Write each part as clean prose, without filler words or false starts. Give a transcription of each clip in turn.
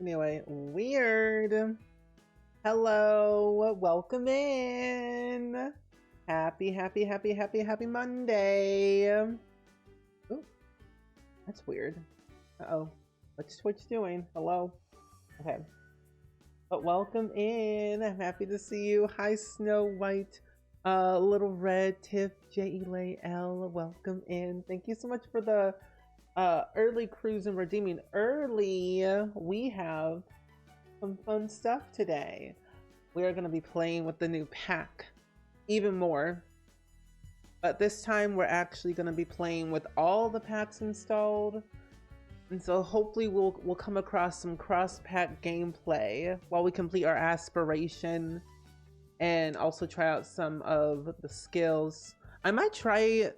Anyway, weird. Hello, welcome in. Happy Monday. Ooh, that's weird. Uh-oh. What's Twitch doing? Hello? Okay. But welcome in. I'm happy to see you. Hi, Snow White. Little Red, Tiff, J-E-L-A L. Welcome in. Thank you so much for the early cruise and redeeming early. We have some fun stuff today. We are going to be playing with the new pack even more, but this time we're actually going to be playing with all the packs installed, and so hopefully we'll come across some cross-pack gameplay while we complete our aspiration and also try out some of the skills. I might try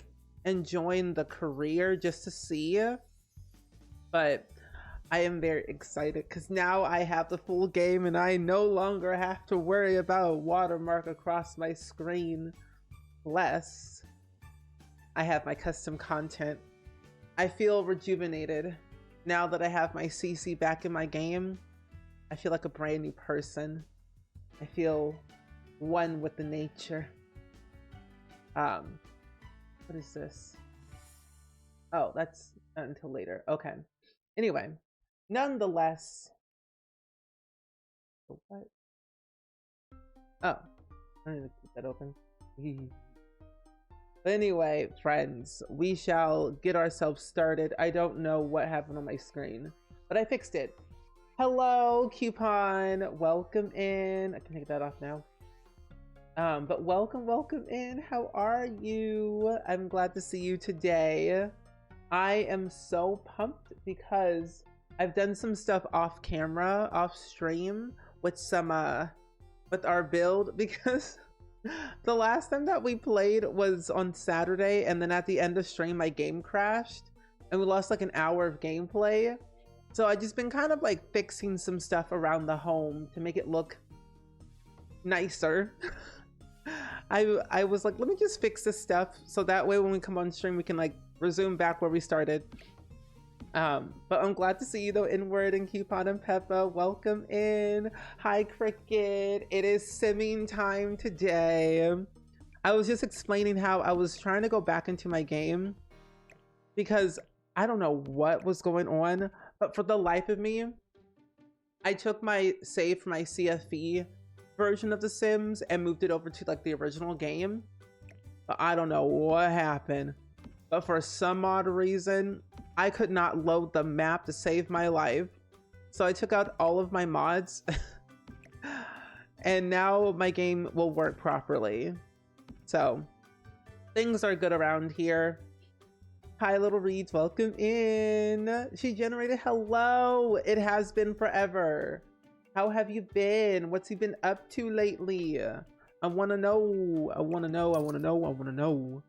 and join the career just to see, but I am very excited because now I have the full game and I no longer have to worry about a watermark across my screen. Less, I have my custom content. I feel rejuvenated now that I have my CC back in my game. I feel like a brand new person. I feel one with the nature. What is this? Oh, that's not until later. Okay. Anyway, nonetheless. What? Oh, I need to keep that open. But anyway, friends, we shall get ourselves started. I don't know what happened on my screen, but I fixed it. Hello, Coupon. Welcome in. I can take that off now. But welcome in. How are you? I'm glad to see you today. I am so pumped because I've done some stuff off camera, off stream with some with our build, because the last time that we played was on Saturday, and then at the end of stream my game crashed and we lost like an hour of gameplay. So I just been kind of like fixing some stuff around the home to make it look nicer. I was like, let me just fix this stuff so that way when we come on stream we can like resume back where we started. But I'm glad to see you though, Inward and Coupon and Peppa. Welcome in. Hi, Cricket. It is simming time today. I was just explaining how I was trying to go back into my game because I don't know what was going on, but for the life of me, I took my save from my CFE version of The Sims and moved it over to like the original game. But I don't know what happened. But for some odd reason, I could not load the map to save my life. So I took out all of my mods and now my game will work properly. So things are good around here. Hi, Little Reeds, welcome in. She generated hello. It has been forever. How have you been? What's he been up to lately? I want to know. I want to know. I want to know. I want to know.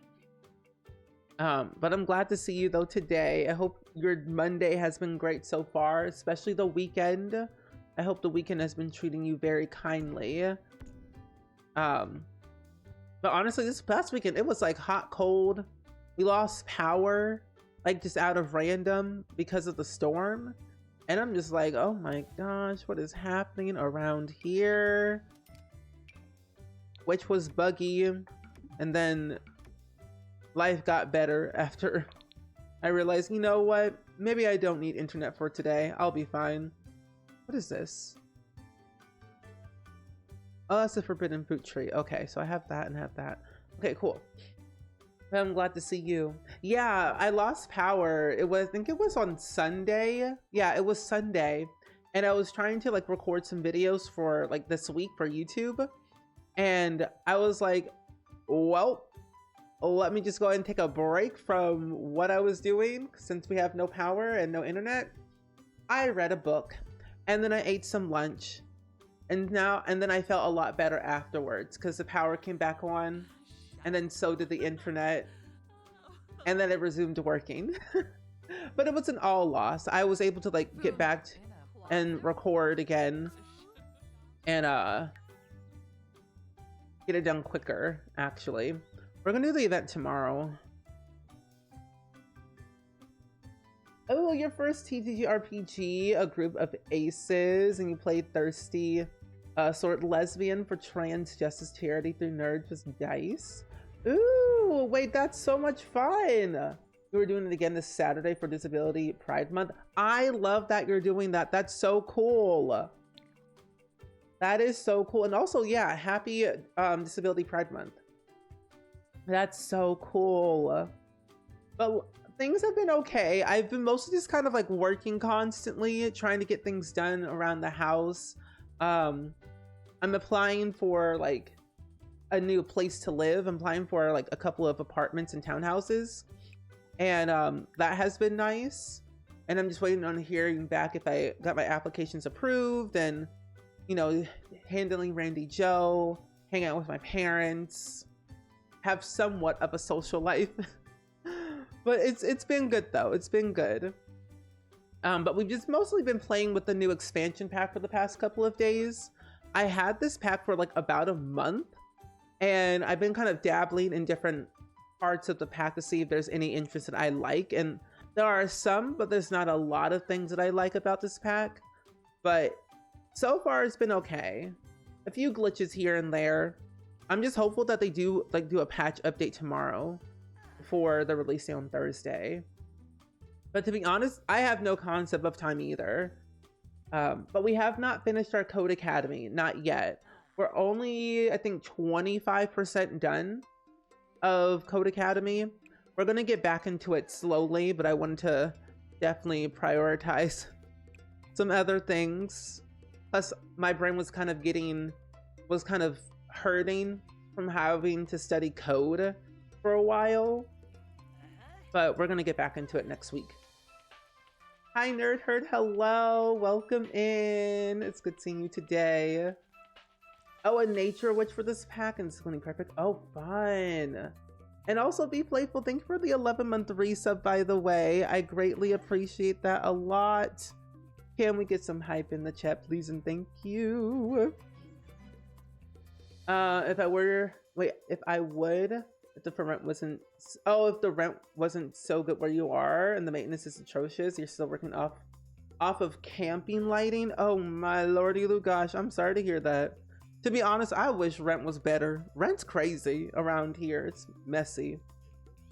But I'm glad to see you though today. I hope your Monday has been great so far, especially the weekend. I hope the weekend has been treating you very kindly. But honestly, this past weekend, it was like hot, cold. We lost power, like just out of random because of the storm. And I'm just like, oh my gosh, what is happening around here? Which was buggy. And then life got better after I realized, you know what? Maybe I don't need internet for today. I'll be fine. What is this? Oh, that's a forbidden fruit tree. Okay, so I have that and have that. Okay, cool. I'm glad to see you. Yeah, I lost power. I think it was on Sunday. Yeah, it was Sunday. And I was trying to like record some videos for like this week for YouTube. And I was like, well, let me just go ahead and take a break from what I was doing since we have no power and no internet. I read a book and then I ate some lunch and then I felt a lot better afterwards because the power came back on and then so did the internet and then it resumed working. But it wasn't all lost. I was able to like get back and record again and get it done quicker actually. We're gonna do the event tomorrow. Oh, your first TTG RPG, a group of aces, and you played Thirsty Sword Lesbian for trans justice charity through Nerds with Dice. Ooh, wait, that's so much fun. You were doing it again this Saturday for Disability Pride Month. I love that you're doing that. That's so cool. That is so cool. And also, yeah, happy Disability Pride Month. That's so cool. But things have been okay. I've been mostly just kind of like working constantly, trying to get things done around the house. I'm applying for like a new place to live. I'm applying for like a couple of apartments and townhouses. And that has been nice. And I'm just waiting on hearing back if I got my applications approved and, you know, handling Randy Joe, hang out with my parents, have somewhat of a social life. But it's been good though. It's been good. But we've just mostly been playing with the new expansion pack for the past couple of days. I had this pack for like about a month, and I've been kind of dabbling in different parts of the pack to see if there's any interest that I like. And there are some, but there's not a lot of things that I like about this pack. But so far it's been okay. A few glitches here and there. I'm just hopeful that they do a patch update tomorrow for the release day on Thursday. But to be honest, I have no concept of time either. But we have not finished our Code Academy, not yet. We're only, I think, 25% done of Code Academy. We're gonna get back into it slowly, but I wanted to definitely prioritize some other things. Plus, my brain was kind of hurting from having to study code for a while. But we're gonna get back into it next week. Hi Nerd Herd, hello, welcome in. It's good seeing you today. Oh, a nature witch for this pack and Squinting Perfect. Oh, fun. And also Be Playful, thank you for the 11-month resub, by the way. I greatly appreciate that a lot. Can we get some hype in the chat, please, and thank you. If the rent wasn't so good where you are and the maintenance is atrocious, you're still working off of camping lighting. Oh my lordy gosh, I'm sorry to hear that. To be honest, I wish rent was better. Rent's crazy around here. It's messy.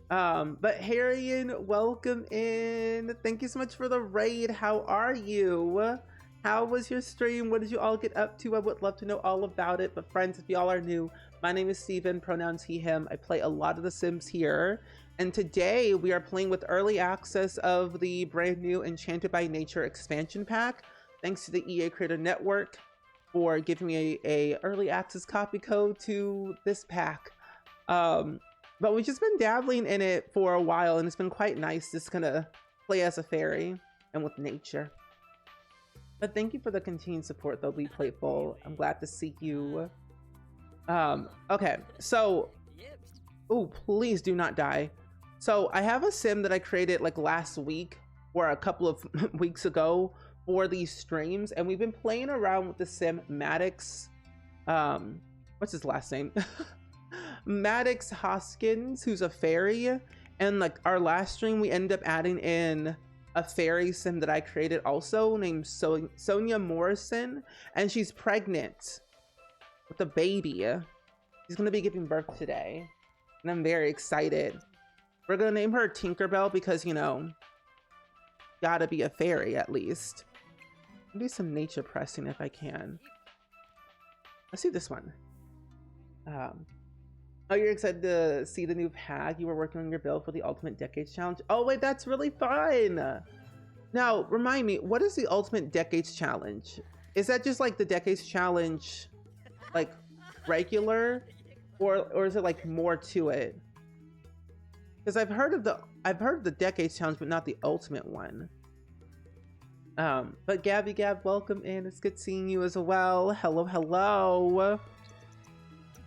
But Harrian, welcome in. Thank you so much for the raid. How are you? How was your stream? What did you all get up to? I would love to know all about it. But friends, if y'all are new, my name is Steven, pronouns he, him. I play a lot of The Sims here. And today we are playing with early access of the brand new Enchanted by Nature expansion pack. Thanks to the EA Creator Network for giving me a early access copy code to this pack. But we've just been dabbling in it for a while, and it's been quite nice just gonna play as a fairy and with nature. But thank you for the continued support, though. Be Playful. I'm glad to see you. Okay, so, oh, please do not die. So I have a sim that I created like last week or a couple of weeks ago for these streams, and we've been playing around with the sim Maddox. What's his last name? Maddox Hoskins, who's a fairy. And like our last stream, we ended up adding in a fairy sim that I created also named Sonia Morrison, and she's pregnant with a baby. She's gonna be giving birth today, and I'm very excited. We're gonna name her Tinkerbell because, you know, gotta be a fairy at least. I'll do some nature pressing if I can. Let's do this one. Oh, you're excited to see the new pack? You were working on your build for the Ultimate Decades Challenge. Oh wait, that's really fun. Now, remind me, what is the Ultimate Decades Challenge? Is that just like the Decades Challenge, like regular, or is it like more to it? Because I've heard of the Decades Challenge, but not the Ultimate one. But Gabby Gab, welcome in. It's good seeing you as well. Hello, hello.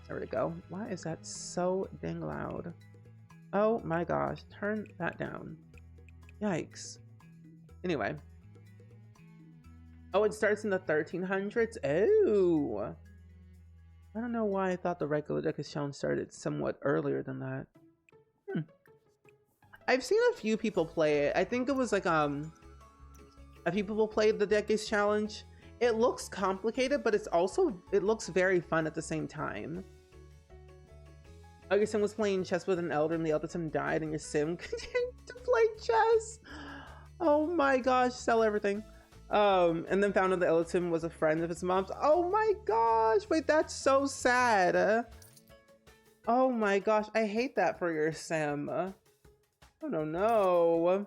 There we go. Why is that so dang loud? Oh my gosh, turn that down. Yikes. Anyway. Oh, it starts in the 1300s? Oh. I don't know why I thought the regular Decades Challenge started somewhat earlier than that. I've seen a few people play it. I think it was like a few people played the Decades Challenge. It looks complicated, but it looks very fun at the same time. Oh, your sim was playing chess with an elder and the elder sim died and your sim continued to play chess. Oh my gosh, sell everything. And then found out the elder sim was a friend of his mom's. Oh my gosh, wait, that's so sad. Oh my gosh, I hate that for your sim. Oh no.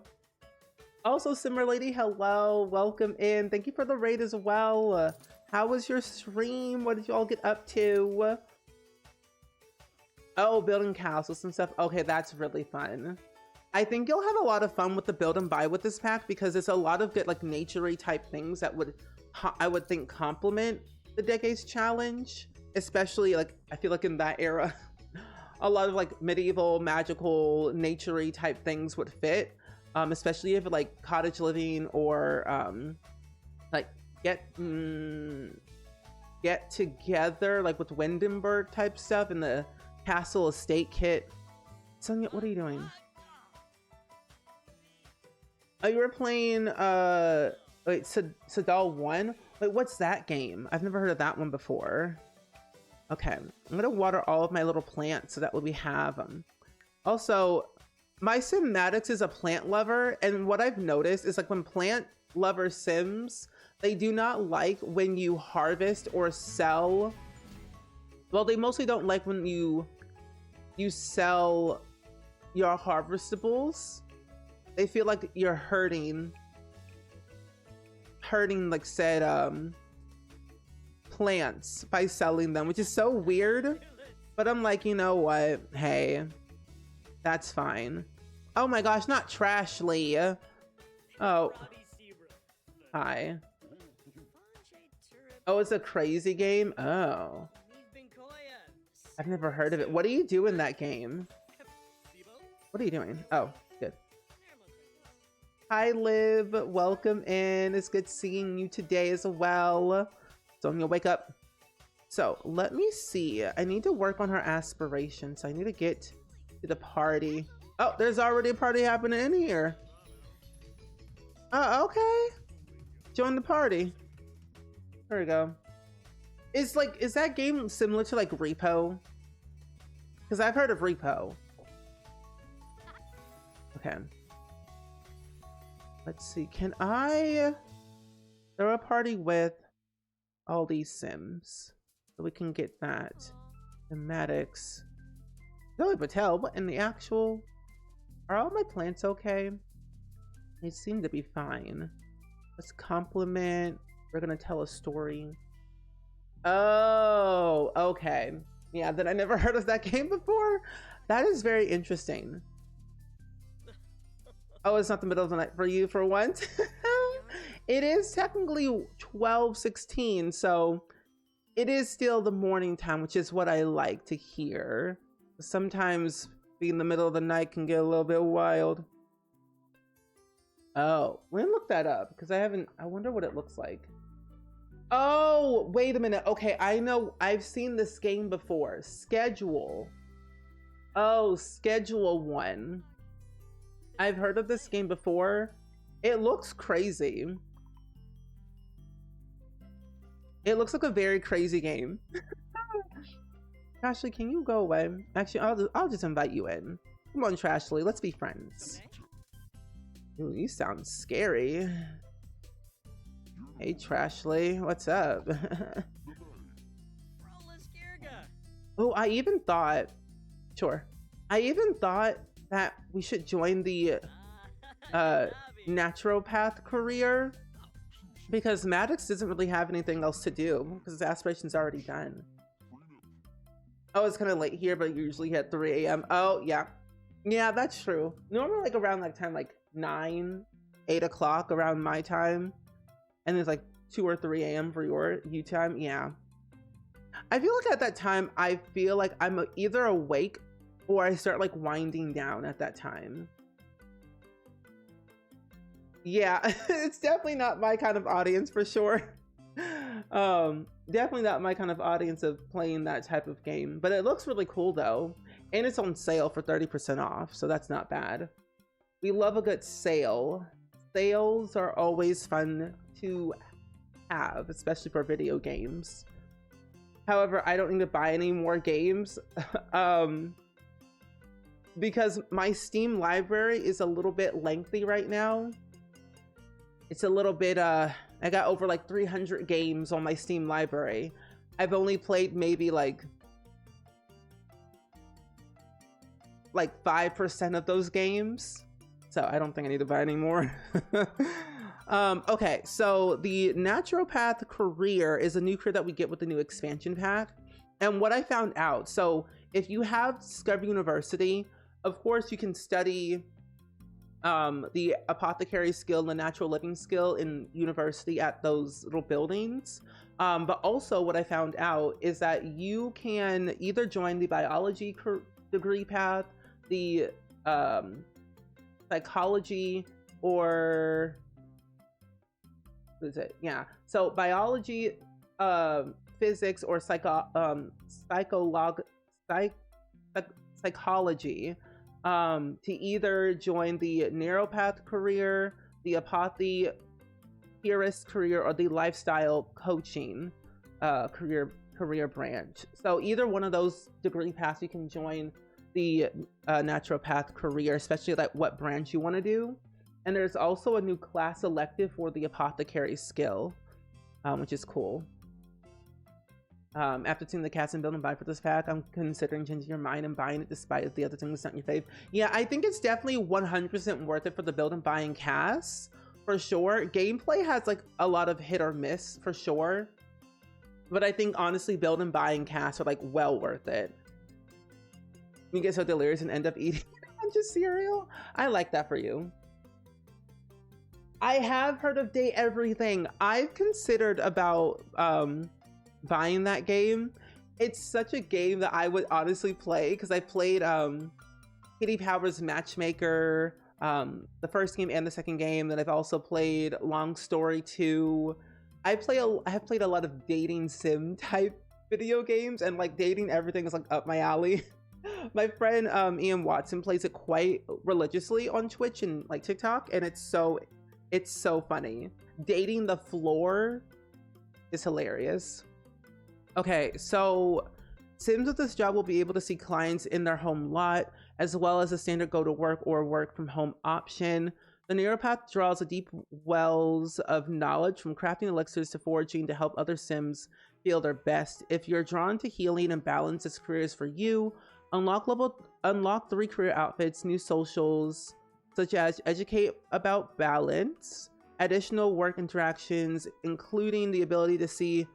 Also, Simmer Lady, hello, welcome in. Thank you for the raid as well. How was your stream? What did you all get up to? Oh, building castles and stuff. Okay, that's really fun. I think you'll have a lot of fun with the build and buy with this pack because it's a lot of good like nature-y type things that would, I would think, complement the Decades Challenge. Especially like, I feel like in that era, a lot of like medieval, magical, nature-y type things would fit. Especially if like cottage living or like get together like with Windenburg type stuff in the castle estate kit. Sonia, what are you doing? Oh, you were playing wait, Sadal 1? Wait, what's that game? I've never heard of that one before. Okay, I'm gonna water all of my little plants so that way we have them. Also, my sim Maddox is a plant lover, and what I've noticed is like when plant lover sims, they do not like when you harvest or sell. Well, they mostly don't like when you sell your harvestables. They feel like you're hurting like said plants by selling them, which is so weird. But I'm like, you know what? Hey, that's fine. Oh my gosh, not Trashly. Oh. Hi. Oh, it's a crazy game? Oh. I've never heard of it. What do you do in that game? What are you doing? Oh, good. Hi, Liv. Welcome in. It's good seeing you today as well. Sonia, wake up. So, let me see. I need to work on her aspirations. I need to get to the party. Oh, there's already a party happening in here. Oh, okay. Join the party. There we go. Is that game similar to like Repo? Because I've heard of Repo. Okay. Let's see. Can I throw a party with all these Sims so we can get that? The Maddox. Zoe Patel. What in the actual? Are all my plants okay? They seem to be fine. Let's compliment. We're gonna tell a story. Oh, okay. Yeah, then I never heard of that game before. That is very interesting. Oh, it's not the middle of the night for you for once. It is technically 12:16, so it is still the morning time, which is what I like to hear. Sometimes being in the middle of the night can get a little bit wild. Oh, let me look that up because I wonder what it looks like. Oh, wait a minute. Okay, I know. I've seen this game before. Schedule. Oh, Schedule 1. I've heard of this game before. It looks crazy. It looks like a very crazy game. Trashly, can you go away? Actually, I'll just invite you in. Come on, Trashly, let's be friends. Ooh, you sound scary. Hey, Trashly, what's up? Oh, I even thought that we should join the naturopath career because Maddox doesn't really have anything else to do because his aspiration's already done. Oh, it's kind of late here, but usually at 3 a.m. Oh, yeah. Yeah, that's true. Normally, like around that time, like 9, 8 o'clock around my time. And it's like 2 or 3 a.m. for you time. Yeah. I feel like at that time, I feel like I'm either awake or I start like winding down at that time. Yeah, it's definitely not my kind of audience for sure. Definitely not my kind of audience of playing that type of game, but it looks really cool though. And it's on sale for 30% off, so that's not bad. We love a good sale. Sales are always fun to have, especially for video games. However, I don't need to buy any more games because my Steam library is a little bit lengthy right now. It's a little bit, I got over like 300 games on my Steam library. I've only played maybe like 5% of those games. So I don't think I need to buy any more. Okay, so the Naturopath career is a new career that we get with the new expansion pack. And what I found out, so if you have Discovery University, of course you can study the apothecary skill and the natural living skill in university at those little buildings. But also what I found out is that you can either join the biology degree path, the psychology, or what is it? Yeah. So biology, physics, or psychology to either join the neuropath career, the apothecarist career, or the lifestyle coaching career branch. So either one of those degree paths, you can join the naturopath career, especially like what branch you want to do. And there's also a new class elective for the apothecary skill, which is cool. After seeing the cast and build and buy for this pack, I'm considering changing your mind and buying it despite the other things not your fave. Yeah, I think it's definitely 100% worth it for the build and buy and cast, for sure. Gameplay has like a lot of hit or miss, for sure. But I think honestly, build and buy and cast are like well worth it. You get so delirious and end up eating a bunch of cereal. I like that for you. I have heard of Day Everything. I've considered about buying that game. It's such a game that I would honestly play because I played Kitty Powers Matchmaker, the first game and the second game. Then I've also played Long Story 2. I have played a lot of dating sim type video games, and like Dating Everything is like up my alley. My friend Ian Watson plays it quite religiously on Twitch and like TikTok, and it's so funny. Dating the Floor is hilarious. Okay, so Sims with this job will be able to see clients in their home lot, as well as a standard go to work or work from home option. The Neuropath draws a deep wells of knowledge from crafting elixirs to foraging to help other Sims feel their best. If you're drawn to healing and balance, this career is for you. Unlock 3 career outfits, new socials, such as educate about balance, additional work interactions, including the ability to see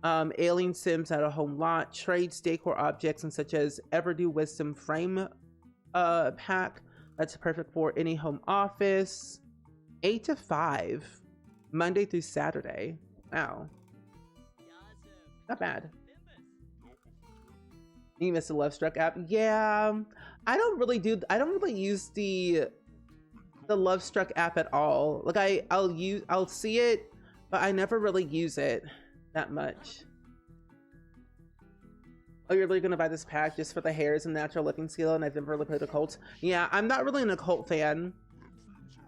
alien Sims at a home lot, trades decor objects, and such as Everdo Wisdom Frame pack. That's perfect for any home office. 8 to 5, Monday through Saturday. Wow. Not bad. You missed the Love Struck app. Yeah, I don't really use the Love Struck app at all. Like I'll see it, but I never really use it that much. Oh, you're really gonna buy this pack just for the hairs and natural looking skill, and I've never really played occult. Yeah, I'm not really an occult fan.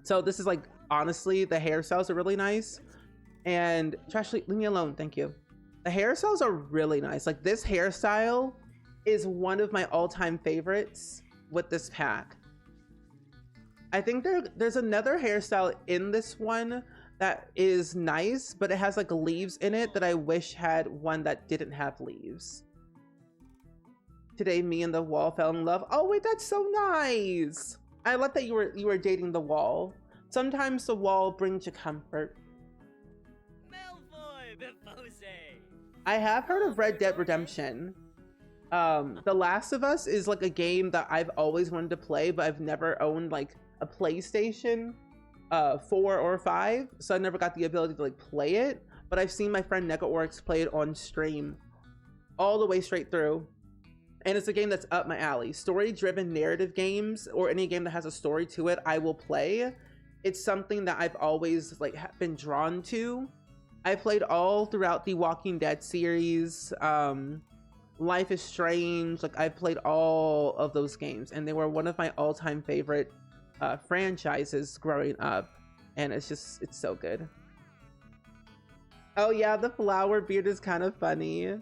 So this is like, honestly, the hairstyles are really nice. And Trashly, leave me alone, thank you. The hairstyles are really nice. Like this hairstyle is one of my all-time favorites with this pack. I think there's another hairstyle in this one that is nice, but it has like leaves in it that I wish had one that didn't have leaves. Today, me and the wall fell in love. Oh wait, that's so nice. I like that you were dating the wall. Sometimes the wall brings you comfort. I have heard of Red Dead Redemption. The Last of Us is like a game that I've always wanted to play, but I've never owned like a PlayStation 4 or 5, so I never got the ability to like play it. But I've seen my friend NegaOryx play it on stream all the way straight through, and it's a game that's up my alley. Story-driven narrative games, or any game that has a story to it, I will play. It's something that I've always like been drawn to. I played all throughout the Walking Dead series, Life is Strange. Like I've played all of those games, and they were one of my all-time favorite franchises growing up, and it's so good. Oh yeah, the flower beard is kind of funny.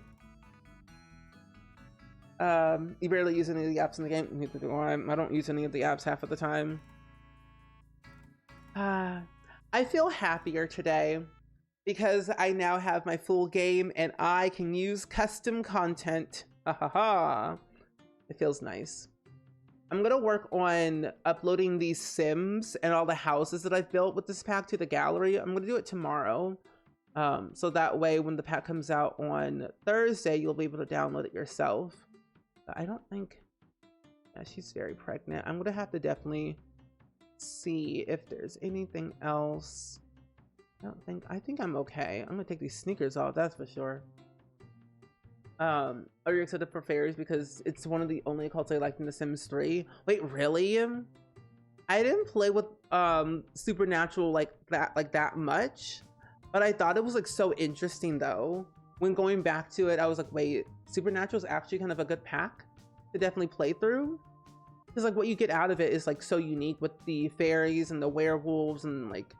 You barely use any of the apps in the game. Neither do I. I don't use any of the apps half of the time. I feel happier today because I now have my full game and I can use custom content. Ha ha ha. It feels nice. I'm gonna work on uploading these Sims and all the houses that I've built with this pack to the gallery. I'm gonna do it tomorrow. So that way when the pack comes out on Thursday, you'll be able to download it yourself. But I don't think, yeah, she's very pregnant. I'm gonna have to definitely see if there's anything else. I think I'm okay. I'm gonna take these sneakers off, that's for sure. Are you excited for fairies? Because it's one of the only cults I liked in The Sims 3. Wait, really? I didn't play with Supernatural like that much, but I thought it was like so interesting though. When going back to it, I was like, wait, Supernatural is actually kind of a good pack to definitely play through. Because like what you get out of it is like so unique with the fairies and the werewolves and like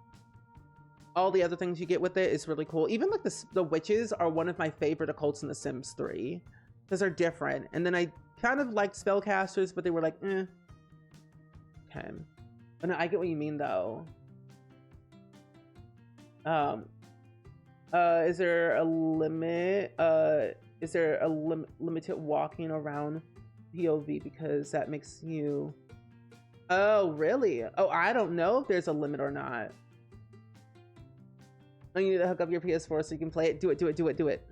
all the other things you get with it is really cool. Even like the witches are one of my favorite occults in The Sims 3 because they're different. And then I kind of liked spellcasters, but they were like, eh. Okay. But no, I get what you mean though. Is there a limit? Is there a limited walking around POV because that makes you... Oh, really? Oh, I don't know if there's a limit or not. Oh, you need to hook up your PS4 so you can play it. Do it.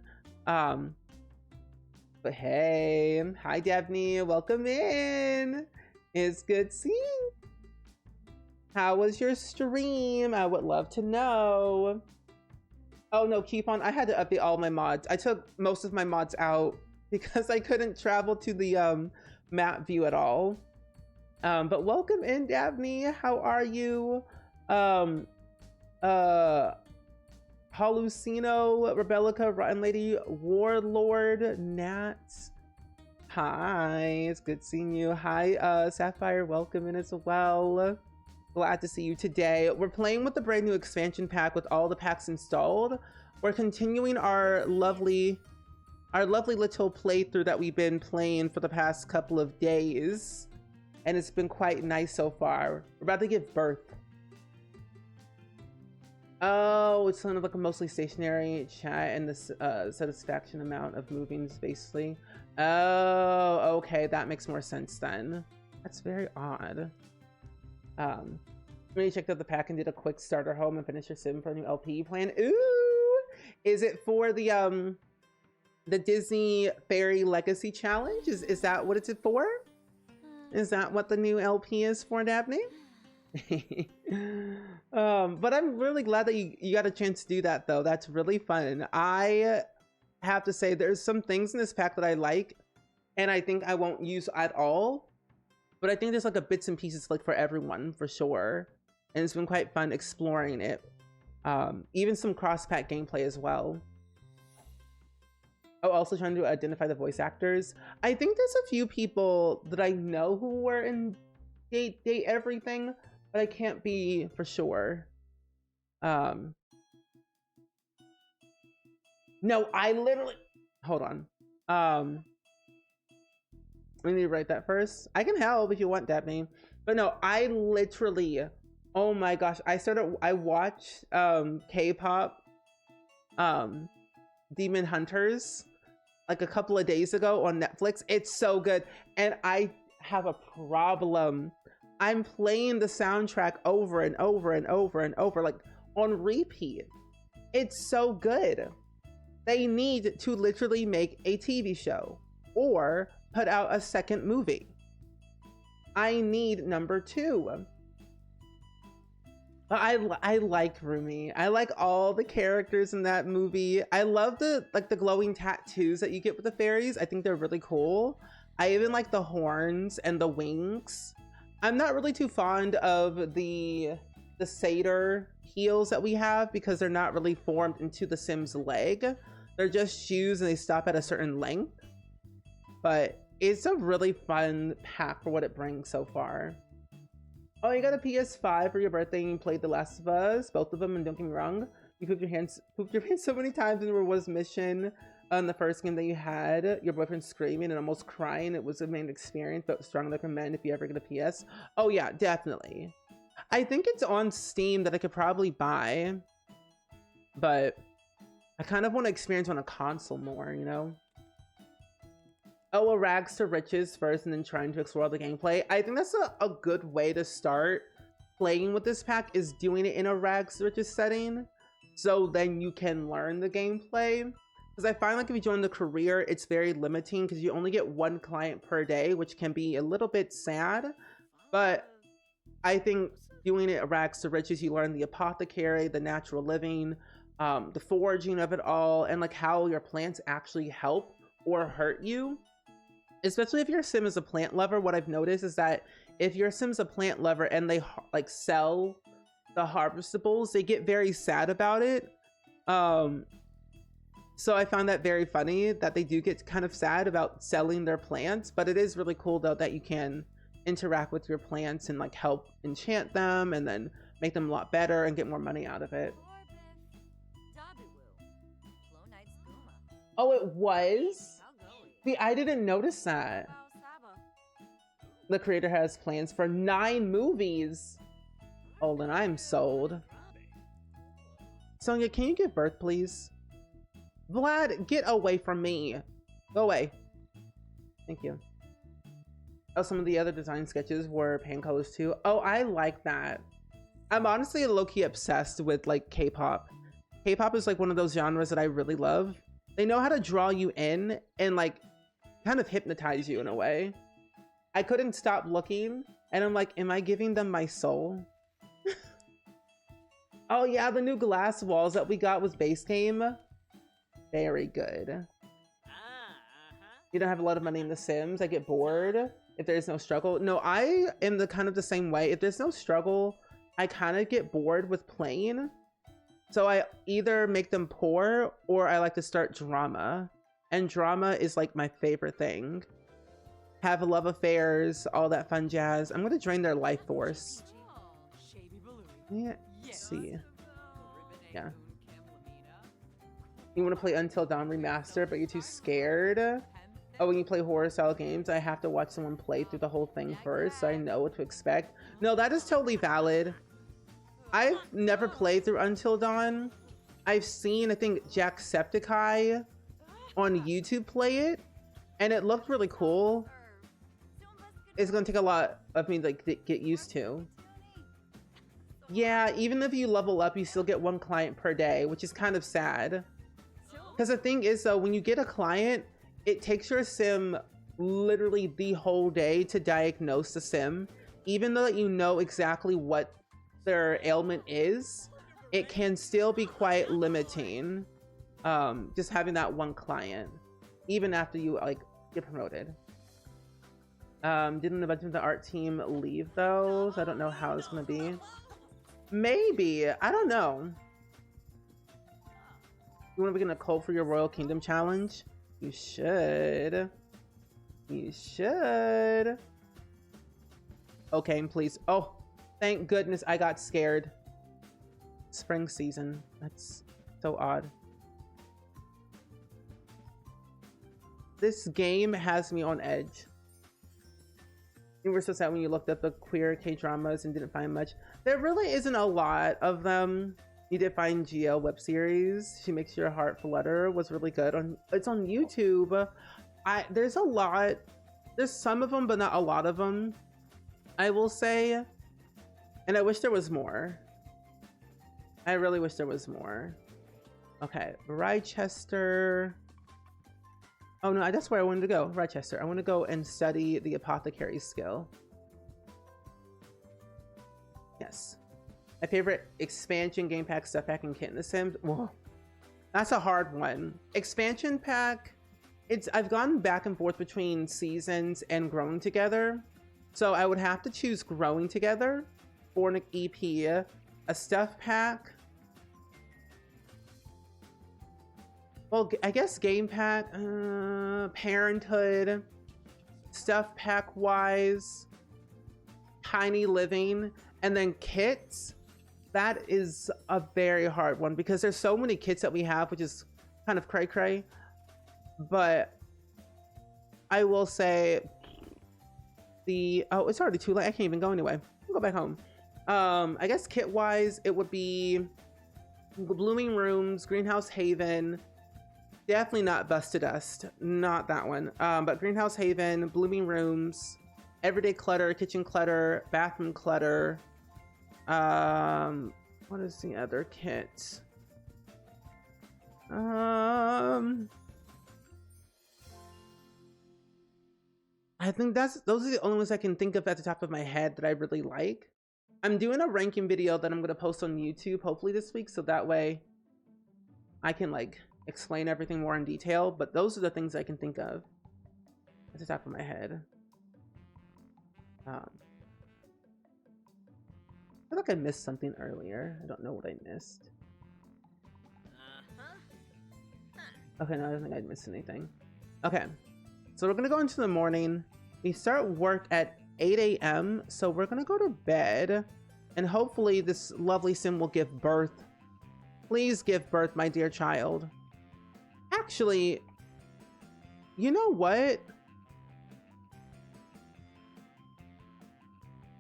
But hey, hi Daphne, welcome in. It's good seeing you. How was your stream? I would love to know. Oh no, keep on. I had to update all my mods. I took most of my mods out because I couldn't travel to the map view at all. But welcome in, Daphne. How are you? Halucino, Rebellica, Rotten Lady, Warlord, Nat. Hi, it's good seeing you. Hi, Sapphire, welcome in as well. Glad to see you today. We're playing with the brand new expansion pack with all the packs installed. We're continuing our lovely little playthrough that we've been playing for the past couple of days. And it's been quite nice so far. We're about to give birth. Oh, it's kind of like a mostly stationary chat and this satisfaction amount of moving basically. Oh, okay, that makes more sense then. That's very odd. When you checked out the pack and did a quick starter home and finish your sim for a new LP plan. Ooh, is it for the Disney Fairy Legacy Challenge? Is that what it's for? Is that what the new LP is for, Daphne? But I'm really glad that you got a chance to do that though. That's really fun. I have to say there's some things in this pack that I like and I think I won't use at all, but I think there's like a bits and pieces like for everyone for sure, and it's been quite fun exploring it. Even some cross-pack gameplay as well. Oh, also trying to identify the voice actors. I think there's a few people that I know who were in Date Everything, but I can't be for sure. No, I literally, hold on. We need to write that first. I can help if you want, Daphne. But no, I literally, oh my gosh, I watched K-pop Demon Hunters like a couple of days ago on Netflix. It's so good. And I have a problem. I'm playing the soundtrack over and over and over and over, like on repeat. It's so good. They need to literally make a TV show or put out a second movie. I need number 2. I like Rumi. I like all the characters in that movie. I love the glowing tattoos that you get with the fairies. I think they're really cool. I even like the horns and the wings. I'm not really too fond of the satyr heels that we have because they're not really formed into the Sim's leg. They're just shoes and they stop at a certain length. But it's a really fun pack for what it brings so far. Oh, you got a PS5 for your birthday and you played The Last of Us, both of them, and don't get me wrong, you pooped your pants so many times, and there was mission on the first game that you had, your boyfriend screaming and almost crying. It was a main experience, but strongly recommend if you ever get a PS. Oh yeah, definitely. I think it's on Steam that I could probably buy, but I kind of want to experience on a console more, you know? Oh, a rags to riches first and then trying to explore the gameplay. I think that's a good way to start playing with this pack, is doing it in a rags to riches setting, so then you can learn the gameplay. Because I find like if you join the career, it's very limiting because you only get one client per day, which can be a little bit sad. But I think doing it rags to riches, you learn the apothecary, the natural living, the foraging of it all, and like how your plants actually help or hurt you. Especially if your sim is a plant lover, what I've noticed is that if your sim's a plant lover and they like sell the harvestables, they get very sad about it. So I found that very funny that they do get kind of sad about selling their plants, but it is really cool though that you can interact with your plants and like help enchant them and then make them a lot better and get more money out of it. Oh, it was? See, I didn't notice that. The creator has plans for 9 movies. Oh, then I'm sold. Sonia, can you give birth, please? Vlad, get away from me. Go away. Thank you. Oh, some of the other design sketches were pan colors too. Oh, I like that. I'm honestly low-key obsessed with like K-pop. K-pop is like one of those genres that I really love. They know how to draw you in and like kind of hypnotize you in a way. I couldn't stop looking and I'm like, am I giving them my soul? Oh yeah, the new glass walls that we got was base game. Very good. You don't have a lot of money in The Sims. I get bored if there's no struggle. No, I am the kind of the same way. If there's no struggle, I kind of get bored with playing. So I either make them poor or I like to start drama. And drama is like my favorite thing. Have love affairs, all that fun jazz. I'm gonna drain their life force. Yeah, let's see. Yeah. You want to play Until Dawn Remastered, but you're too scared? Oh, when you play horror style games, I have to watch someone play through the whole thing first so I know what to expect. No, that is totally valid. I've never played through Until Dawn. I've seen, I think, Jacksepticeye on YouTube play it, and it looked really cool. It's gonna take a lot of me to like get used to. Yeah, even if you level up, you still get 1 client per day, which is kind of sad. Because the thing is though, when you get a client, it takes your sim literally the whole day to diagnose the sim. Even though you know exactly what their ailment is, it can still be quite limiting. Just having that 1 client, even after you like get promoted. Didn't a bunch of the art team leave though? So I don't know how it's gonna be. Maybe, I don't know. You want to begin a call for your Royal Kingdom challenge? You should. You should. Okay, please. Oh, thank goodness I got scared. Spring season. That's so odd. This game has me on edge. You were so sad when you looked up the queer K-dramas and didn't find much. There really isn't a lot of them. You did find GL web series. She Makes Your Heart Flutter was really good. It's on YouTube. There's a lot. There's some of them, but not a lot of them, I will say. And I wish there was more. I really wish there was more. Okay, Rochester. Oh no, that's where I wanted to go. Rochester. I want to go and study the apothecary skill. Yes. My favorite expansion game pack stuff pack and kit in The Sims. Whoa, that's a hard one. Expansion pack. I've gone back and forth between seasons and growing together. So I would have to choose growing together or an EP, a stuff pack. Well, I guess game pack, parenthood, stuff pack wise. tiny living, and then kits. That is a very hard one because there's so many kits that we have, which is kind of cray cray. But I will say it's already too late. I can't even go anyway. I'll go back home. I guess kit wise, it would be Blooming Rooms, Greenhouse Haven. Definitely not Busted Dust, not that one. But Greenhouse Haven, Blooming Rooms, Everyday Clutter, Kitchen Clutter, Bathroom Clutter. What is the other kit? I think those are the only ones I can think of at the top of my head that I really like. I'm doing a ranking video that I'm going to post on YouTube hopefully this week, so that way I can like explain everything more in detail, but those are the things I can think of at the top of my head. I feel like I missed something earlier. I don't know what I missed. Okay, no, I don't think I missed anything. Okay, so we're gonna go into the morning. We start work at 8 a.m. So we're gonna go to bed, and hopefully this lovely sim will give birth. Please give birth, my dear child. Actually, you know what?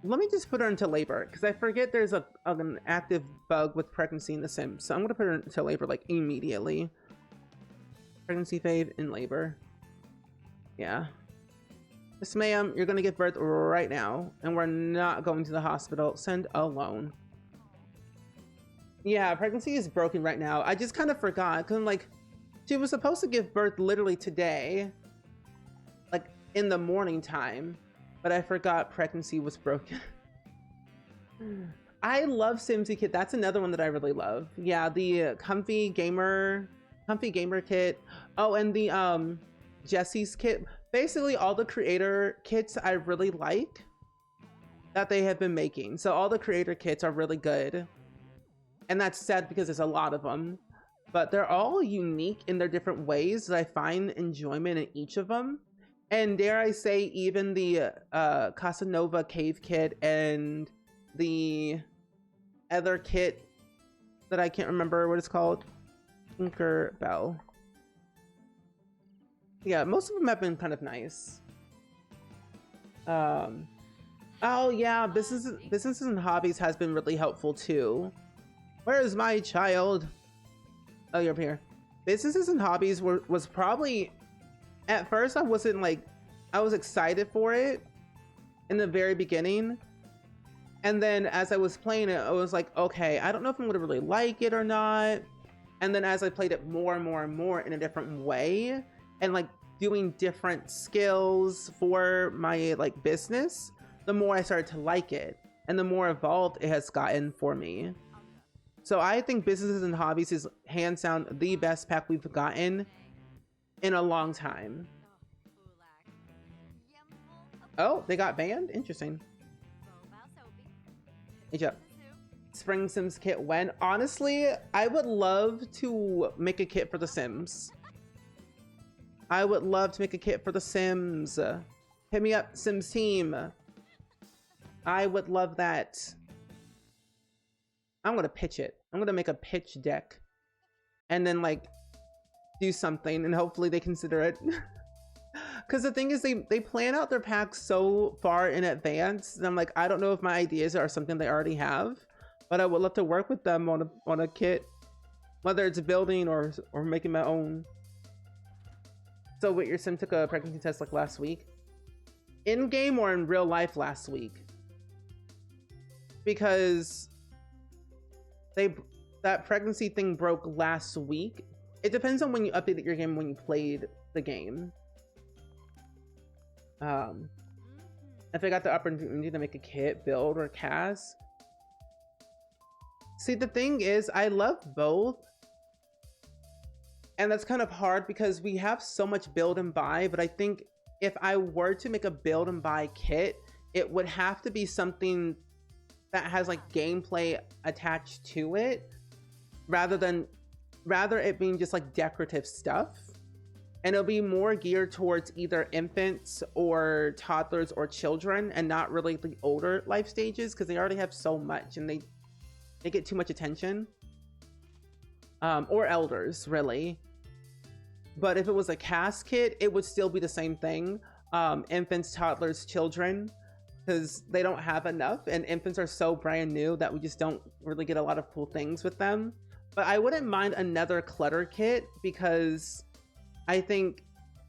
Let me just put her into labor, because I forget there's an active bug with pregnancy in the sim. So I'm gonna put her into labor like immediately. Pregnancy fave in labor. Yeah. Miss ma'am, you're gonna give birth right now, and we're not going to the hospital. Send alone. Yeah, pregnancy is broken right now. I just kind of forgot, because I'm like, she was supposed to give birth literally today, like in the morning time, but I forgot pregnancy was broken. I love Simsy Kit. That's another one that I really love. Yeah, the comfy gamer kit. Oh, and the Jesse's kit. Basically all the creator kits I really like that they have been making. So all the creator kits are really good. And that's sad because there's a lot of them. But they're all unique in their different ways that I find enjoyment in each of them. And dare I say, even the Casanova cave kit and the other kit that I can't remember what it's called. Tinker Bell. Yeah, most of them have been kind of nice. Oh yeah, businesses and hobbies has been really helpful too. Where is my child? Oh, you're up here. Businesses and hobbies was probably, at first I wasn't like, I was excited for it in the very beginning. And then as I was playing it, I was like, okay, I don't know if I'm gonna really like it or not. And then as I played it more and more and more in a different way, and like doing different skills for my like business, the more I started to like it and the more evolved it has gotten for me. So I think businesses and hobbies is hands down the best pack we've gotten in a long time. Oh, they got banned? Interesting. Hey, Jeff. SpringSims kit when? Honestly, I would love to make a kit for the Sims. I would love to make a kit for the Sims. Hit me up, Sims team. I would love that. I'm gonna pitch it. I'm gonna make a pitch deck and then like do something and hopefully they consider it. Because the thing is they plan out their packs so far in advance and I'm like, I don't know if my ideas are something they already have, but I would love to work with them on a kit, whether it's building or making my own. So wait, your sim took a pregnancy test like last week? In game or in real life last week? Because that pregnancy thing broke last week. It depends on when you updated your game, when you played the game. If I got the opportunity to make a kit, build, or cast. See, the thing is, I love both. And that's kind of hard because we have so much build and buy, but I think if I were to make a build and buy kit, it would have to be something that has like gameplay attached to it rather it being just like decorative stuff. and it'll be more geared towards either infants or toddlers or children, and not really the older life stages, because they already have so much and they get too much attention. Or elders, really. But if it was a cast kit, it would still be the same thing. Infants, toddlers, children, because they don't have enough, and infants are so brand new that we just don't really get a lot of cool things with them. But I wouldn't mind another clutter kit, because I think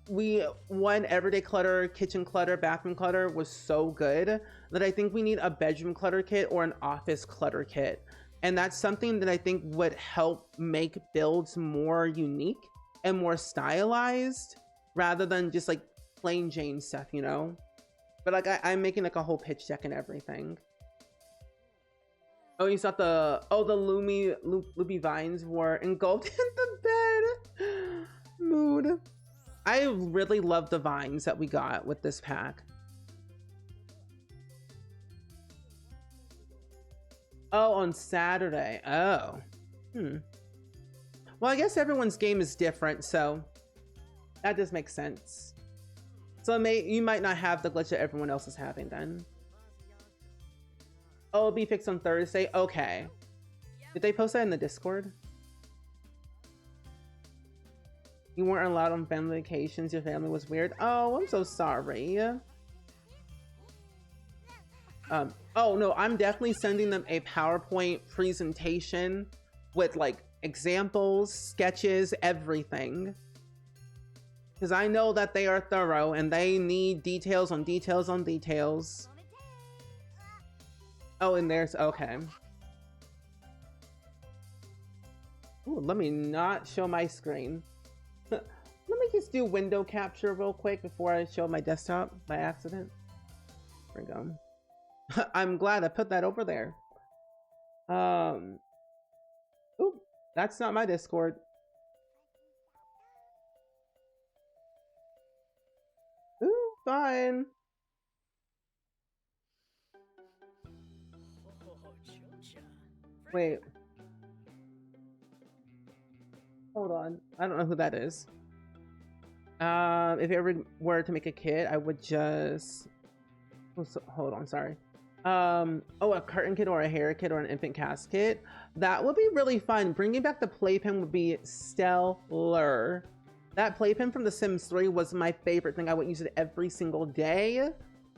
one everyday clutter, kitchen clutter, bathroom clutter was so good that I think we need a bedroom clutter kit or an office clutter kit. And that's something that I think would help make builds more unique and more stylized, rather than just like plain Jane stuff, you know? But like I'm making like a whole pitch deck and everything. Oh, you saw the loopy vines were engulfed in the bed. Mood. I really love the vines that we got with this pack. Oh, on Saturday. Oh. Well, I guess everyone's game is different, so that does make sense. So you might not have the glitch that everyone else is having then. Oh, it'll be fixed on Thursday? Okay. Did they post that in the Discord? You weren't allowed on family vacations. Your family was weird. Oh, I'm so sorry. Oh no, I'm definitely sending them a PowerPoint presentation with like examples, sketches, everything. Because I know that they are thorough and they need details on details on details. Oh, and there's, okay. Ooh, let me not show my screen. Let me just do window capture real quick before I show my desktop by accident. There we go. I'm glad I put that over there. Ooh, that's not my Discord. Ooh, fine. Wait. Hold on. I don't know who that is. If you ever were to make a kit, I would just... hold on, sorry. Oh, a curtain kit or a hair kit or an infant cast kit. That would be really fun. Bringing back the playpen would be stellar. That playpen from The Sims 3 was my favorite thing. I would use it every single day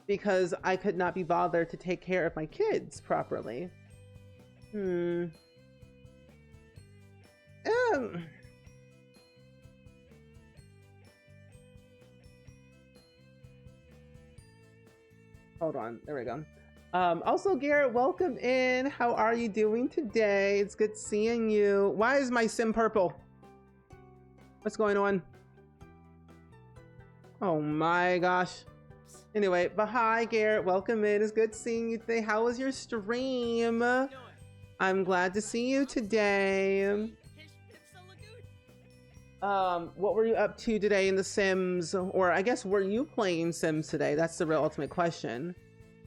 because I could not be bothered to take care of my kids properly. Hold on, there we go. Also, Garrett, welcome in. How are you doing today? It's good seeing you. Why is my sim purple? What's going on? Oh my gosh. Anyway, but hi, Garrett, welcome in. It's good seeing you today. How was your stream? I'm glad to see you today. What were you up to today in The Sims? Or I guess, were you playing Sims today? That's the real ultimate question.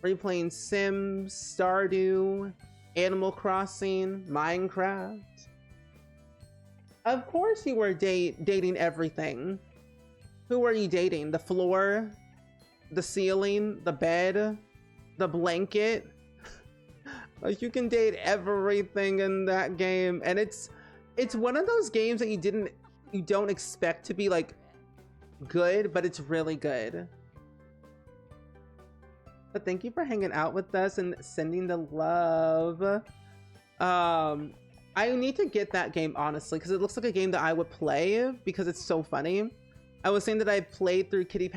Were you playing Sims, Stardew, Animal Crossing, Minecraft? Of course you were dating everything. Who were you dating? The floor, the ceiling, the bed, the blanket? Like, you can date everything in that game, and it's one of those games that you don't expect to be like good, but it's really good. But thank you for hanging out with us and sending the love. I need to get that game, honestly, because it looks like a game that I would play because it's so funny. I was saying that I played through Kitty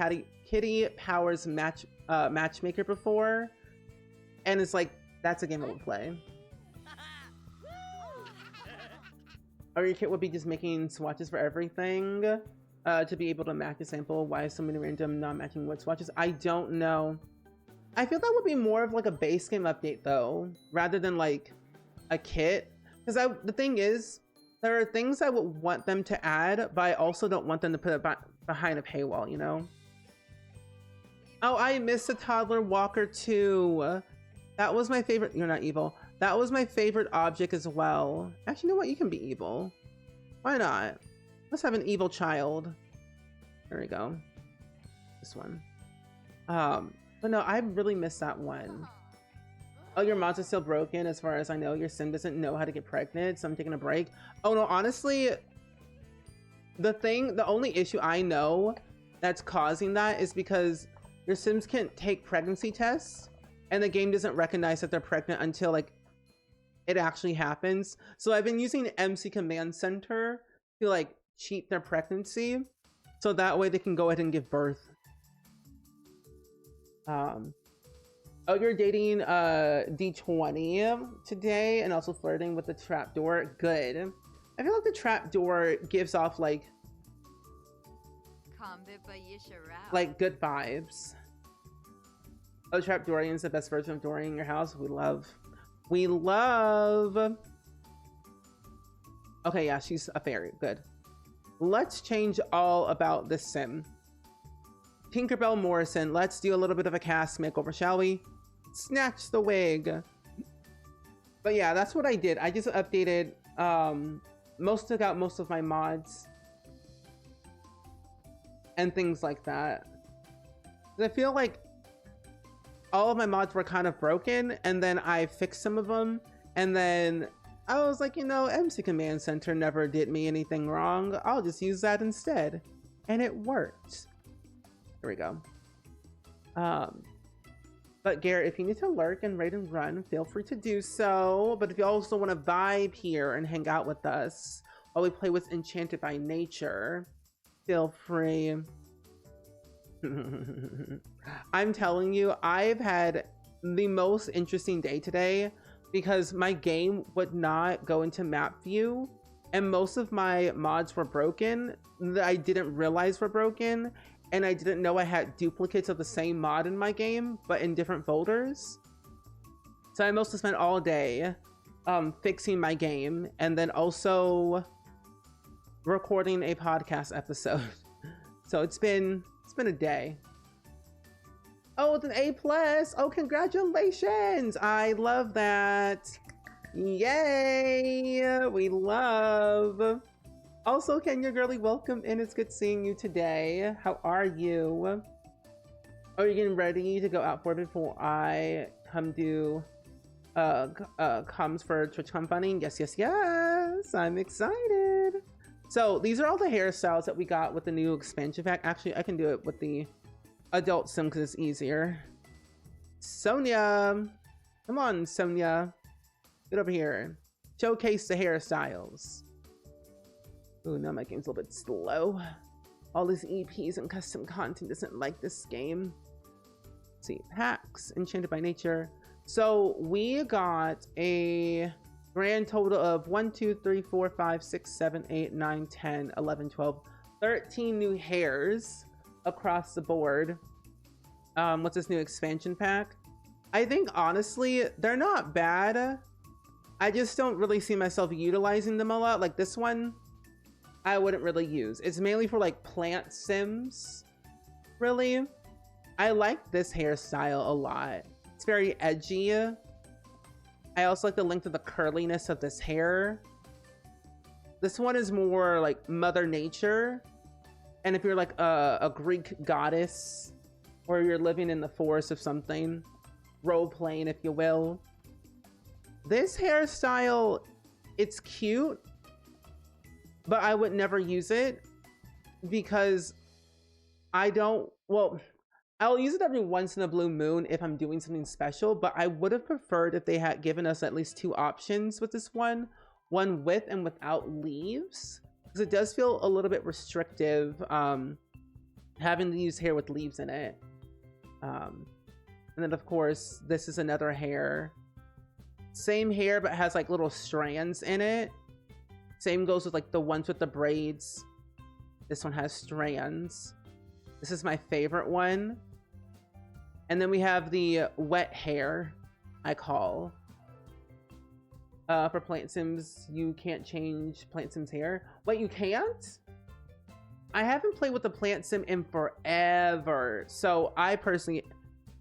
Power's Matchmaker before, and it's like, that's a game I would play. Or your kit would be just making swatches for everything to be able to match a sample. Why so many random non-matching wood swatches? I don't know. I feel that would be more of like a base game update though, rather than like a kit. Because the thing is, there are things I would want them to add, but I also don't want them to put it behind a paywall, you know? Oh, I miss a toddler walker too. That was my favorite. You're not evil. That was my favorite object as well. Actually, you know what? You can be evil. Why not? Let's have an evil child. There we go. This one. But no, I really missed that one. Oh, your mods are still broken. As far as I know, your sim doesn't know how to get pregnant, so I'm taking a break. Oh no, honestly, the only issue I know that's causing that is because your sims can't take pregnancy tests, and the game doesn't recognize that they're pregnant until like it actually happens. So I've been using MC Command Center to like cheat their pregnancy, so that way they can go ahead and give birth. Oh, you're dating D20 today and also flirting with the trapdoor. Good. I feel like the trapdoor gives off like good vibes. Oh, Trapdorian's the best version of Dorian in your house. We love. Okay, yeah, she's a fairy. Good. Let's change all about this sim. Tinkerbell Morrison, let's do a little bit of a cast makeover, shall we? Snatch the wig. But yeah, that's what I did. I just updated, took out most of my mods and things like that. I feel like all of my mods were kind of broken, and then I fixed some of them, and then I was like, you know, MC Command Center never did me anything wrong. I'll just use that instead. And it worked. Here we go. But Garrett, if you need to lurk and raid and run, feel free to do so. But if you also want to vibe here and hang out with us while we play with Enchanted by Nature, feel free. I'm telling you, I've had the most interesting day today because my game would not go into map view, and most of my mods were broken that I didn't realize were broken, and I didn't know I had duplicates of the same mod in my game but in different folders. So I mostly spent all day fixing my game and then also recording a podcast episode. So it's been a day. Oh, it's an A+. Oh, congratulations. I love that. Yay. We love. Also, Kenya Girly, welcome in. It's good seeing you today. How are you? Are you getting ready to go out for it before I come do comes for TwitchCon funny? Yes. I'm excited. So these are all the hairstyles that we got with the new expansion pack. Actually, I can do it with the adult sim because it's easier. Sonia, come on, Sonia, get over here. Showcase the hairstyles. Oh, now my game's a little bit slow. All these EPs and custom content doesn't like this game. Let's see, packs, Enchanted by Nature. So we got a grand total of 1, 2, 3, 4, 5, 6, 7, 8, 9, 10, 11, 12, 13 new hairs across the board. What's this new expansion pack? I think honestly, they're not bad. I just don't really see myself utilizing them a lot. Like this one, I wouldn't really use. It's mainly for like plant sims, really. I like this hairstyle a lot. It's very edgy. I also like the length of the curliness of this hair. This one is more like Mother Nature. And if you're like a Greek goddess, or you're living in the forest of something, role-playing, if you will. This hairstyle, it's cute, but I would never use it because I'll use it every once in a blue moon if I'm doing something special, but I would have preferred if they had given us at least 2 options with this one with and without leaves, because it does feel a little bit restrictive having to use hair with leaves in it. And then of course, this is another hair. Same hair, but has like little strands in it. Same goes with like the ones with the braids. This one has strands. This is my favorite one. And then we have the wet hair, I call. For Plant Sims, you can't change Plant Sims hair. Wait, you can't? I haven't played with the Plant Sim in forever. So I personally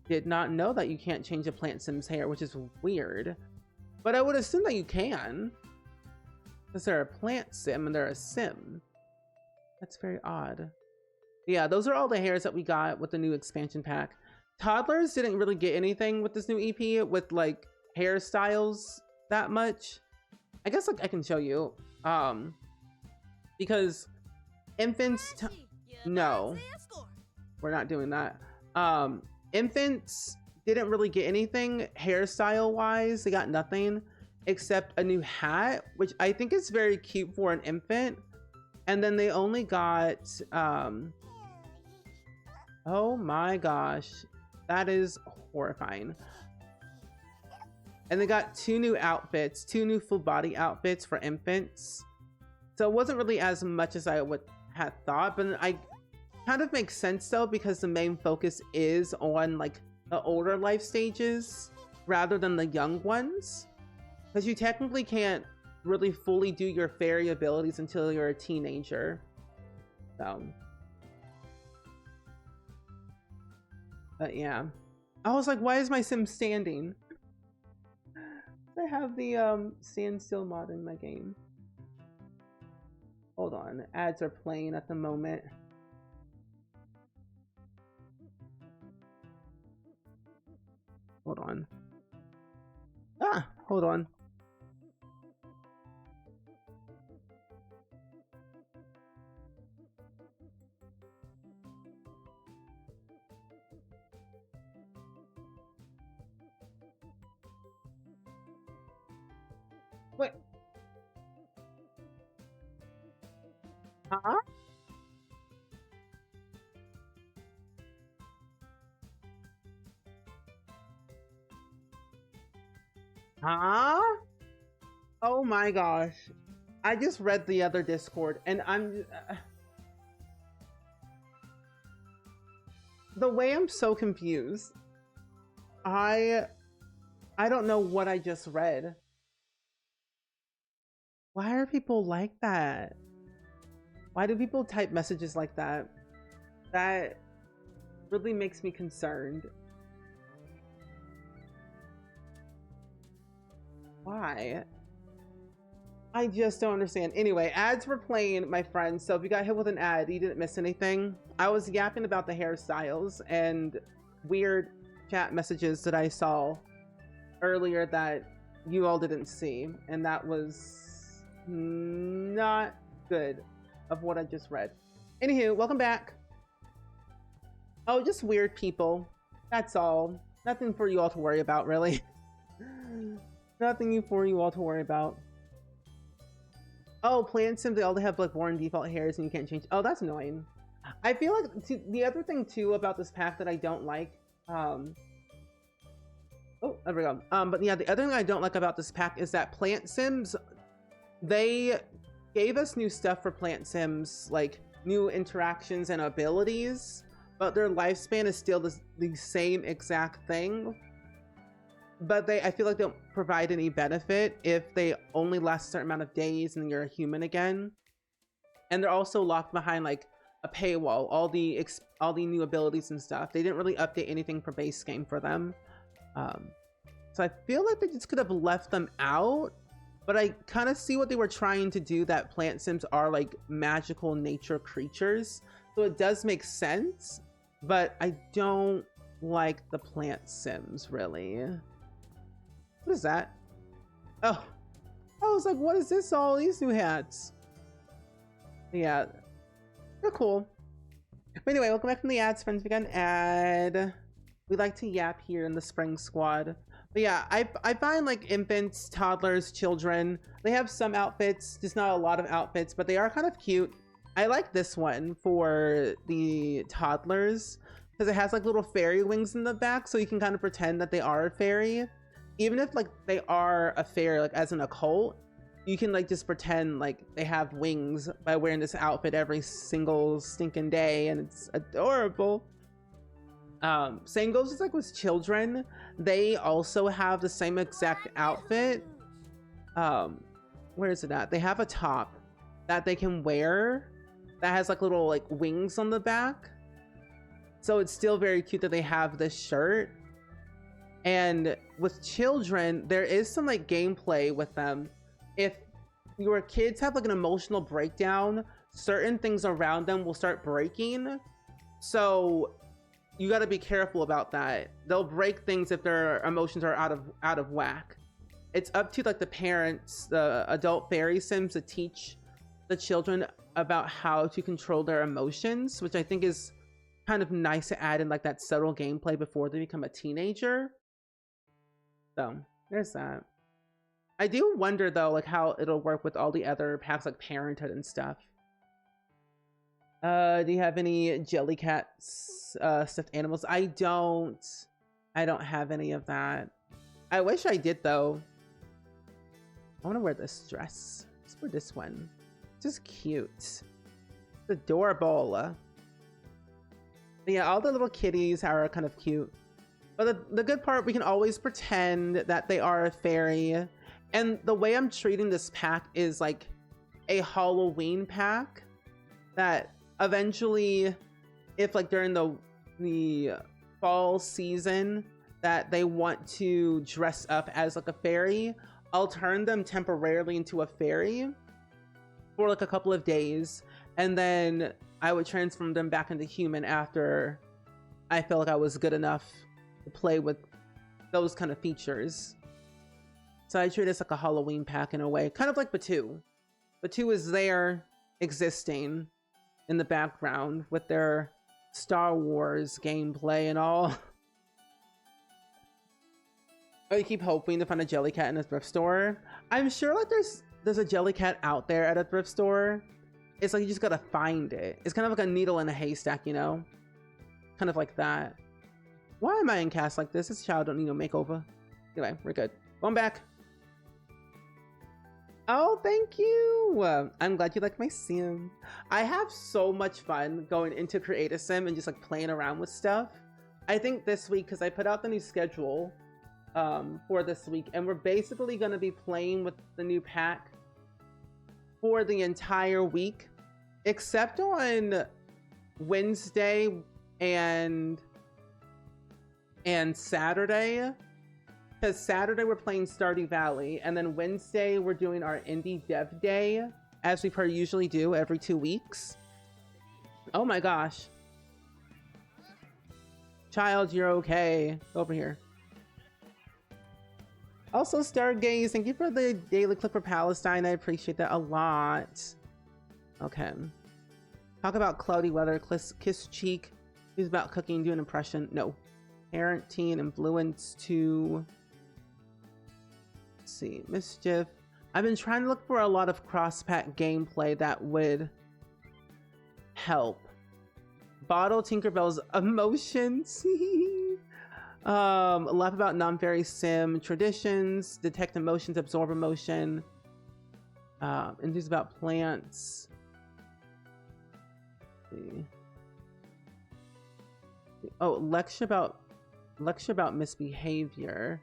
did not know that you can't change a Plant Sim's hair, which is weird. But I would assume that you can. Because they're a Plant Sim and they're a Sim. That's very odd. Yeah, those are all the hairs that we got with the new expansion pack. Toddlers didn't really get anything with this new EP with like hairstyles that much. I guess like I can show you. Because infants no, we're not doing that. Infants didn't really get anything hairstyle wise. They got nothing except a new hat, which I think is very cute for an infant. And then they only got oh my gosh, that is horrifying. And they got 2 new outfits, 2 new full body outfits for infants. So it wasn't really as much as I would have thought, but I kind of makes sense though, because the main focus is on like the older life stages rather than the young ones. Because you technically can't really fully do your fairy abilities until you're a teenager. So, but yeah, I was like, why is my sim standing? I have the standstill mod in my game. Hold on, ads are playing at the moment. Hold on. Ah, hold on. Wait. Huh? Huh? Oh my gosh. I just read the other Discord and I'm the way I'm so confused. I don't know what I just read. Why are people like that? Why do people type messages like that? That really makes me concerned. Why? I just don't understand. Anyway, ads were playing, my friends. So if you got hit with an ad, you didn't miss anything. I was yapping about the hairstyles and weird chat messages that I saw earlier that you all didn't see. And that was not good of what I just read. Anywho, welcome back. Oh, just weird people. That's all. Nothing for you all to worry about, really. Nothing for you all to worry about. Oh, plant sims, they all have like born default hairs and you can't change. Oh, that's annoying. I feel like the other thing too about this pack that I don't like, oh, there we go. But yeah, the other thing I don't like about this pack is that plant sims, they gave us new stuff for plant sims, like new interactions and abilities, but their lifespan is still the same exact thing. But I feel like they don't provide any benefit if they only last a certain amount of days and then you're a human again. And they're also locked behind like a paywall, all the new abilities and stuff. They didn't really update anything for base game for them. So I feel like they just could have left them out, but I kind of see what they were trying to do, that plant sims are like magical nature creatures. So it does make sense, but I don't like the plant sims really. What is that? Oh, I was like, what is this? All these new hats. Yeah, they're cool. But anyway, welcome back from the ads, friends. We got an ad. We like to yap here in the Spring Squad. But yeah, I find like infants, toddlers, children, they have some outfits, just not a lot of outfits, but they are kind of cute. I like this one for the toddlers because it has like little fairy wings in the back, so you can kind of pretend that they are a fairy. Even if like they are a fairy, like as an occult, you can like just pretend like they have wings by wearing this outfit every single stinking day, and it's adorable. Same goes with like with children. They also have the same exact outfit. Where is it at? They have a top that they can wear that has like little like wings on the back. So it's still very cute that they have this shirt. And with children, there is some like gameplay with them. If your kids have like an emotional breakdown, certain things around them will start breaking, So you got to be careful about that. They'll break things if their emotions are out of whack. It's up to like the parents, the adult fairy sims, to teach the children about how to control their emotions, which I think is kind of nice to add in like that subtle gameplay before they become a teenager. So there's that. I do wonder though, like how it'll work with all the other packs like Parenthood and stuff. Do you have any Jellycats stuffed animals? I don't have any of that. I wish I did though. I want to wear this dress. Let's wear this one. It's just cute. It's adorable. But yeah, all the little kitties are kind of cute. But the good part, we can always pretend that they are a fairy. And the way I'm treating this pack is like a Halloween pack that eventually, if like during the fall season that they want to dress up as like a fairy, I'll turn them temporarily into a fairy for like a couple of days, and then I would transform them back into human after I felt like I was good enough to play with those kind of features. So I treat this like a Halloween pack in a way, kind of like Batu. Batu is there existing in the background with their Star Wars gameplay and all. I keep hoping to find a Jellycat in a thrift store. I'm sure like there's a Jellycat out there at a thrift store. It's like you just gotta find it. It's kind of like a needle in a haystack, you know? Kind of like that. Why am I in cast like this? This child don't need no makeover. Anyway, we're good. Going back. Oh, thank you. I'm glad you like my sim. I have so much fun going into Create a Sim and just like playing around with stuff. I think this week, because I put out the new schedule for this week, and we're basically going to be playing with the new pack for the entire week, except on Wednesday and Saturday. Because Saturday we're playing Stardew Valley, and then Wednesday we're doing our Indie Dev Day, as we per usually do every 2 weeks. Oh my gosh. Child, you're okay. Over here. Also, Stargaze, thank you for the daily clip for Palestine. I appreciate that a lot. Okay. Talk about cloudy weather, kiss cheek. Who's about cooking, do an impression. No. Parenting, influence to... Let's see, Mischief. I've been trying to look for a lot of cross-pack gameplay that would help. Bottle Tinkerbell's emotions. Laugh about non-fairy sim traditions. Detect emotions, absorb emotion. Enthuse about plants. Let's see. Oh, lecture about misbehavior.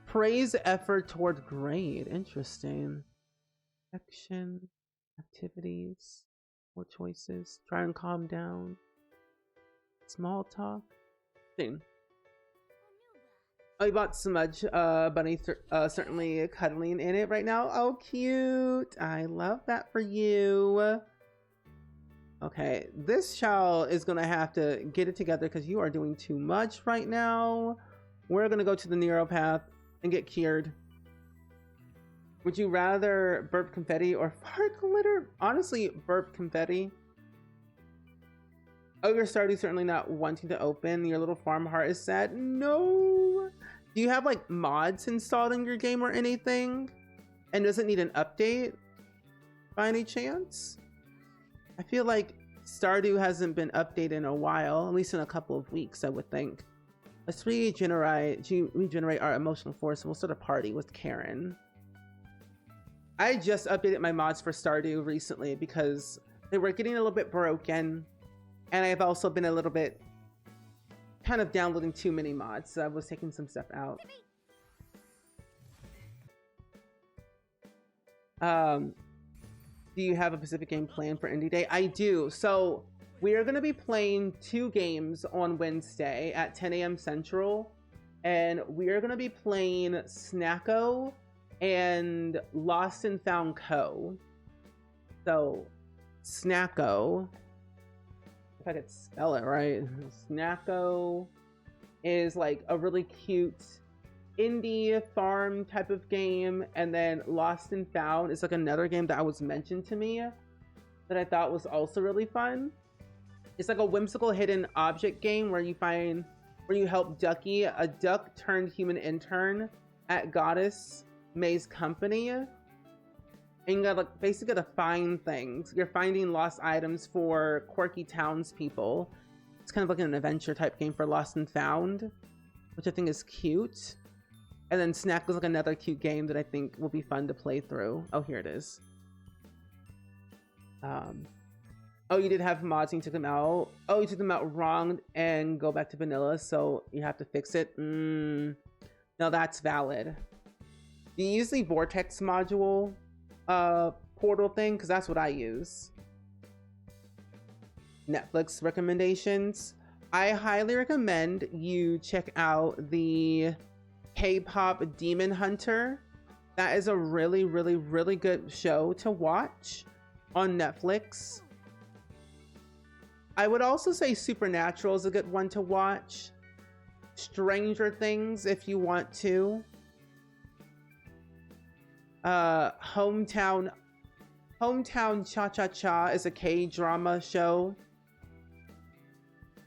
Praise effort toward grade. Interesting. Action, activities, more choices. Try and calm down. Small talk. Thing. Oh, you bought Smudge Bunny, certainly cuddling in it right now. Oh, cute. I love that for you. Okay, this child is gonna have to get it together because you are doing too much right now. We're gonna go to the neuropath and get cured. Would you rather burp confetti or fart glitter? Honestly, burp confetti. Oh, your Stardew certainly not wanting to open. Your little farm heart is sad. No. Do you have like mods installed in your game or anything? And does it need an update by any chance? I feel like Stardew hasn't been updated in a while, at least in a couple of weeks, I would think. Let's regenerate our emotional force, and we'll start a party with Karen. I just updated my mods for Stardew recently because they were getting a little bit broken, and I've also been a little bit kind of downloading too many mods, so I was taking some stuff out. Do you have a specific game planned for Indie Day? I do. So we are going to be playing 2 games on Wednesday at 10 a.m. Central. And we are going to be playing Snacko and Lost and Found Co. So Snacko. if I could spell it right. Snacko is like a really cute indie farm type of game, and then Lost and Found is like another game that was mentioned to me that I thought was also really fun. It's like a whimsical hidden object game where you help Ducky, a duck turned human intern at Goddess May's company, and you gotta like basically gotta find things. You're finding lost items for quirky townspeople. It's kind of like an adventure type game for Lost and Found, which I think is cute. And then Snack was like another cute game that I think will be fun to play through. Oh, here it is. Oh, you did have mods and you took them out. Oh, you took them out wrong and go back to vanilla, so you have to fix it. No, that's valid. Do you use the Vortex module portal thing? Because that's what I use. Netflix recommendations. I highly recommend you check out the K-pop Demon Hunter. That is a really, really, really good show to watch on Netflix. I would also say Supernatural is a good one to watch. Stranger Things, if you want to. Hometown Cha-Cha-Cha is a K-drama show.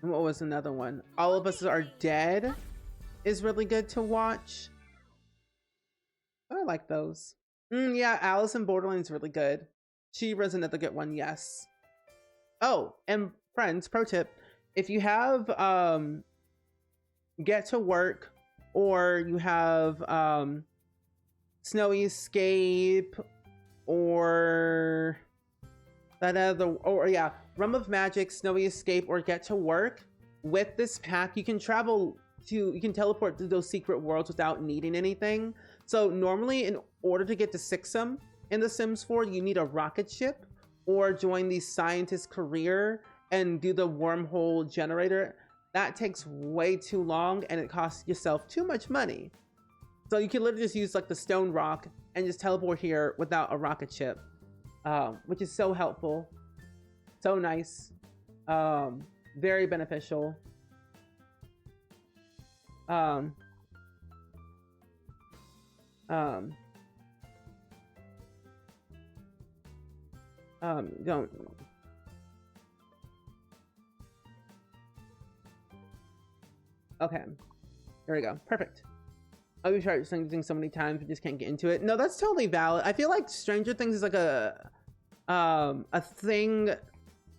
And what was another one? All of Us Are Dead is really good to watch. I like those. Yeah, Alice in Borderland is really good. She-Ra's another good one, yes. Oh, and friends, pro tip, if you have Get to Work, or you have Snowy Escape, or that other, or yeah, Realm of Magic, Snowy Escape, or Get to Work, with this pack you can you can teleport to those secret worlds without needing anything. So normally, in order to get to Sixum in The Sims 4, you need a rocket ship or join the scientist career and do the wormhole generator. That takes way too long and it costs yourself too much money. So you can literally just use like the stone rock and just teleport here without a rocket ship, which is so helpful, so nice, very beneficial. Don't. Okay, there we go. Perfect. I've tried something so many times, but just can't get into it. No, that's totally valid. I feel like Stranger Things is like a thing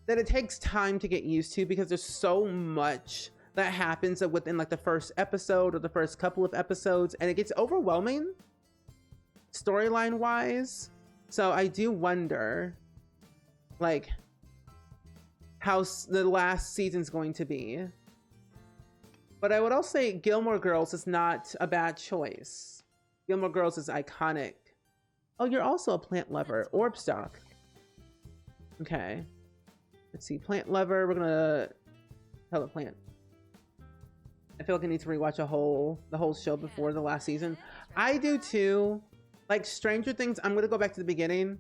that it takes time to get used to because there's so much that happens within like the first episode or the first couple of episodes, and it gets overwhelming storyline wise. So I do wonder like how the last season's going to be. But I would also say Gilmore Girls is not a bad choice. Gilmore Girls is iconic. Oh, you're also a plant lover. Orb stock. Okay. Let's see. Plant lover. We're gonna tell the plant. I feel like I need to rewatch the whole show before the last season. I do too. Like Stranger Things, I'm gonna go back to the beginning.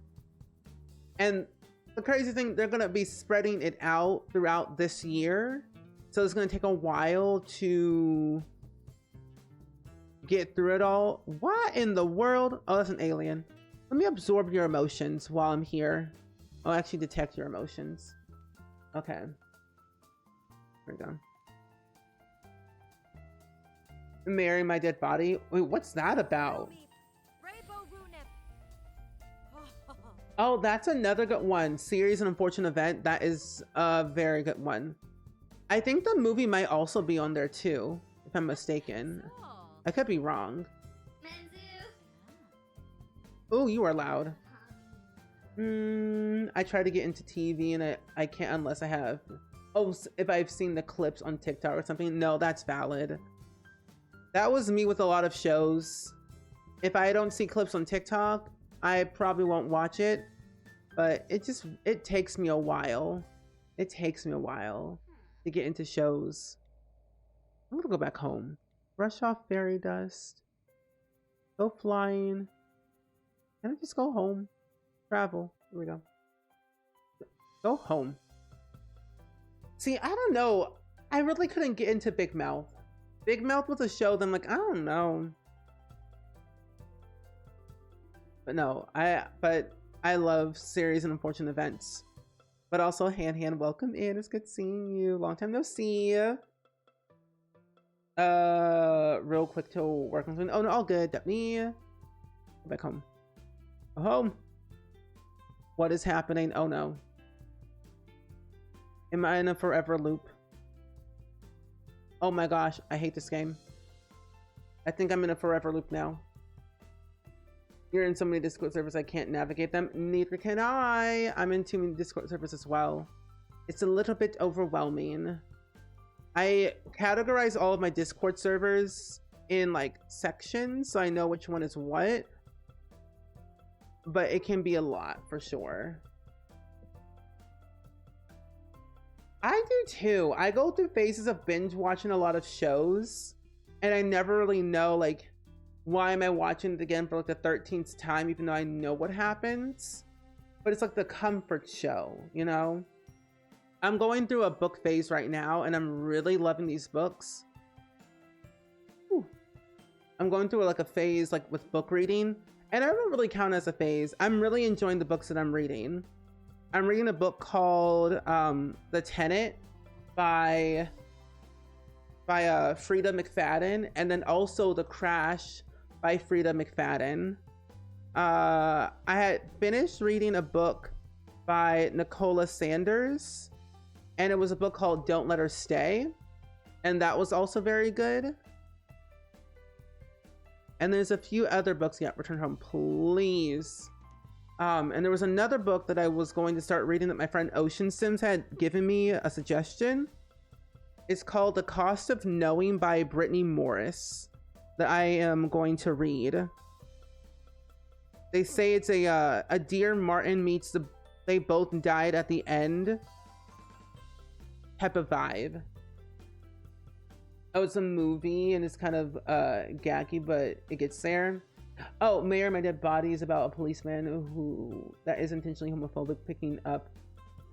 And the crazy thing, they're gonna be spreading it out throughout this year. So it's going to take a while to get through it all. What in the world? Oh, that's an alien. Let me absorb your emotions while I'm here. I'll actually detect your emotions. Okay. There we go. Marry my dead body? Wait, what's that about? Oh, that's another good one. Series and Unfortunate Event. That is a very good one. I think the movie might also be on there too, if I'm mistaken. I could be wrong. Oh, you are loud. I try to get into TV and I can't unless I have... Oh, if I've seen the clips on TikTok or something. No, that's valid. That was me with a lot of shows. If I don't see clips on TikTok, I probably won't watch it. But it takes me a while. It takes me a while to get into shows. I'm gonna go back home. Brush off fairy dust. Go flying. Can I just go home? Travel. Here we go. Go home. See, I don't know. I really couldn't get into Big Mouth. Big Mouth was a show that I'm like, I don't know. But no, I love series and unfortunate events. But also, Han, welcome in. It's good seeing you. Long time no see. Real quick to work on something. Oh no, all good. Definitely. Go back home. Go home. What is happening? Oh no. Am I in a forever loop? Oh my gosh, I hate this game. I think I'm in a forever loop now. You're in so many Discord servers, I can't navigate them. Neither can I. I'm in too many Discord servers as well. It's a little bit overwhelming. I categorize all of my Discord servers in like sections, so I know which one is what. But it can be a lot for sure. I do too. I go through phases of binge watching a lot of shows, and I never really know like, why am I watching it again for like the 13th time, even though I know what happens? But it's like the comfort show, you know? I'm going through a book phase right now, and I'm really loving these books. Whew. I'm going through like a phase like with book reading, and I don't really count as a phase. I'm really enjoying the books that I'm reading. I'm reading a book called The Tenet by Frida McFadden, and then also The Crash by Frida McFadden. I had finished reading a book by Nicola Sanders, and it was a book called Don't Let Her Stay, and that was also very good. And there's a few other books. Yeah, Return Home, please. And there was another book that I was going to start reading that my friend Ocean Sims had given me a suggestion. It's called The Cost of Knowing by Brittany Morris, that I am going to read. They say it's a Dear Martin meets the They Both Died at the End type of vibe. Oh, it's a movie and it's kind of gaggy, but it gets there. Oh, Mayor, My Dead Body is about a policeman who that is intentionally homophobic picking up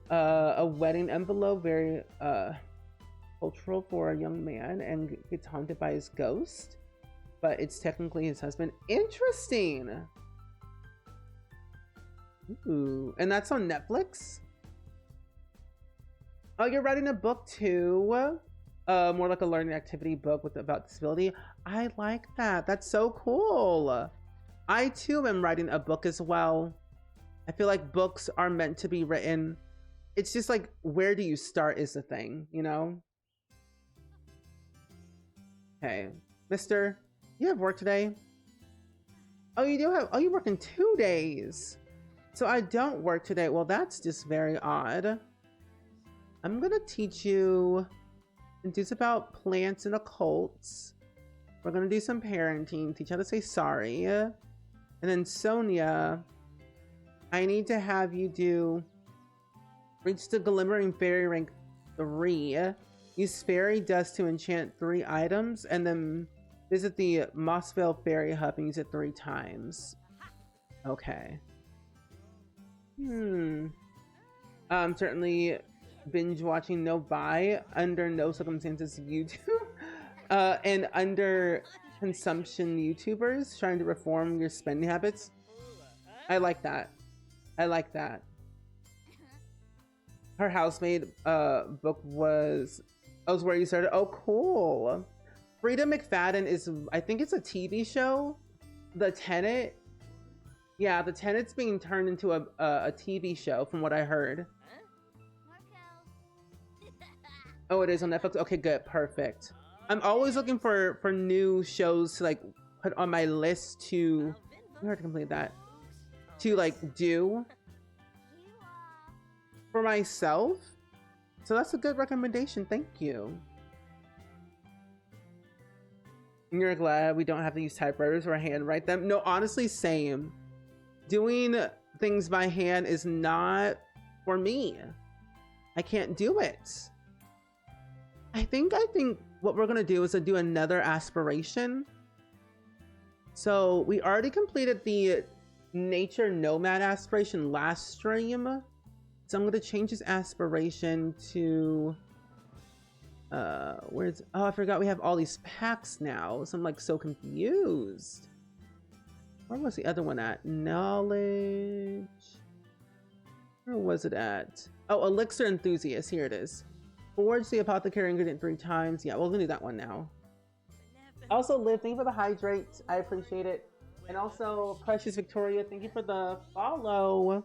a wedding envelope, very cultural for a young man, and gets haunted by his ghost, but it's technically his husband. Interesting. Ooh, and that's on Netflix. Oh, you're writing a book too? More like a learning activity book about disability. I like that. That's so cool. I too am writing a book as well. I feel like books are meant to be written. It's just like, where do you start is the thing, you know? Hey, mister, you have work today? Oh, you do have, oh, you work in 2 days. So I don't work today. Well, that's just very odd. I'm gonna teach you things about plants and occults. We're gonna do some parenting, teach how to say sorry. And then Sonia, I need to have you reach the Glimmering Fairy rank 3. Use fairy dust to enchant 3 items, and then visit the Mossvale Fairy Hub and use it 3 times. Okay. Certainly binge watching no buy, under no circumstances YouTube, and under consumption YouTubers trying to reform your spending habits. I like that. I like that. Her housemaid book was where you started. Oh, cool. Frida McFadden is, I think it's a TV show. The Tenet. Yeah, The Tenet's being turned into a TV show from what I heard. Oh, it is on Netflix? Okay, good. Perfect. I'm always looking for new shows to like put on my list to, I heard to complete that, to like do for myself. So that's a good recommendation. Thank you. You're glad we don't have to use typewriters or handwrite them? No, honestly, same. Doing things by hand is not for me. I can't do it. I think what we're gonna do is to do another aspiration. So we already completed the nature nomad aspiration last stream. So I'm gonna change this aspiration to Where's, oh, I forgot we have all these packs now, so I'm like so confused. Where was the other one at? Knowledge. Where was it at? Oh, Elixir Enthusiast. Here it is. Forge the apothecary ingredient 3 times. Yeah, we'll do that one now. Also, Liv, thank you for the hydrate. I appreciate it. And also, Precious Victoria, thank you for the follow.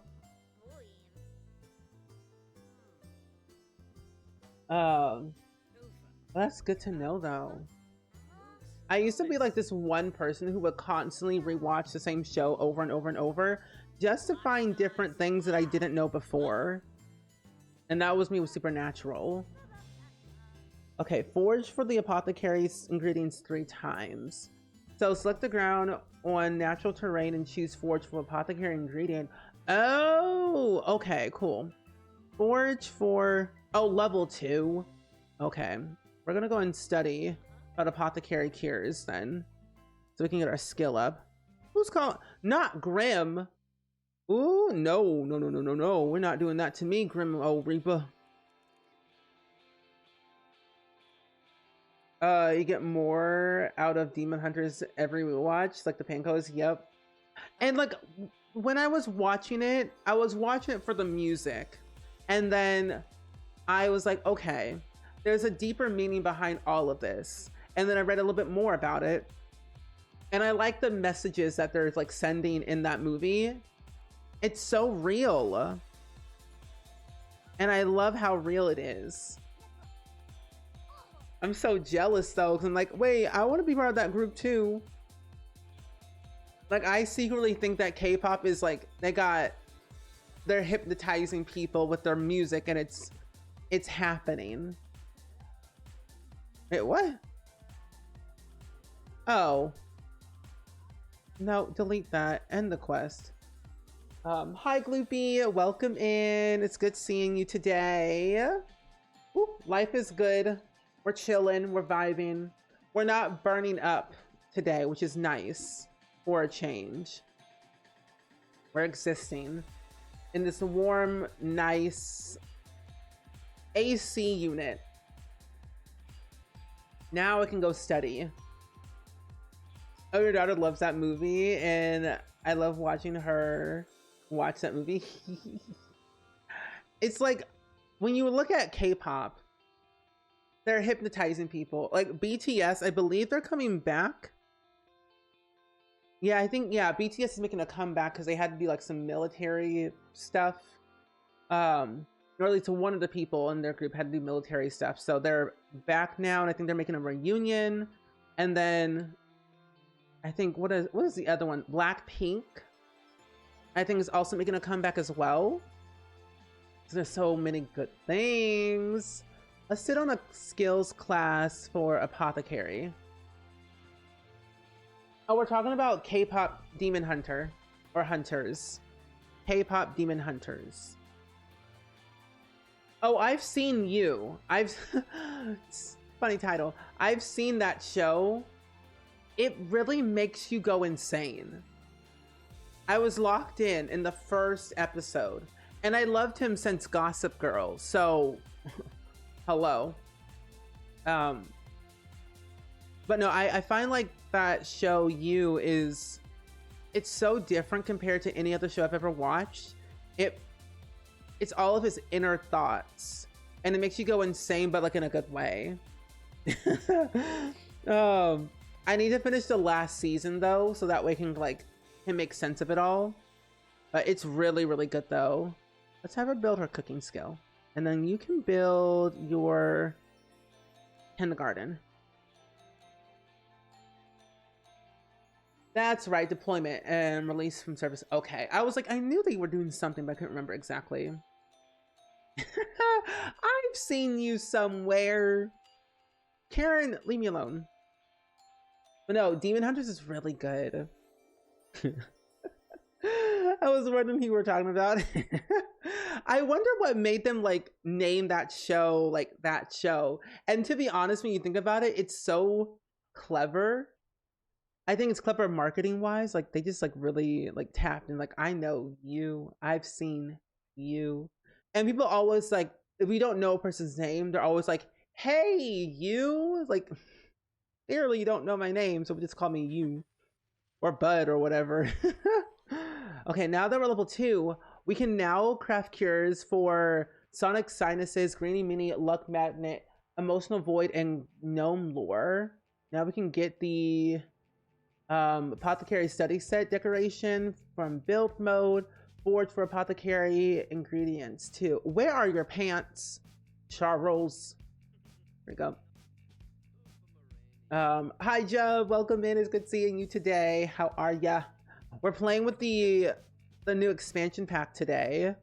That's good to know, though. I used to be like this one person who would constantly rewatch the same show over and over and over just to find different things that I didn't know before. And that was me with Supernatural. Okay, forge for the apothecary's ingredients 3 times. So select the ground on natural terrain and choose forge for apothecary ingredient. Oh, okay, cool. Forge for, oh, level 2. Okay, we're gonna go and study about apothecary cures then, so we can get our skill up. Who's calling? Not Grim. Ooh, no, we're not doing that to me, Grim. Oh, Reaper. You get more out of Demon Hunters every watch, like the Pancos. Yep. And like when I was watching it for the music, and then I was like, okay, there's a deeper meaning behind all of this. And then I read a little bit more about it, and I like the messages that they're like sending in that movie. It's so real, and I love how real it is. I'm so jealous though, because I'm like, wait, I want to be part of that group too. Like, I secretly think that K-pop is like, they're hypnotizing people with their music, and it's happening. Wait, what? Oh. No, delete that. End the quest. Hi Gloopy, welcome in. It's good seeing you today. Ooh, life is good. We're chilling, we're vibing. We're not burning up today, which is nice for a change. We're existing in this warm, nice AC unit. Now I can go study. Oh, your daughter loves that movie, and I love watching her watch that movie. It's like, when you look at K-pop, they're hypnotizing people. Like BTS, I believe they're coming back. Yeah, I think, yeah, BTS is making a comeback because they had to do like some military stuff. Or at least one of the people in their group had to do military stuff. So they're back now, and I think they're making a reunion. And then I think, what is the other one? Blackpink, I think, is also making a comeback as well. There's so many good things. Let's sit on a skills class for apothecary. Oh, we're talking about K-pop demon hunter, or hunters. K-pop demon hunters. Oh, I've seen you. Funny title. I've seen that show. It really makes you go insane. I was locked in the first episode, and I loved him since Gossip Girl. So, hello. But no, I find like that show it's so different compared to any other show I've ever watched. It's all of his inner thoughts, and it makes you go insane, but like in a good way. I need to finish the last season though, so that way I can make sense of it all. But it's really, really good though. Let's have her build her cooking skill, and then you can build your kindergarten. That's right, deployment and release from service. Okay, I was like, I knew they were doing something, but I couldn't remember exactly. I've seen you somewhere. Karen, leave me alone. But no, Demon Hunters is really good. I was wondering who you were talking about. I wonder what made them like name that show like that show. And to be honest, when you think about it, it's so clever. I think it's clever marketing wise. Like they just like really like tapped and like, I know you, I've seen you. And people always like, if we don't know a person's name, they're always like, Hey, you. Like, clearly you don't know my name, so just call me you or Bud or whatever. Okay, now that we're level 2, we can now craft cures for Sonic Sinuses, Greeny Mini, Luck Magnet, Emotional Void, and Gnome Lore. Now we can get the Apothecary Study Set decoration from build mode, Forge for Apothecary ingredients too. Where are your pants, Charles? There we go. Hi Joe, welcome in. It's good seeing you today. How are ya? We're playing with the new expansion pack today,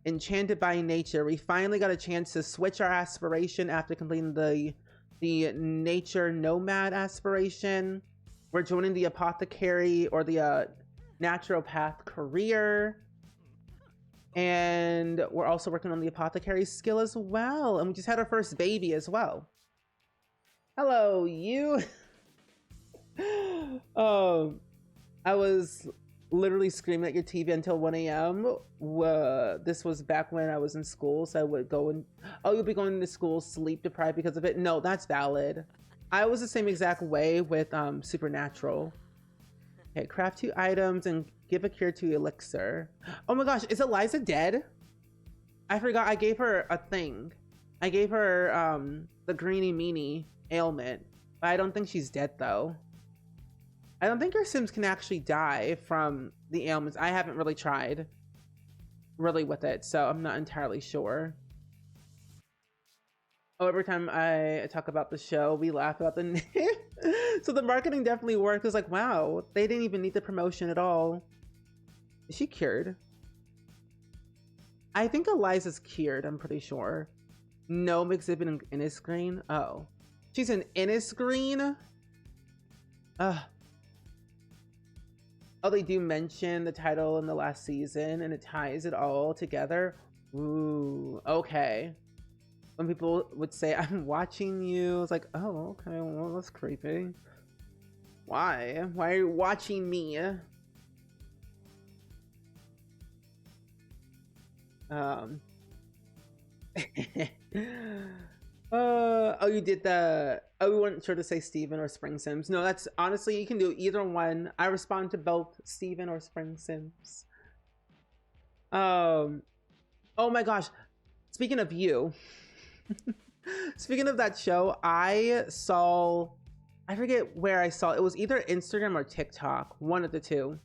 Enchanted by Nature. We finally got a chance to switch our aspiration after completing the Nature Nomad aspiration. We're joining the Apothecary or the Naturopath career. And we're also working on the Apothecary skill as well. And we just had our first baby as well. Hello, you. I was literally screaming at your TV until 1 a.m. This was back when I was in school, so I would go and, oh, you'll be going to school sleep deprived because of it? No, that's valid. I was the same exact way with Supernatural. Okay, craft 2 items and give a cure to Elixir. Oh my gosh, is Eliza dead? I forgot I gave her a thing. I gave her the Greeny Meanie ailment, but I don't think she's dead though. I don't think your Sims can actually die from the ailments. I haven't really tried really with it, so I'm not entirely sure. Oh, every time I talk about the show, we laugh about the name. So the marketing definitely worked. It's like, wow, they didn't even need the promotion at all. Is she cured? I think Eliza's cured, I'm pretty sure. Gnome exhibit in Innisgreen. Oh. She's in Innisgreen? Oh, they do mention the title in the last season and it ties it all together. Ooh, okay. When people would say, I'm watching you, it's like, oh, okay, well, that's creepy. Why? Why are you watching me? Oh, you did the, oh, we weren't sure to say Steven or SpringSims. No, that's, honestly, you can do either one. I respond to both Steven or SpringSims. Oh my gosh. Speaking of you, speaking of that show, I saw, I forget where I saw, it was either Instagram or TikTok, one of the two.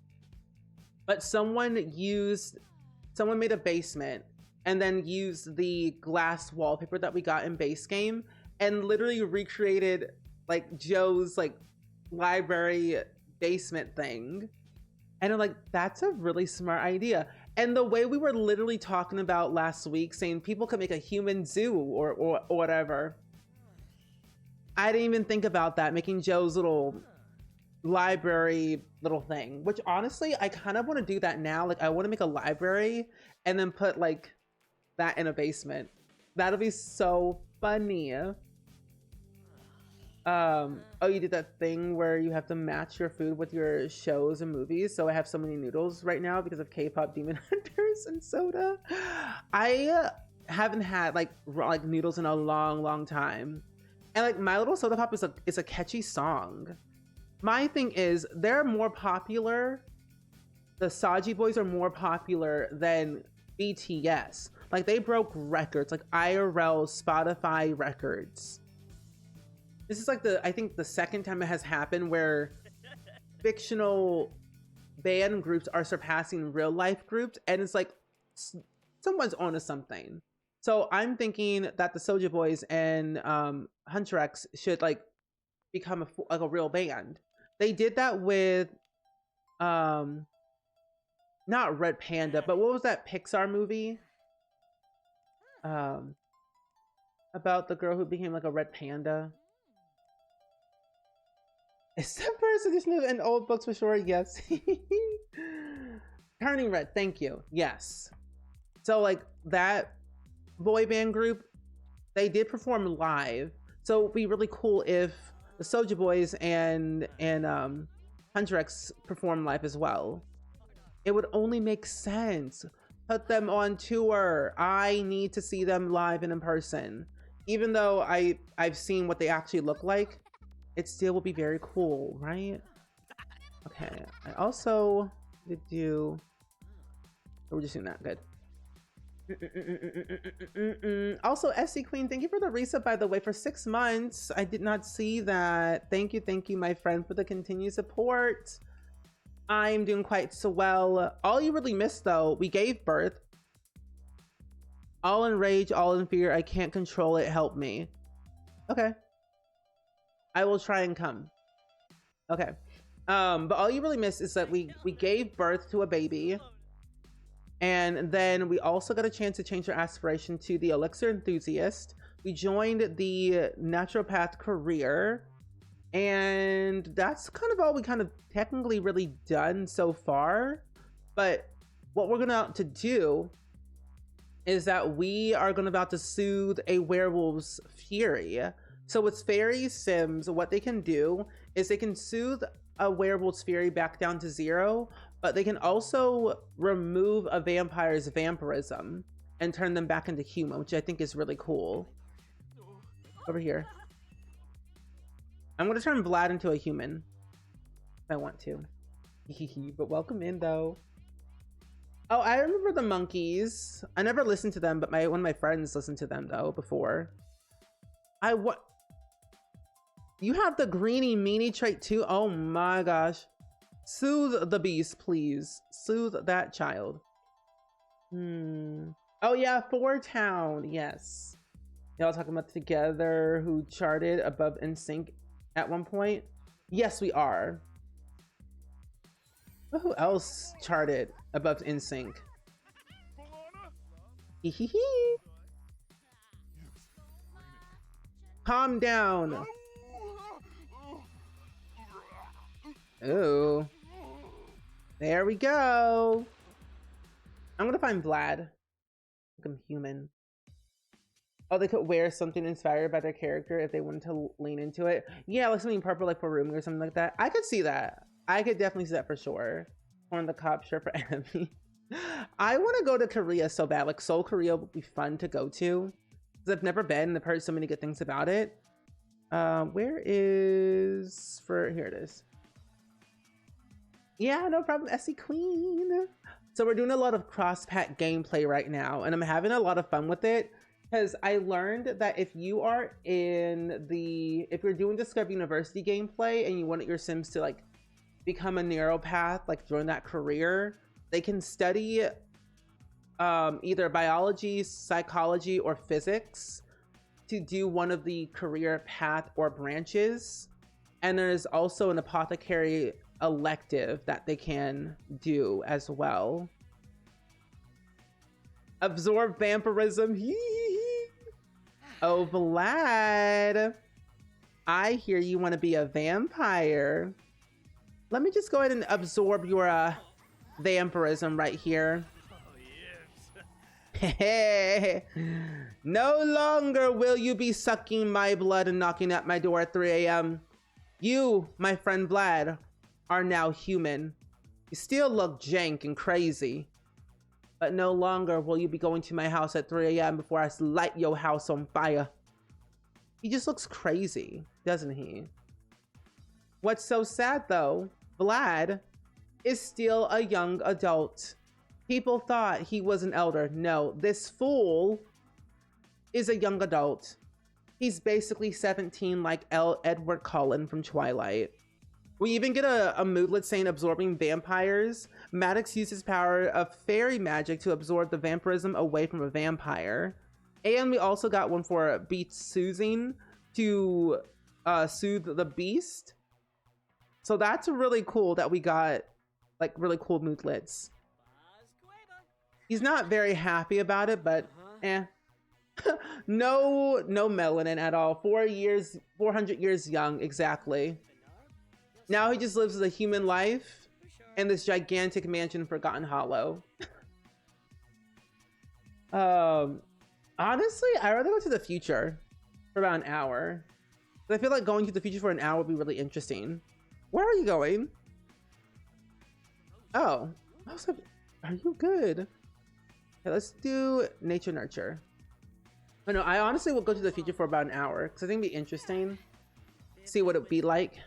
But someone made a basement and then used the glass wallpaper that we got in base game and literally recreated like Joe's like library basement thing. And I'm like, that's a really smart idea. And the way we were literally talking about last week, saying people could make a human zoo or whatever. I didn't even think about that, making Joe's little library little thing, which honestly, I kind of want to do that now. Like I want to make a library and then put like that in a basement. That'll be so funny. Oh, you did that thing where you have to match your food with your shows and movies. So I have so many noodles right now because of K-pop Demon Hunters and soda. I haven't had like noodles in a long time. And like My Little Soda Pop is a catchy song. My thing is they're more popular. The Saji Boys are more popular than BTS. Like they broke records, like IRL Spotify records. This is like I think the second time it has happened where fictional band groups are surpassing real life groups. And it's like, someone's onto something. So I'm thinking that the Soulja Boys and Hunter X should like become a real band. They did that with, not Red Panda, but what was that Pixar movie? About the girl who became like a red panda. Is that first edition in old books for sure? Yes. Turning Red, thank you. Yes. So like that boy band group, they did perform live. So it'd be really cool if the Soulja Boys and Hunter X perform live as well. It would only make sense. Put them on tour. I need to see them live and in person. even though I've seen what they actually look like, it still will be very cool, right? Okay, I also did do, we're just doing that, good. Also, SC Queen, thank you for the resub, by the way, for 6 months. I did not see that. Thank you, my friend, for the continued support. I'm doing quite so well. All you really missed, though, we gave birth. All in rage, all in fear. I can't control it. Help me. Okay. I will try and come. Okay. But all you really missed is that we gave birth to a baby. And then we also got a chance to change our aspiration to the elixir enthusiast. We joined the naturopath career. And that's kind of all we kind of technically really done so far. But what we're gonna to do is that we are gonna about to soothe a werewolf's fury. So with fairy sims, what they can do is they can soothe a werewolf's fury back down to 0, but they can also remove a vampire's vampirism and turn them back into human, which I think is really cool. Over here. I'm gonna turn Vlad into a human if I want to. But welcome in, though. Oh, I remember the monkeys. I never listened to them, but one of my friends listened to them, though, before. You have the greeny meanie trait, too? Oh my gosh. Soothe the beast, please. Soothe that child. Oh yeah, Four Town. Yes. Y'all talking about together who charted above NSYNC at one point? Yes, we are. But who else charted above NSYNC? Hee. Calm down. Ooh. There we go. I'm gonna find Vlad. Make him human. Oh, they could wear something inspired by their character if they wanted to lean into it. Yeah, like something purple, like for rooming or something like that. I could see that. I could definitely see that for sure. On the cop shirt for enemy. I want to go to Korea so bad. Like Seoul, Korea would be fun to go to. Because I've never been and I've heard so many good things about it. Where is... Here it is. Yeah, no problem, SC Queen. So we're doing a lot of cross-pack gameplay right now, and I'm having a lot of fun with it because I learned that if you're doing Discover University gameplay and you want your Sims to like become a neuropath, like join that career, they can study either biology, psychology, or physics to do one of the career path or branches. And there's also an apothecary elective that they can do as well. Absorb vampirism. Oh, Vlad, I hear you want to be a vampire. Let me just go ahead and absorb your vampirism right here. No longer will you be sucking my blood and knocking at my door at 3 a.m. You, my friend Vlad, are now human. You still look jank and crazy, but no longer will you be going to my house at 3 a.m. before I light your house on fire. He just looks crazy, doesn't he? What's so sad though, Vlad is still a young adult. People thought he was an elder. No, this fool is a young adult. He's basically 17 like Edward Cullen from Twilight. We even get a moodlet saying absorbing vampires. Maddox uses power of fairy magic to absorb the vampirism away from a vampire. And we also got one for beast soothing to soothe the beast. So that's really cool that we got like really cool moodlets. He's not very happy about it, but no melanin at all. 400 years young, exactly. Now he just lives as a human life in this gigantic mansion in Forgotten Hollow. Honestly, I'd rather go to the future for about an hour. I feel like going to the future for an hour would be really interesting. Where are you going? Oh, are you good? Okay, let's do nature nurture. But no, I honestly will go to the future for about an hour because I think it'd be interesting. See what it'd be like.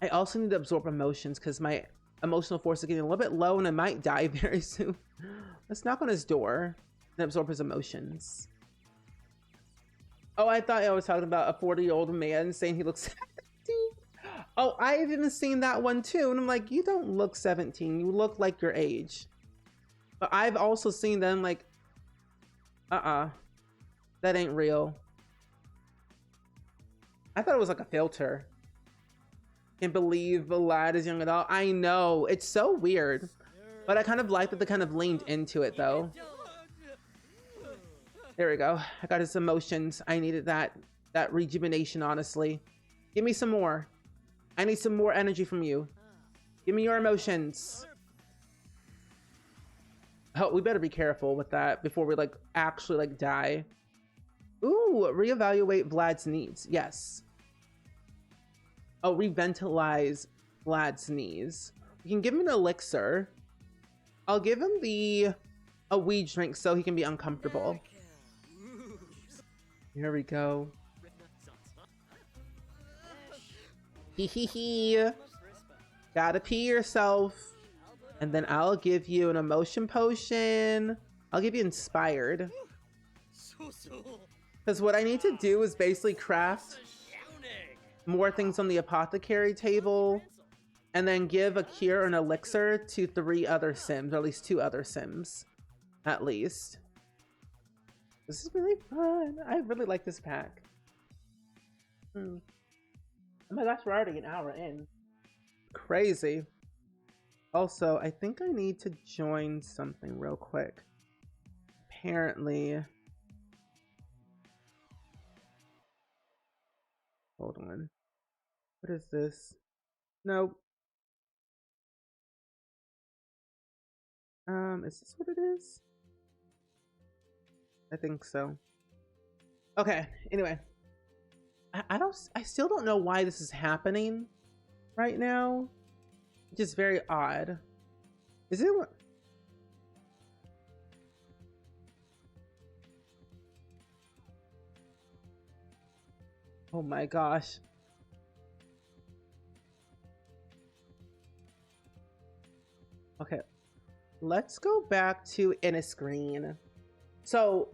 I also need to absorb emotions because my emotional force is getting a little bit low and I might die very soon. Let's knock on his door and absorb his emotions. Oh, I thought I was talking about a 40-year-old man saying he looks 17. Oh, I've even seen that one too. And I'm like, you don't look 17. You look like your age. But I've also seen them like, that ain't real. I thought it was like a filter. Can't believe the lad is young at all. I know, it's so weird. But I kind of like that they kind of leaned into it though. There we go. I got his emotions. I needed that rejuvenation, honestly. Give me some more. I need some more energy from you. Give me your emotions. Oh, we better be careful with that before we like actually like die. Ooh, reevaluate Vlad's needs. Yes. Oh, revitalize Vlad's needs. We can give him an elixir. I'll give him a weed drink so he can be uncomfortable. Here we go. Hee hee hee. Gotta pee yourself. And then I'll give you an emotion potion. I'll give you inspired. Because what I need to do is basically craft more things on the apothecary table. And then give a cure or an elixir to 3 other Sims. Or at least 2 other Sims. At least. This is really fun. I really like this pack. Oh my gosh, we're already an hour in. Crazy. Also, I think I need to join something real quick. Apparently. Hold on. What is this? Nope. Is this what it is? I think so. Okay, anyway. I still don't know why this is happening right now. Which is very odd. Is it what? Oh my gosh. Okay. Let's go back to in a screen. So,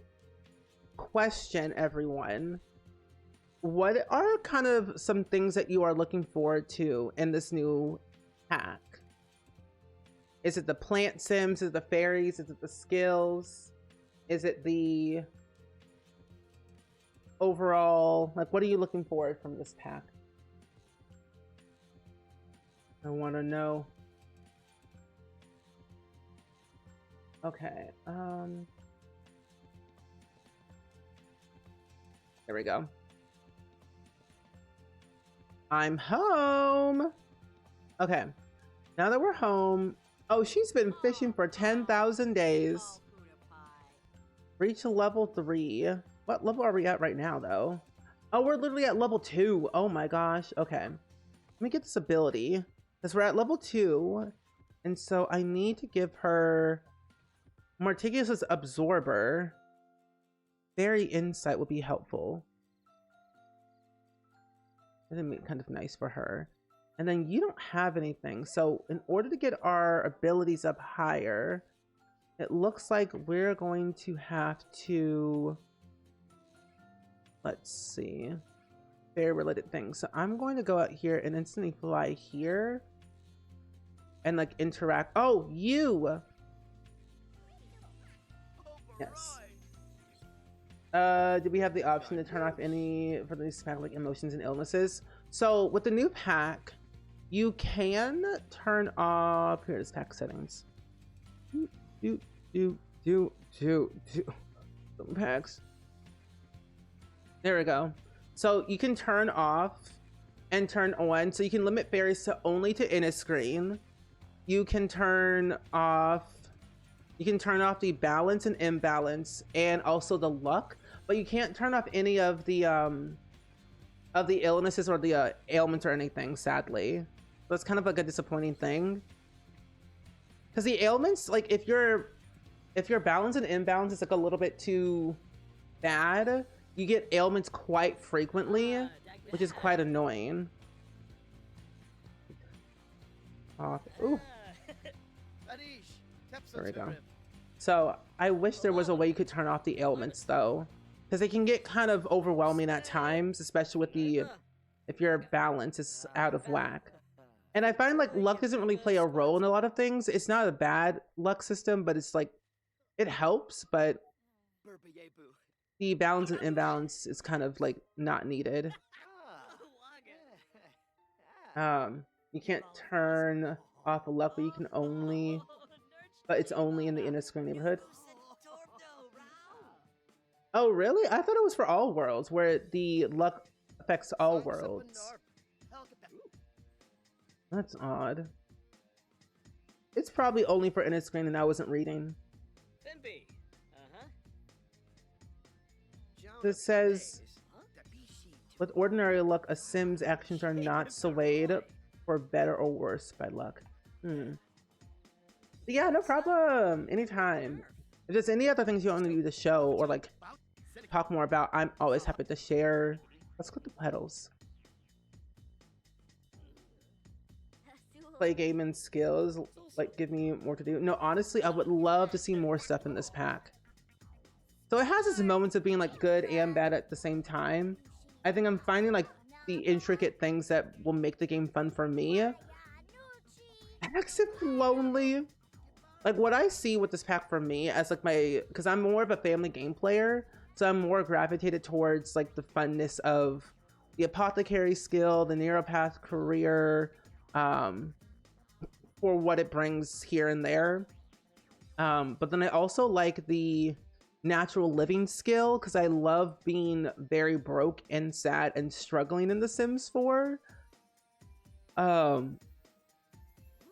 question everyone. What are kind of some things that you are looking forward to in this new pack? Is it the plant sims? Is it the fairies? Is it the skills? Is it the overall, like, what are you looking for from this pack? I want to know. Okay, there we go. I'm home. Okay, now that we're home. Oh, she's been fishing for 10,000 days. Reach level 3. What level are we at right now, though? Oh, we're literally at level 2. Oh my gosh. Okay. Let me get this ability. Because we're at level 2. And so I need to give her Martiguous' Absorber. Fairy Insight would be helpful. That'd be kind of nice for her. And then you don't have anything. So in order to get our abilities up higher, it looks like we're going to have to, let's see, fairy related things. So I'm going to go out here and instantly fly here and like interact. Oh, you. Yes. Do we have the option to turn off any for these pack like emotions and illnesses? So with the new pack, you can turn off, here's pack settings. Packs. There we go. So you can turn off and turn on. So you can limit fairies to only to in a screen. You can turn off the balance and imbalance and also the luck, but you can't turn off any of the illnesses or the ailments or anything, sadly. That's kind of like a disappointing thing. Because the ailments, like if your balance and imbalance is like a little bit too bad, you get ailments quite frequently, which is quite annoying. Off. Ooh. There we go. So I wish there was a way you could turn off the ailments though, because they can get kind of overwhelming at times, especially with the if your balance is out of whack. And I find like luck doesn't really play a role in a lot of things. It's not a bad luck system, but it's like it helps, but the balance and imbalance is kind of like not needed. You can't turn off a luck, but you can only, but it's only in the inner screen neighborhood. Oh, really? I thought it was for all worlds, where the luck affects all worlds. That's odd. It's probably only for inner screen and I wasn't reading. This says, with ordinary luck, a Sim's actions are not swayed for better or worse by luck. Yeah, no problem. Anytime. If there's any other things you want to do to show or like talk more about, I'm always happy to share. Let's click the petals. Play game and skills, like give me more to do. No, honestly, I would love to see more stuff in this pack. So it has its moments of being like good and bad at the same time. I think I'm finding like the intricate things that will make the game fun for me. Packs it lonely. Like what I see with this pack for me as like my, because I'm more of a family game player, so I'm more gravitated towards like the funness of the apothecary skill, the neuropath career, for what it brings here and there. But then I also like the natural living skill because I love being very broke and sad and struggling in The Sims 4. And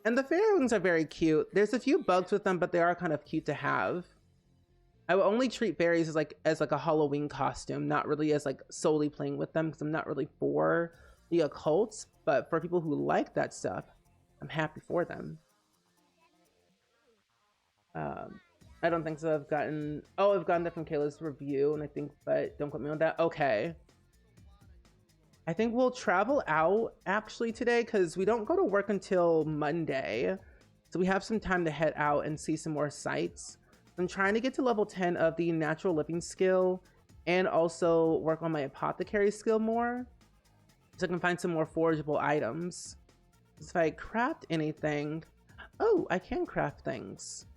the fairings are very cute. There's a few bugs with them, but they are kind of cute to have. I would only treat fairies as like a Halloween costume, not really as like solely playing with them because I'm not really for the occults, but for people who like that stuff, I'm happy for them. I don't think so. I've gotten that from Kayla's review, and I think, but don't quote me on that. Okay. I think we'll travel out actually today because we don't go to work until Monday. So we have some time to head out and see some more sites. I'm trying to get to level 10 of the natural living skill and also work on my apothecary skill more, so I can find some more forageable items. If I craft anything, oh, I can craft things.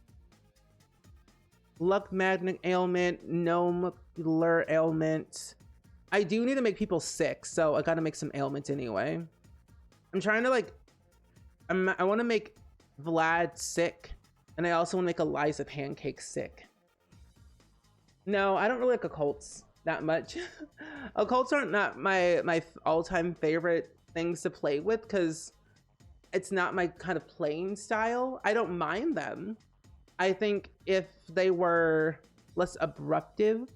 Luck magnet ailment, gnomular ailment. I do need to make people sick, so I gotta make some ailments anyway. I'm trying to like, I want to make Vlad sick, and I also want to make Eliza Pancake sick. No, I don't really like occults that much. Occults aren't not my all-time favorite things to play with because it's not my kind of playing style. I don't mind them. I think if they were less abruptive,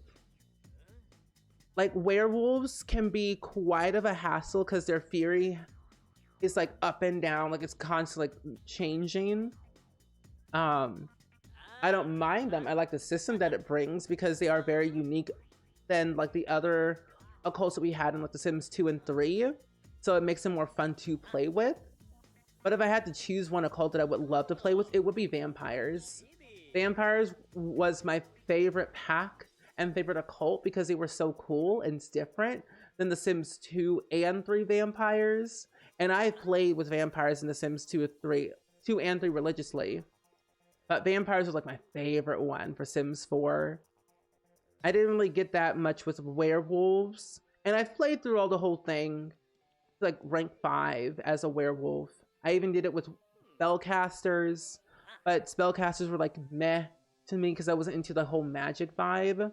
like werewolves can be quite of a hassle because their fury is like up and down, like it's constantly like changing. I don't mind them. I like the system that it brings because they are very unique than like the other occults that we had in like The Sims 2 and 3. So it makes them more fun to play with. But if I had to choose one occult that I would love to play with, it would be vampires. Vampires was my favorite pack and favorite occult because they were so cool and different than The Sims 2 and 3 vampires. And I played with vampires in The Sims 2 and 3 religiously. But vampires was like my favorite one for Sims 4. I didn't really get that much with werewolves. And I've played through all the whole thing, like rank 5 as a werewolf. I even did it with spellcasters, but spellcasters were like meh to me because I wasn't into the whole magic vibe.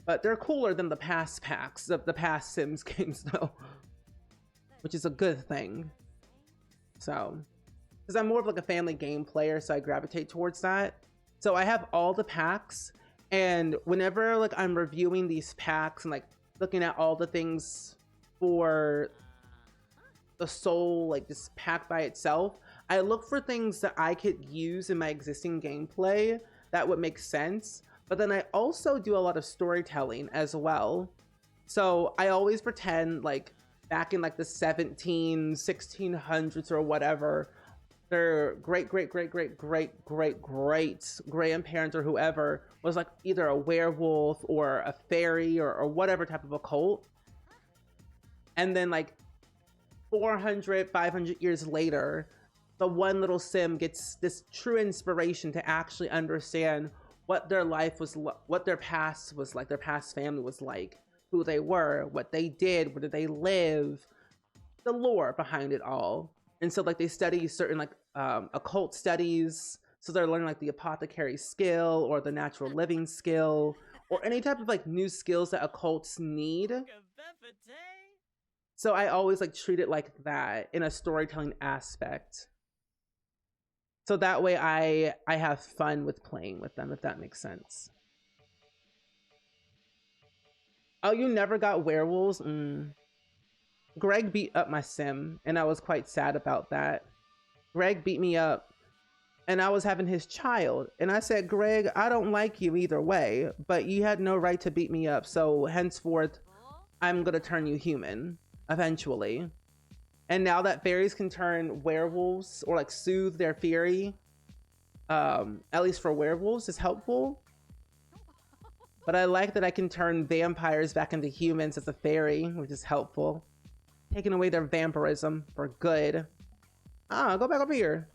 But they're cooler than the past packs of the past Sims games though, which is a good thing. So, because I'm more of like a family game player, so I gravitate towards that. So I have all the packs, and whenever like I'm reviewing these packs and like looking at all the things for the soul, like this pack by itself, I look for things that I could use in my existing gameplay that would make sense, but then I also do a lot of storytelling as well. So I always pretend like back in like the 1600s or whatever, their great grandparents or whoever was like either a werewolf or a fairy or whatever type of a cult. And then like 400, 500 years later, the one little sim gets this true inspiration to actually understand what their life was, what their past was like, their past family was like, who they were, what they did, where did they live, the lore behind it all. And so like they study certain like occult studies. So they're learning like the apothecary skill or the natural living skill or any type of like new skills that occults need. So I always like treat it like that in a storytelling aspect. So that way I have fun with playing with them, if that makes sense. Oh, you never got werewolves? Greg beat up my sim, and I was quite sad about that. Greg beat me up, and I was having his child. And I said, Greg, I don't like you either way, but you had no right to beat me up. So henceforth, I'm going to turn you human, eventually. And now that fairies can turn werewolves or like soothe their fury, at least for werewolves, is helpful. But I like that I can turn vampires back into humans as a fairy, which is helpful. Taking away their vampirism for good. Go back over here.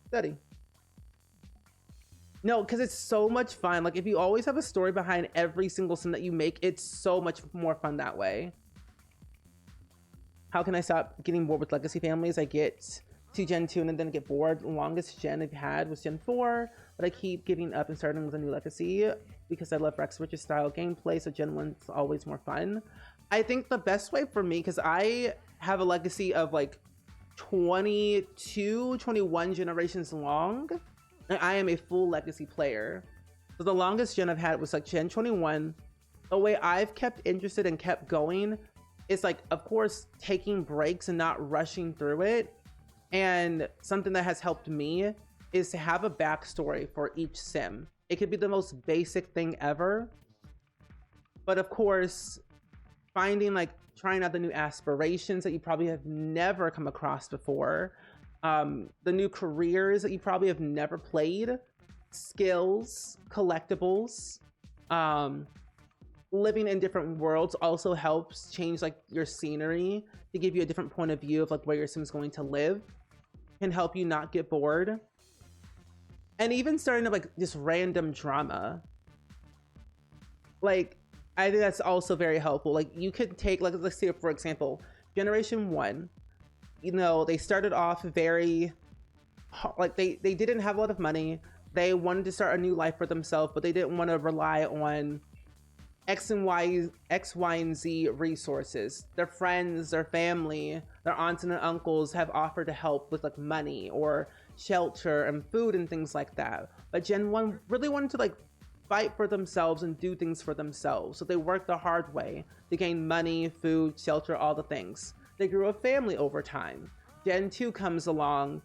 Study. No, because it's so much fun. Like, if you always have a story behind every single sim that you make, it's so much more fun that way. How can I stop getting bored with legacy families? I get to Gen 2 and then get bored. The longest gen I've had was Gen 4, but I keep giving up and starting with a new legacy because I love Rex Rich's style gameplay, so Gen 1's always more fun. I think the best way for me, because I have a legacy of like 22, 21 generations long, and I am a full legacy player. So the longest gen I've had was like Gen 21. The way I've kept interested and kept going is like, of course, taking breaks and not rushing through it. And something that has helped me is to have a backstory for each sim. It could be the most basic thing ever, but of course, finding like trying out the new aspirations that you probably have never come across before, the new careers that you probably have never played, skills, collectibles, living in different worlds also helps change like your scenery to give you a different point of view of like where your sim is going to live, can help you not get bored. And even starting to like just random drama, like I think that's also very helpful. Like you could take, like, let's say for example, Generation 1, you know, they started off very like they didn't have a lot of money. They wanted to start a new life for themselves, but they didn't want to rely on X, Y, and Z resources. Their friends, their family, their aunts and their uncles have offered to help with like money or shelter and food and things like that. But Gen 1 really wanted to like fight for themselves and do things for themselves. So they worked the hard way to gain money, food, shelter, all the things. They grew a family over time. Gen 2 comes along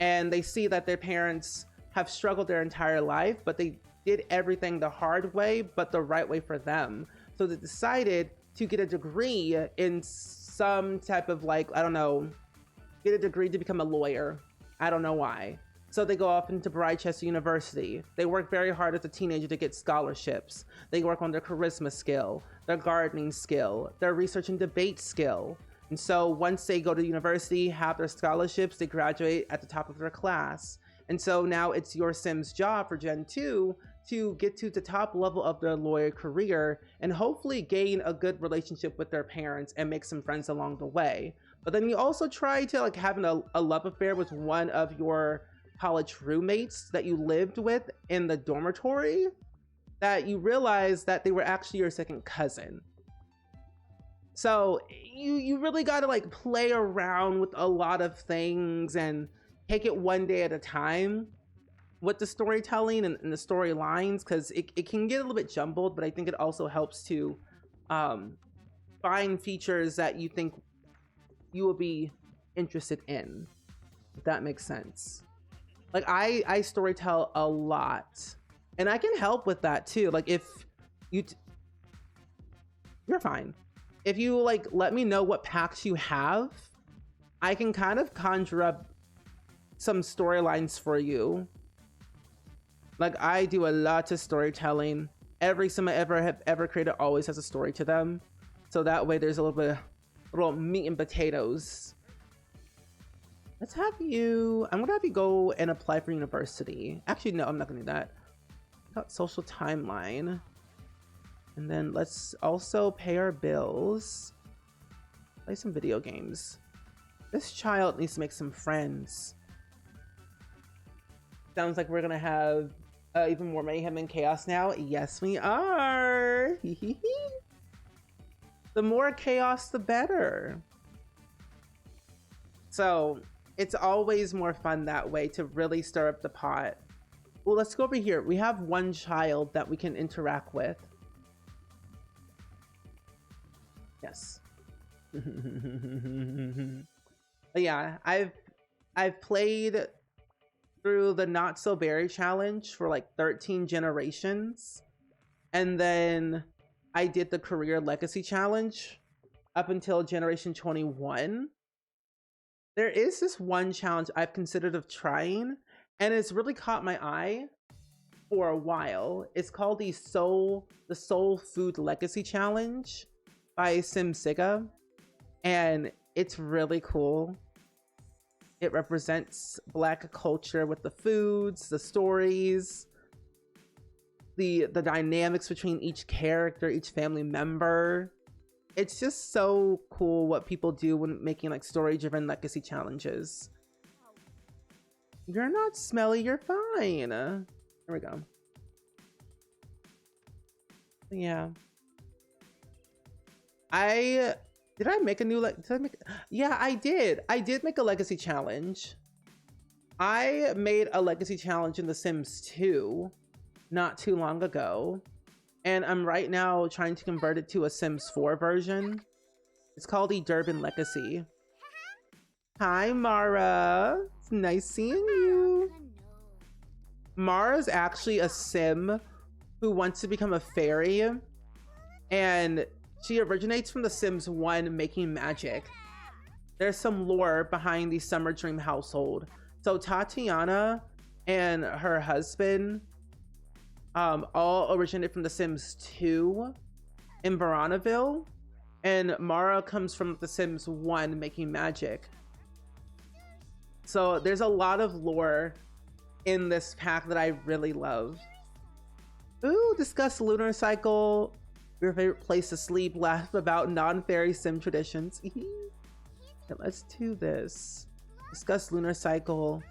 and they see that their parents have struggled their entire life, but they did everything the hard way, but the right way for them. So they decided to get a degree in some type of like, I don't know, get a degree to become a lawyer. I don't know why. So they go off into Bridechester University. They work very hard as a teenager to get scholarships. They work on their charisma skill, their gardening skill, their research and debate skill. And so once they go to university, have their scholarships, they graduate at the top of their class. And so now it's your sim's job for Gen 2 to get to the top level of their lawyer career and hopefully gain a good relationship with their parents and make some friends along the way. But then you also try to like have a love affair with one of your college roommates that you lived with in the dormitory, that you realize that they were actually your second cousin. So you really got to like play around with a lot of things and take it one day at a time with the storytelling and the storylines, because it can get a little bit jumbled, but I think it also helps to find features that you think you will be interested in, if that makes sense. Like I storytell a lot And I can help with that too. Like if you, you're fine. If you like, let me know what packs you have, I can kind of conjure up some storylines for you. Like I do a lot of storytelling. Every sim I have ever created always has a story to them. So that way there's a little bit of little meat and potatoes. Let's have you, I'm gonna have you go and apply for university. Actually, no, I'm not gonna do that. Got social timeline. And then let's also pay our bills. Play some video games. This child needs to make some friends. Sounds like we're gonna have even more mayhem and chaos now. Yes, we are. The more chaos, the better. So it's always more fun that way to really stir up the pot. Well, let's go over here. We have one child that we can interact with. Yes. Yeah, I've played through the Not So Berry challenge for like 13 generations. And then I did the career legacy challenge up until generation 21. There is this one challenge I've considered of trying, and it's really caught my eye for a while. It's called the Soul Food Legacy Challenge by SimSiga, and it's really cool. It represents Black culture with the foods, the stories, the dynamics between each character, each family member. It's just so cool what people do when making like story-driven legacy challenges. You're not smelly, you're fine. There we go. Yeah. Did I make a new yeah, I did. I did make a legacy challenge. I made a legacy challenge in The Sims 2 not too long ago. And I'm right now trying to convert it to a Sims 4 version. It's called the Durban Legacy. Hi, Mara. It's nice seeing you. Mara's actually a Sim who wants to become a fairy. And she originates from The Sims 1 making magic. There's some lore behind the Summer Dream household. So Tatiana and her husband all originated from The Sims 2 in Veronaville, and Mara comes from The Sims 1 making magic. So there's a lot of lore in this pack that I really love. Ooh, discuss lunar cycle, your favorite place to sleep, laugh about non-fairy sim traditions. Okay, let's do this. Discuss lunar cycle.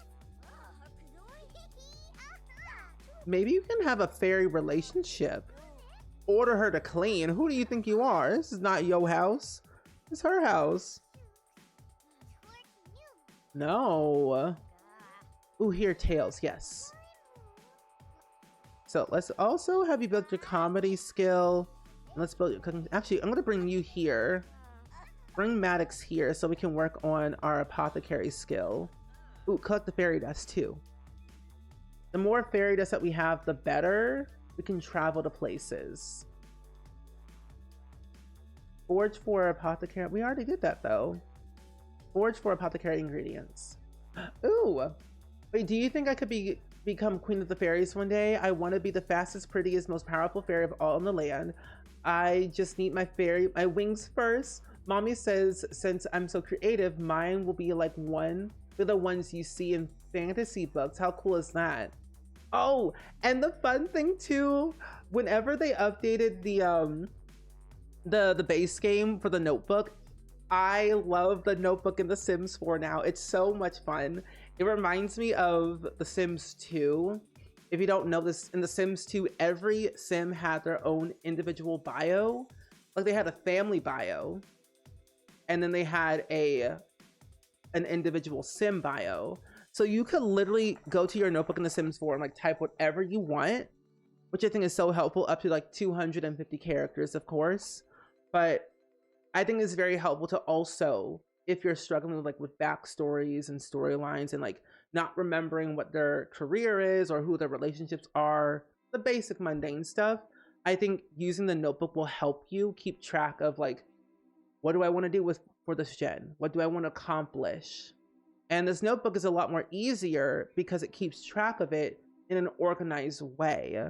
Maybe you can have a fairy relationship. Order her to clean. Who do you think you are? This is not your house. It's her house. No. Ooh, here, tails. Yes. So let's also have you build your comedy skill. Let's build your cooking. Actually, I'm going to bring you here. Bring Maddox here so we can work on our apothecary skill. Ooh, collect the fairy dust too. The more fairy dust that we have, the better we can travel to places. Forge for apothecary. We already did that though. Forge for apothecary ingredients. Ooh. Wait, do you think I could become queen of the fairies one day? I want to be the fastest, prettiest, most powerful fairy of all in the land. I just need my wings first. Mommy says since I'm so creative, mine will be like the ones you see in fantasy books. How cool is that? Oh, and the fun thing too, whenever they updated the base game for the notebook, I love the notebook in The Sims 4 now. It's so much fun. It reminds me of The Sims 2. If you don't know this, in The Sims 2, every sim had their own individual bio. Like they had a family bio, and then they had an individual sim bio. So you could literally go to your notebook in The Sims 4 and like type whatever you want, which I think is so helpful, up to like 250 characters, of course. But I think it's very helpful to also, if you're struggling with backstories and storylines and like not remembering what their career is or who their relationships are, the basic mundane stuff. I think using the notebook will help you keep track of like, what do I want to do for this gen? What do I want to accomplish? And this notebook is a lot more easier because it keeps track of it in an organized way.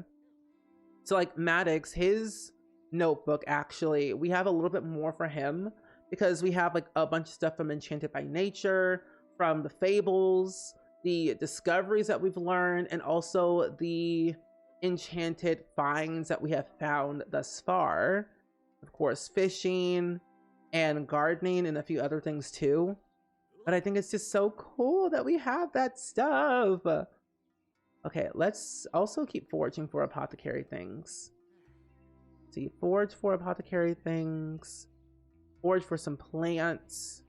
So like Maddox, his notebook, actually, we have a little bit more for him because we have like a bunch of stuff from Enchanted by Nature, from the fables, the discoveries that we've learned, and also the enchanted finds that we have found thus far. Of course, fishing and gardening and a few other things too. But I think it's just so cool that we have that stuff. Okay, let's also keep foraging for apothecary things. See, forage for apothecary things. Forage for some plants.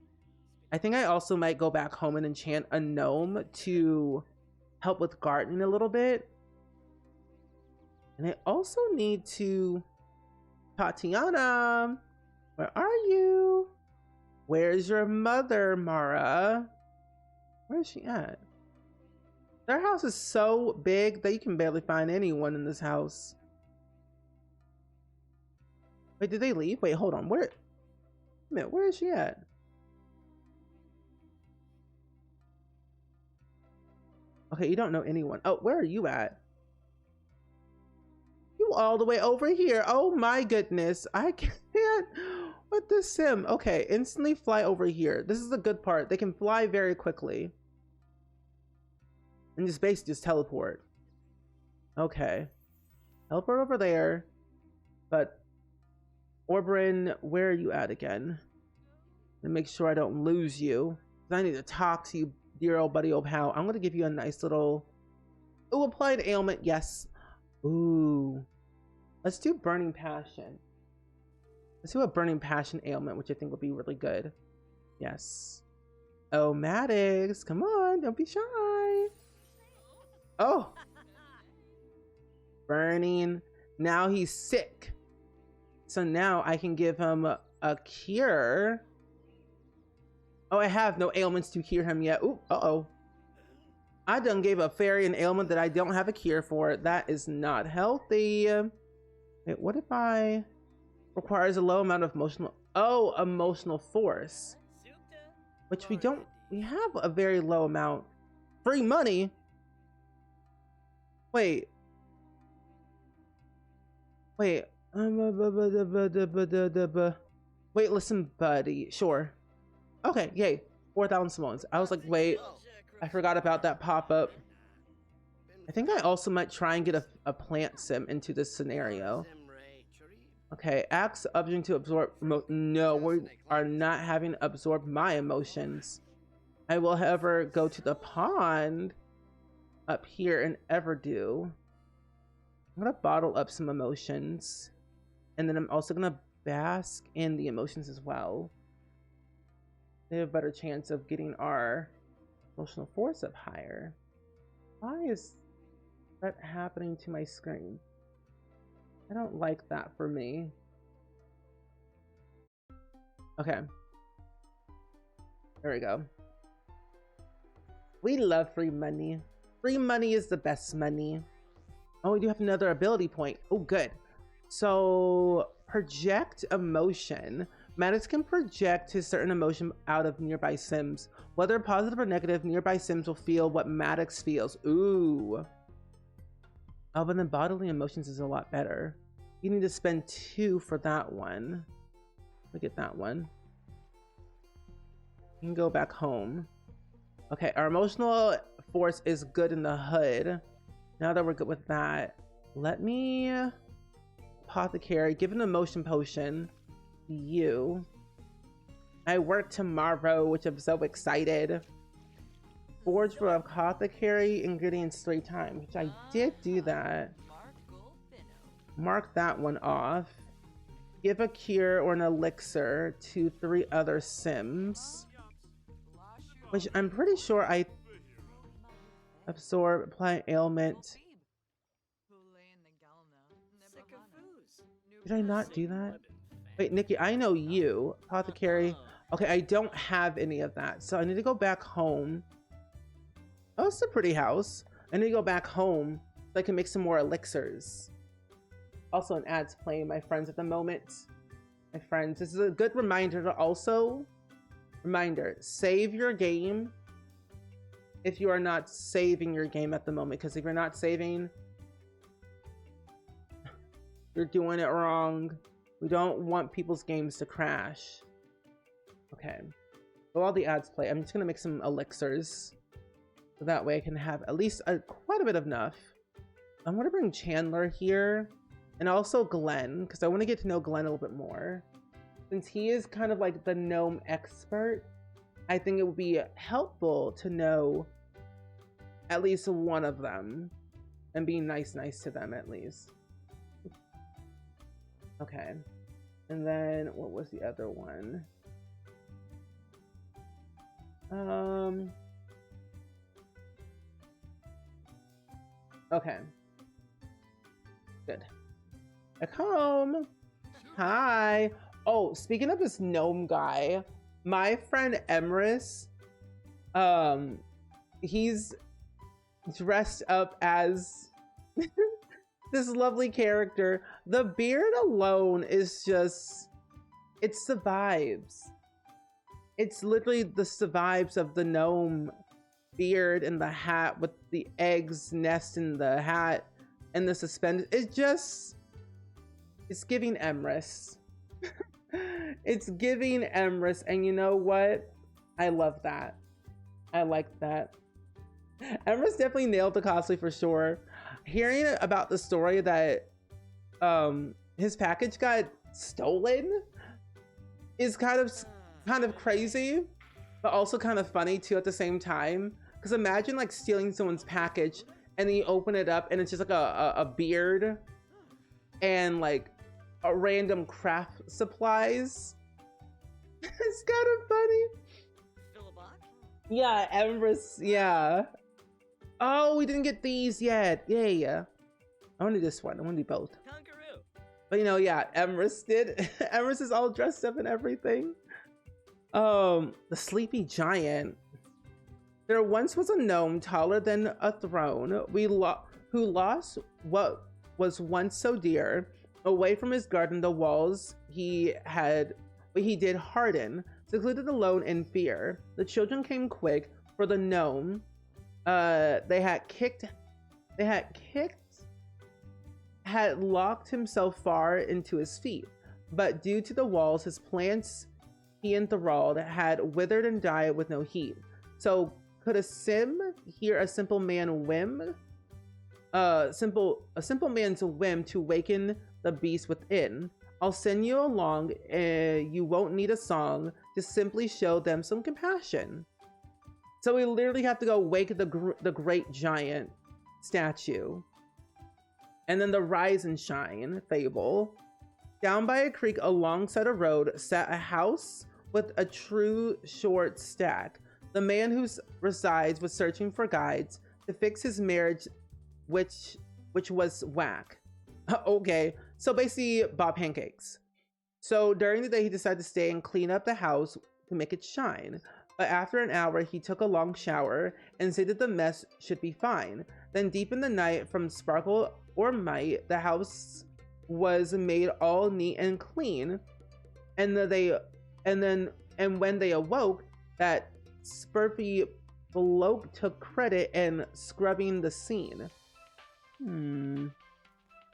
I think I also might go back home and enchant a gnome to help with gardening a little bit. And I also need to... Tatiana, where are you? Where's your mother, Mara? Where is she at? Their house is so big that you can barely find anyone in this house. Wait, did they leave? Wait, hold on. Where is she at? Okay, you don't know anyone. Oh, where are you at? You all the way over here. Oh my goodness. I can't with this sim. Okay, instantly fly over here. This is the good part. They can fly very quickly. And just basically just teleport. Okay. Teleport over there. But Orbrin, where are you at again? And make sure I don't lose you. I need to talk to you, dear old buddy, old pal. I'm gonna give you a nice little... Ooh, applied ailment, yes. Ooh. Let's do Burning Passion. Let's do a Burning Passion ailment, which I think will be really good. Yes. Oh, Maddox, come on, don't be shy. Oh. Burning. Now he's sick. So now I can give him a cure. Oh, I have no ailments to cure him yet. Ooh, uh-oh. I done gave a fairy an ailment that I don't have a cure for. That is not healthy. Wait, what if I... Requires a low amount of emotional force. Which we don't... We have a very low amount. Free money? Wait. Wait. Wait, listen, buddy. Sure. Okay, yay. 4,000 simoleons. I was like, wait. I forgot about that pop-up. I think I also might try and get a plant sim into this scenario. Okay, ask Ubjing to absorb... No, we are not having absorb my emotions. I will, however, go to the pond up here and Everdo. I'm gonna bottle up some emotions. And then I'm also gonna bask in the emotions as well. They have a better chance of getting our emotional force up higher. Why is that happening to my screen? I don't like that for me. Okay. There we go. We love free money. Free money is the best money. Oh, we do have another ability point. Oh, good. So, project emotion. Maddox can project his certain emotion out of nearby sims. Whether positive or negative, nearby sims will feel what Maddox feels. Ooh. Oh, but then bodily emotions is a lot better. You need to spend 2 for that one. Look at that one. You can go back home. Okay, our emotional force is good in the hood. Now that we're good with that, let me apothecary, give an emotion potion to you. I work tomorrow, which I'm so excited. Forge for apothecary ingredients 3 times, which I did do that. Mark that one off. Give a cure or an elixir to 3 other sims, which I'm pretty sure I absorb, apply ailment. Did I not do that? Wait, Nikki, I know you. Apothecary. Okay, I don't have any of that, so I need to go back home. Oh, it's a pretty house. I need to go back home so I can make some more elixirs. Also an ads playing, my friends, at the moment. My friends, this is a good reminder to also, save your game if you are not saving your game at the moment, because if you're not saving, you're doing it wrong. We don't want people's games to crash. Okay. While all the ads play, I'm just gonna make some elixirs. So that way I can have at least quite a bit of enough. I'm gonna bring Chandler here. And also Glenn, because I want to get to know Glenn a little bit more. Since he is kind of like the gnome expert, I think it would be helpful to know at least one of them. And be nice to them at least. Okay. And then, what was the other one? Okay. Good. Back home. Hi. Oh, speaking of this gnome guy, my friend Emrys, he's dressed up as this lovely character. The beard alone is just, it's the vibes. It's literally the vibes of the gnome beard and the hat with the eggs nest in the hat and the suspended. It's giving Emrys. It's giving Emrys, and you know what? I love that. I like that. Emrys definitely nailed the cosplay for sure. Hearing about the story that his package got stolen is kind of crazy, but also kind of funny too at the same time. Because imagine like stealing someone's package and then you open it up and it's just like a beard and like a random craft supplies. It's kind of funny. Yeah, Emrys, yeah. Oh, we didn't get these yet. Yeah. I want to do this one. I want to do both. But you know, yeah, Emrys did. Emrys is all dressed up and everything. The sleepy giant. There once was a gnome taller than a throne. Who lost what was once so dear. Away from his garden, the walls he did harden, secluded alone in fear. The children came quick for the gnome. Had locked himself far into his feet, but due to the walls, his plants he enthralled had withered and died with no heat. So could a sim hear a simple man whim? A simple man's whim to waken the beast within. I'll send you along. You won't need a song. Just simply show them some compassion. So we literally have to go wake the great giant statue. And then the rise and shine fable. Down by a creek alongside a road sat a house with a true short stack. The man who resides was searching for guides to fix his marriage, which was whack. Okay, so basically Bob Pancakes. So during the day he decided to stay and clean up the house to make it shine. But after an hour he took a long shower and said that the mess should be fine. Then deep in the night, from sparkle or might, the house was made all neat and clean. And when they awoke, that spurfy bloke took credit in scrubbing the scene.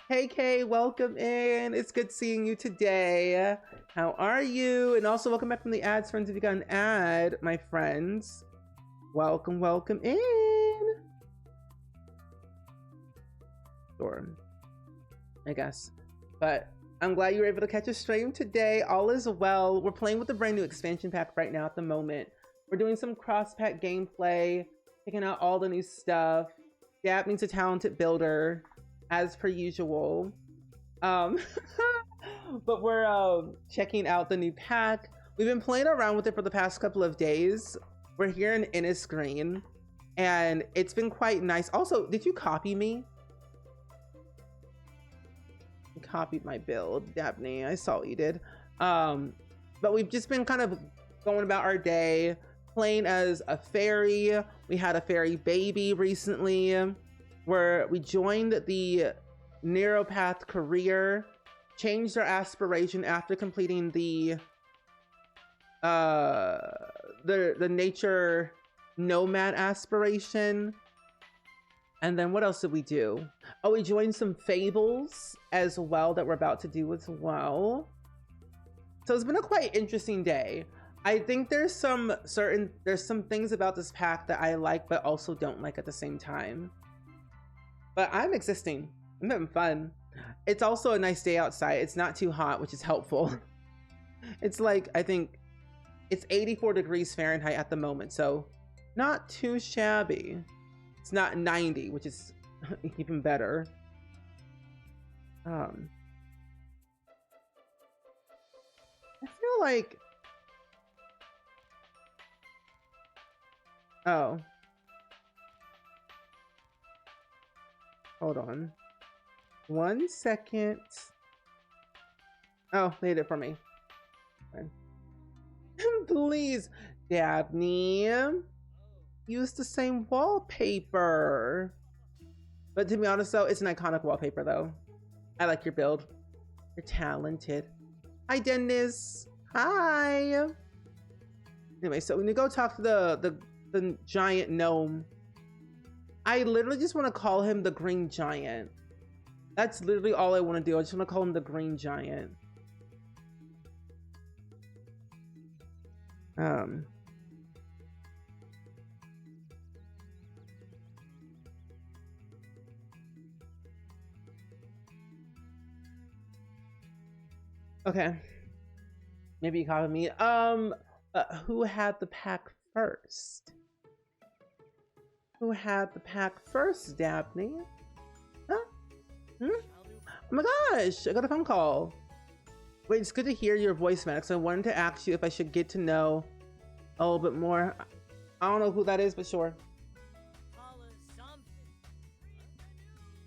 Hey Kay, welcome in. It's good seeing you today. How are you? And also welcome back from the ads, friends. If you got an ad, my friends, welcome in. Sure, I guess. But I'm glad you were able to catch a stream today. All is well. We're playing with the brand new expansion pack right now at the moment. We're doing some cross-pack gameplay, checking out all the new stuff. Gab means a talented builder, as per usual. But we're checking out the new pack. We've been playing around with it for the past couple of days. We're here in Inniscreen, and it's been quite nice. Also, did you copy me? You copied my build, Dabney. I saw what you did. But we've just been kind of going about our day, playing as a fairy. We had a fairy baby recently. where we joined the narrow path career, changed our aspiration after completing the nature nomad aspiration. And then what else did we do? Oh, we joined some fables as well that we're about to do as well. So it's been a quite interesting day. I think there's some things about this pack that I like but also don't like at the same time. But I'm existing. I'm having fun. It's also a nice day outside. It's not too hot, which is helpful. It's like, I think it's 84 degrees Fahrenheit at the moment, so not too shabby. It's not 90, which is even better. I feel like, oh, hold on 1 second. Oh, they did it for me. Okay. Please, Dabney, use the same wallpaper. But to be honest though, it's an iconic wallpaper though. I like your build. You're talented. Hi, Dennis. Hi. Anyway, so when you go talk to the giant gnome, I literally just want to call him the Green Giant. That's literally all I want to do. I just want to call him the Green Giant. Okay. Maybe you copy me. Who had the pack first? Who had the pack first, Dabney? Huh? Hmm? Oh my gosh, I got a phone call. Wait, it's good to hear your voice, Maddox. I wanted to ask you if I should get to know a little bit more. I don't know who that is, but sure.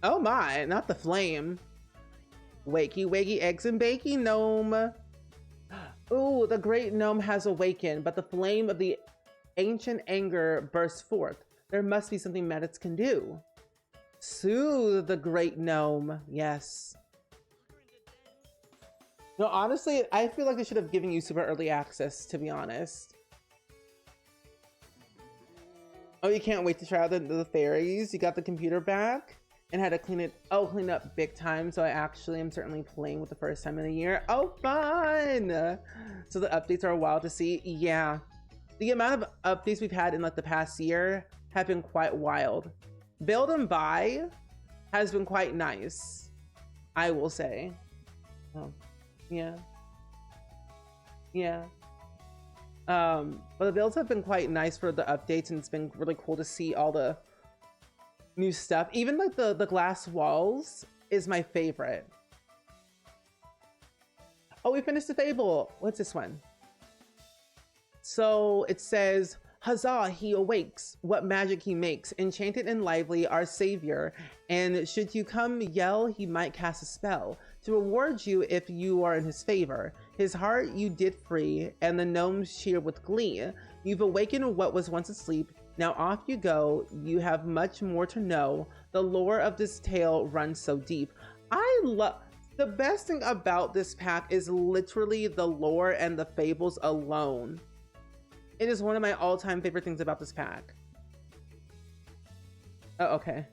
Oh my, not the flame. Wakey, wakey, eggs and bakey, gnome. Ooh, the great gnome has awakened, but the flame of the ancient anger bursts forth. There must be something Maddox can do. Soothe the great gnome. Yes. No, honestly, I feel like they should have given you super early access, to be honest. Oh, you can't wait to try out the fairies. You got the computer back and had to clean up big time. So I actually am certainly playing with the first time in a year. Oh, fun! So the updates are wild to see. Yeah. The amount of updates we've had in like the past year have been quite wild. Build and buy has been quite nice, I will say. Oh, yeah. Yeah. But the builds have been quite nice for the updates, and it's been really cool to see all the new stuff. Even like the glass walls is my favorite. Oh, we finished the fable. What's this one? So it says, huzzah, he awakes, what magic he makes, enchanted and lively, our savior, and should you come yell, he might cast a spell to reward you if you are in his favor. His heart you did free, and the gnomes cheer with glee. You've awakened what was once asleep, now off you go, you have much more to know. The lore of this tale runs so deep. The best thing about this pack is literally the lore and the fables alone. It is one of my all-time favorite things about this pack. Oh, okay.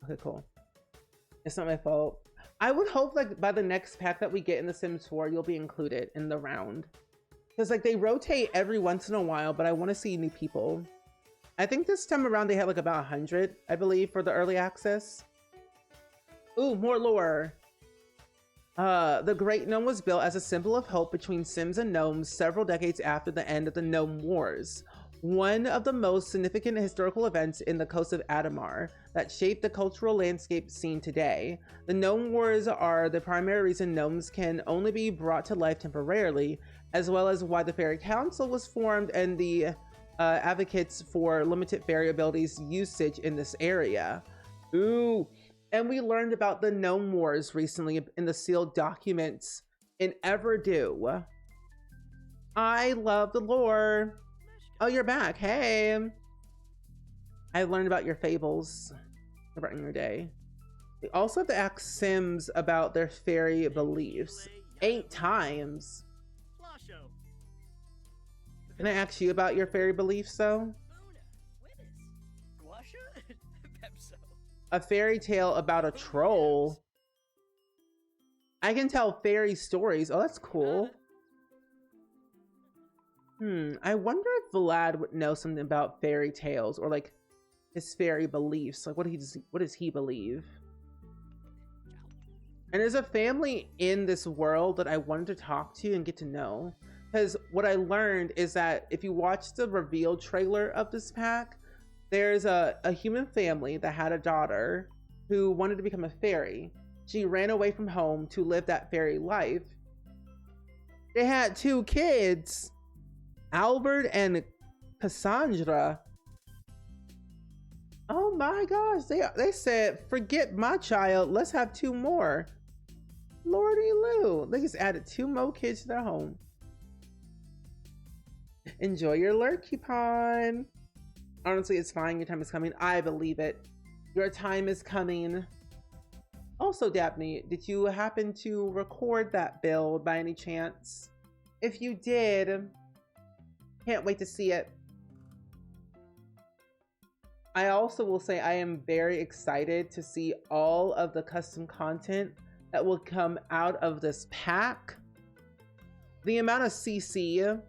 Okay, cool. It's not my fault. I would hope like by the next pack that we get in The Sims 4, you'll be included in the round. Because like they rotate every once in a while, but I want to see new people. I think this time around they had like about 100, I believe, for the early access. Ooh, more lore. The Great Gnome was built as a symbol of hope between Sims and Gnomes several decades after the end of the Gnome Wars, one of the most significant historical events in the coast of Adamar that shaped the cultural landscape seen today. The Gnome Wars are the primary reason gnomes can only be brought to life temporarily, as well as why the Fairy Council was formed and the advocates for limited fairy abilities usage in this area. Ooh. And we learned about the Gnome Wars recently in the sealed documents in Everdo. I love the lore. Oh, you're back. Hey. I learned about your fables about in your day. We also have to ask Sims about their fairy beliefs. 8 times. Can I ask you about your fairy beliefs though? A fairy tale about a troll. I can tell fairy stories. Oh, that's cool. I wonder if Vlad would know something about fairy tales or like his fairy beliefs. Like what does he believe? And there's a family in this world that I wanted to talk to and get to know. Because what I learned is that if you watch the reveal trailer of this pack, there's a human family that had a daughter who wanted to become a fairy. She ran away from home to live that fairy life. They had 2 kids, Albert and Cassandra. Oh my gosh, they said, forget my child, let's have 2 more. Lordy Lou, they just added 2 more kids to their home. Enjoy your lurk coupon. Honestly, it's fine, your time is coming. I believe it. Your time is coming. Also, Daphne, did you happen to record that build by any chance? If you did, can't wait to see it. I also will say I am very excited to see all of the custom content that will come out of this pack. The amount of CC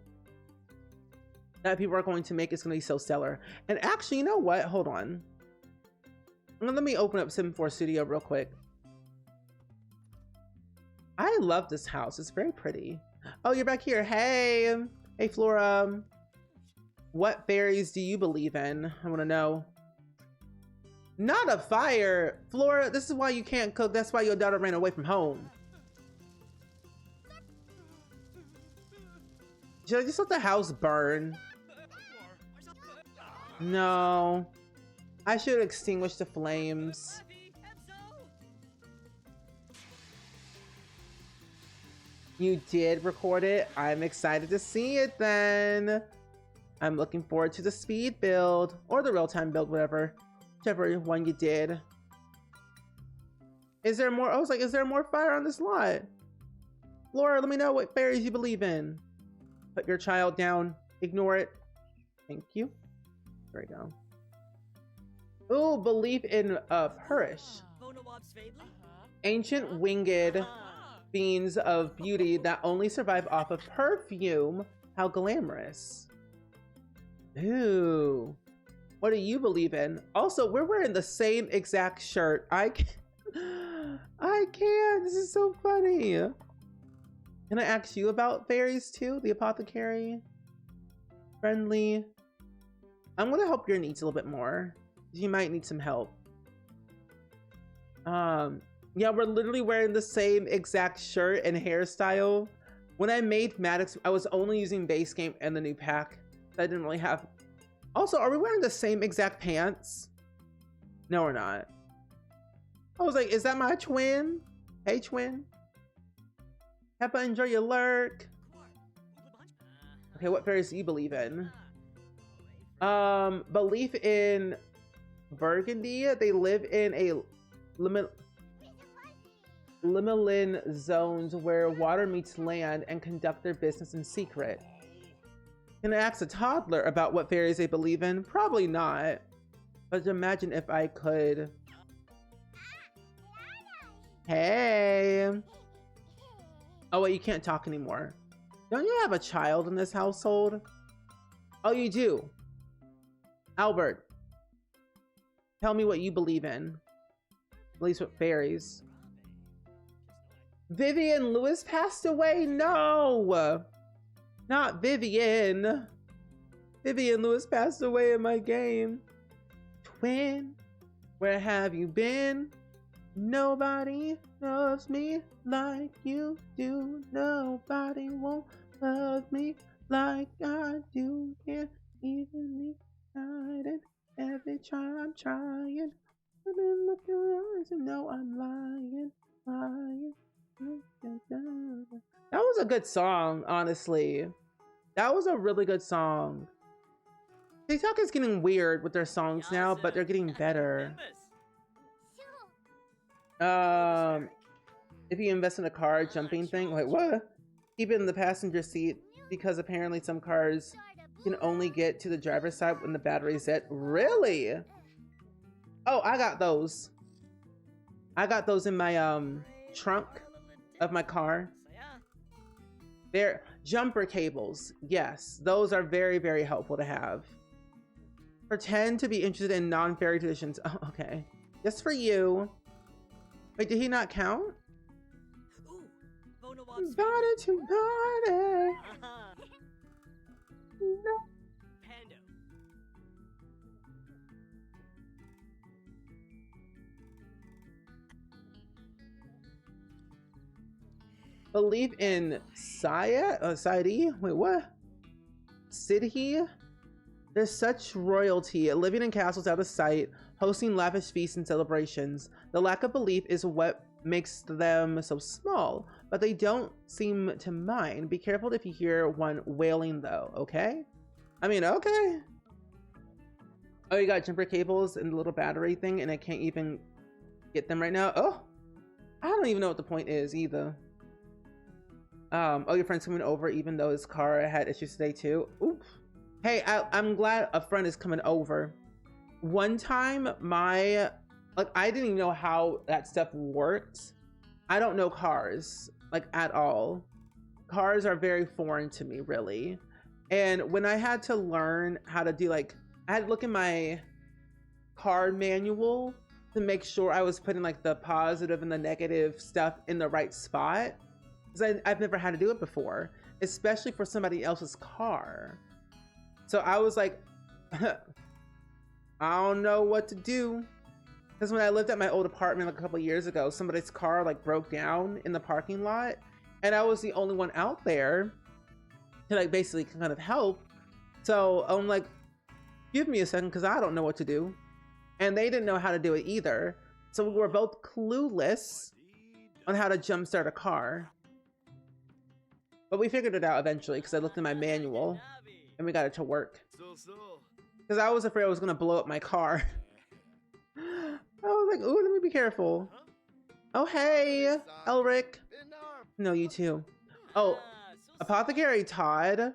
that people are going to make is going to be so stellar. And actually, you know what? Hold on. Let me open up Sim 4 Studio real quick. I love this house. It's very pretty. Oh, you're back here. Hey. Hey, Flora. What fairies do you believe in? I want to know. Not a fire. Flora, this is why you can't cook. That's why your daughter ran away from home. Should I just let the house burn? No. I should extinguish the flames. You did record it. I'm excited to see it then. I'm looking forward to the speed build or the real-time build, whatever. Whichever one you did. Is there more? I was like, is there more fire on this lot? Laura, let me know what fairies you believe in. Put your child down. Ignore it. Thank you. There we go. Ooh, belief in Purish. Ancient winged beings of beauty that only survive off of perfume. How glamorous. Ooh. What do you believe in? Also, we're wearing the same exact shirt. I can't. This is so funny. Can I ask you about fairies too? The apothecary? Friendly. I'm gonna help your needs a little bit more. You might need some help. Yeah, we're literally wearing the same exact shirt and hairstyle. When I made Maddox, I was only using base game and the new pack. I didn't really have. Also, are we wearing the same exact pants? No, we're not. I was like, is that my twin? Hey, twin. Peppa, enjoy your lurk. Okay, what fairies do you believe in? Belief in Burgundy. They live in a liminal zones where water meets land and conduct their business in secret. Can I ask a toddler about what fairies they believe in? Probably not. But imagine if I could. Hey. Oh wait, you can't talk anymore. Don't you have a child in this household? Oh, you do. Albert, tell me what you believe in. At least with fairies. Vivian Lewis passed away? No! Not Vivian. Vivian Lewis passed away in my game. Twin, where have you been? Nobody loves me like you do. Nobody won't love me like I do. Can't even be hiding. Every time I'm trying. I've been looking around and know I'm lying. That was a good song, honestly. That was a really good song. TikTok is getting weird with their songs now, but they're getting better. If you invest in a car jumping thing, wait, what? Keep it in the passenger seat because apparently some cars can only get to the driver's side when the battery's dead. Really? Oh, I got those. I got those in my trunk of my car. They're jumper cables. Yes, those are very, very helpful to have. Pretend to be interested in non-fairy traditions. Oh, okay. Just for you. Wait, did he not count? Body to body. No. Believe in Saidi? Wait, what? Sidhi? There's such royalty, living in castles out of sight, hosting lavish feasts and celebrations. The lack of belief is what makes them so small, but they don't seem to mind. Be careful if you hear one wailing though, okay? I mean, okay. Oh, you got jumper cables and the little battery thing, and I can't even get them right now. Oh, I don't even know what the point is either. Oh, your friend's coming over even though his car had issues today too. Oops. Hey, I'm glad a friend is coming over. One time, I didn't even know how that stuff worked. I don't know cars, like, at all. Cars are very foreign to me, really. And when I had to learn how to do, like, I had to look in my car manual to make sure I was putting, like, the positive and the negative stuff in the right spot. Because I've never had to do it before, especially for somebody else's car. So I was like, I don't know what to do. Because when I lived at my old apartment like a couple of years ago, somebody's car like broke down in the parking lot, and I was the only one out there to like basically kind of help. So I'm like, give me a second because I don't know what to do. And they didn't know how to do it either. So we were both clueless on how to jumpstart a car. But we figured it out eventually because I looked in my manual and we got it to work. Because I was afraid I was going to blow up my car. I was like, ooh, let me be careful. Oh, hey, Elric. No, you too. Oh, Apothecary Todd.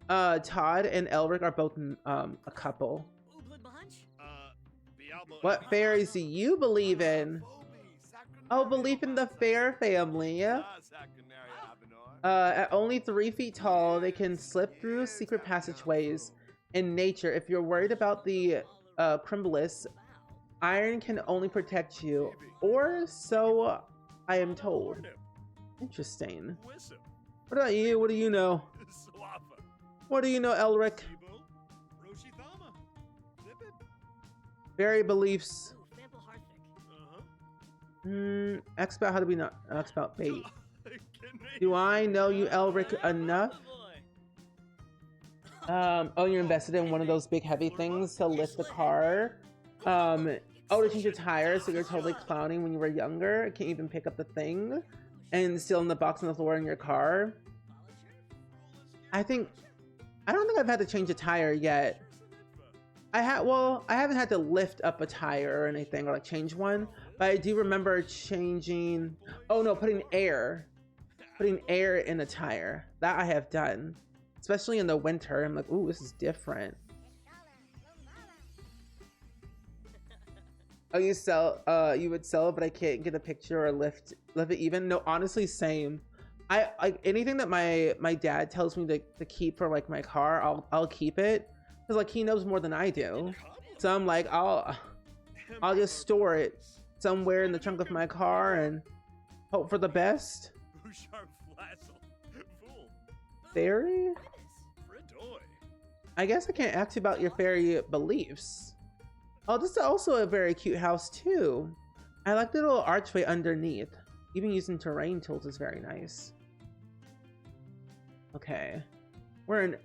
Todd and Elric are both a couple. What fairies do you believe in? Oh, believe in the fair family. At only 3 feet tall, they can slip through secret passageways in nature. If you're worried about the Crimbalus, iron can only protect you, or so I am told. Interesting. What about you? What do you know? What do you know, Elric? Fairy beliefs. X about how to be not X about bait. Do I know you, Elric, enough? Oh, you're invested in one of those big heavy things to lift the car. Oh, to change your tires, so you're totally clowning when you were younger. Can't even pick up the thing, and still in the box on the floor in your car. I don't think I've had to change a tire yet. I haven't had to lift up a tire or anything, or like change one, but I do remember changing, oh no, putting air in a tire. That I have done, especially in the winter. I'm like, ooh, this is different. Oh, you would sell it, but I can't get a picture or lift it even. No, honestly, same. I like anything that my dad tells me to keep for like my car, I'll keep it, because like he knows more than I do. So I'm like, I'll just store it somewhere in the trunk of my car and hope for the best. Fairy? I guess I can't ask you about your fairy beliefs. Oh, this is also a very cute house too. I like the little archway underneath. Even using terrain tools is very nice. Okay, we're in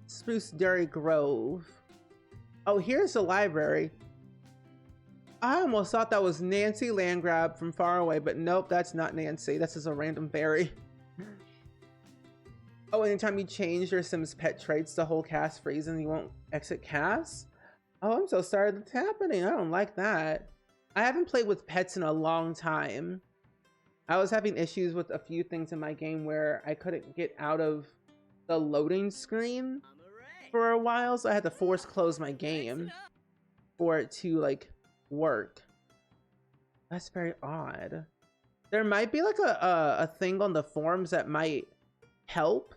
Spruce Dairy Grove. Oh, here's the library. I almost thought that was Nancy Landgrab from far away, but nope, that's not Nancy. That's just a random fairy. Oh, anytime you change your Sims pet traits, the whole cast freezes and you won't exit cast? Oh, I'm so sorry that's happening. I don't like that. I haven't played with pets in a long time. I was having issues with a few things in my game where I couldn't get out of the loading screen for a while, so I had to force close my game for it to like work. That's very odd. There might be like a thing on the forums that might help.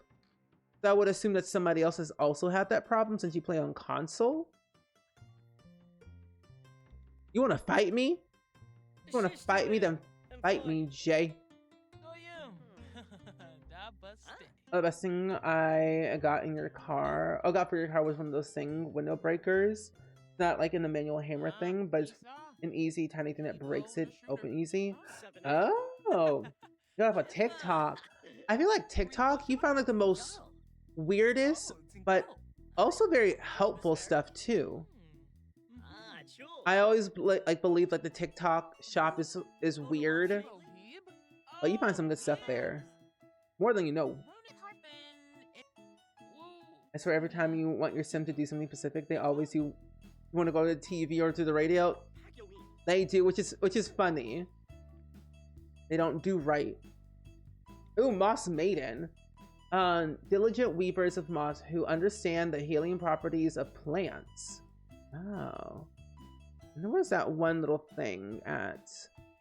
So I would assume that somebody else has also had that problem since you play on console. You want to fight me? You want to fight me? Then fight me, Jay. The best thing I got in your car, got for your car was one of those window breakers. Not like in the manual hammer thing, but it's an easy tiny thing that breaks it open easy. Oh, you got off a TikTok. I feel like TikTok, you found like the most weirdest, but also very helpful stuff too. I always like believe like the TikTok shop is weird, but you find some good stuff there. More than you know. I swear every time you want your sim to do something specific, they always do. You want to go to the TV or to the radio? They do, which is funny. They don't do right. Ooh, Moss Maiden. Diligent weavers of moss who understand the healing properties of plants. Oh. And there was that one little thing at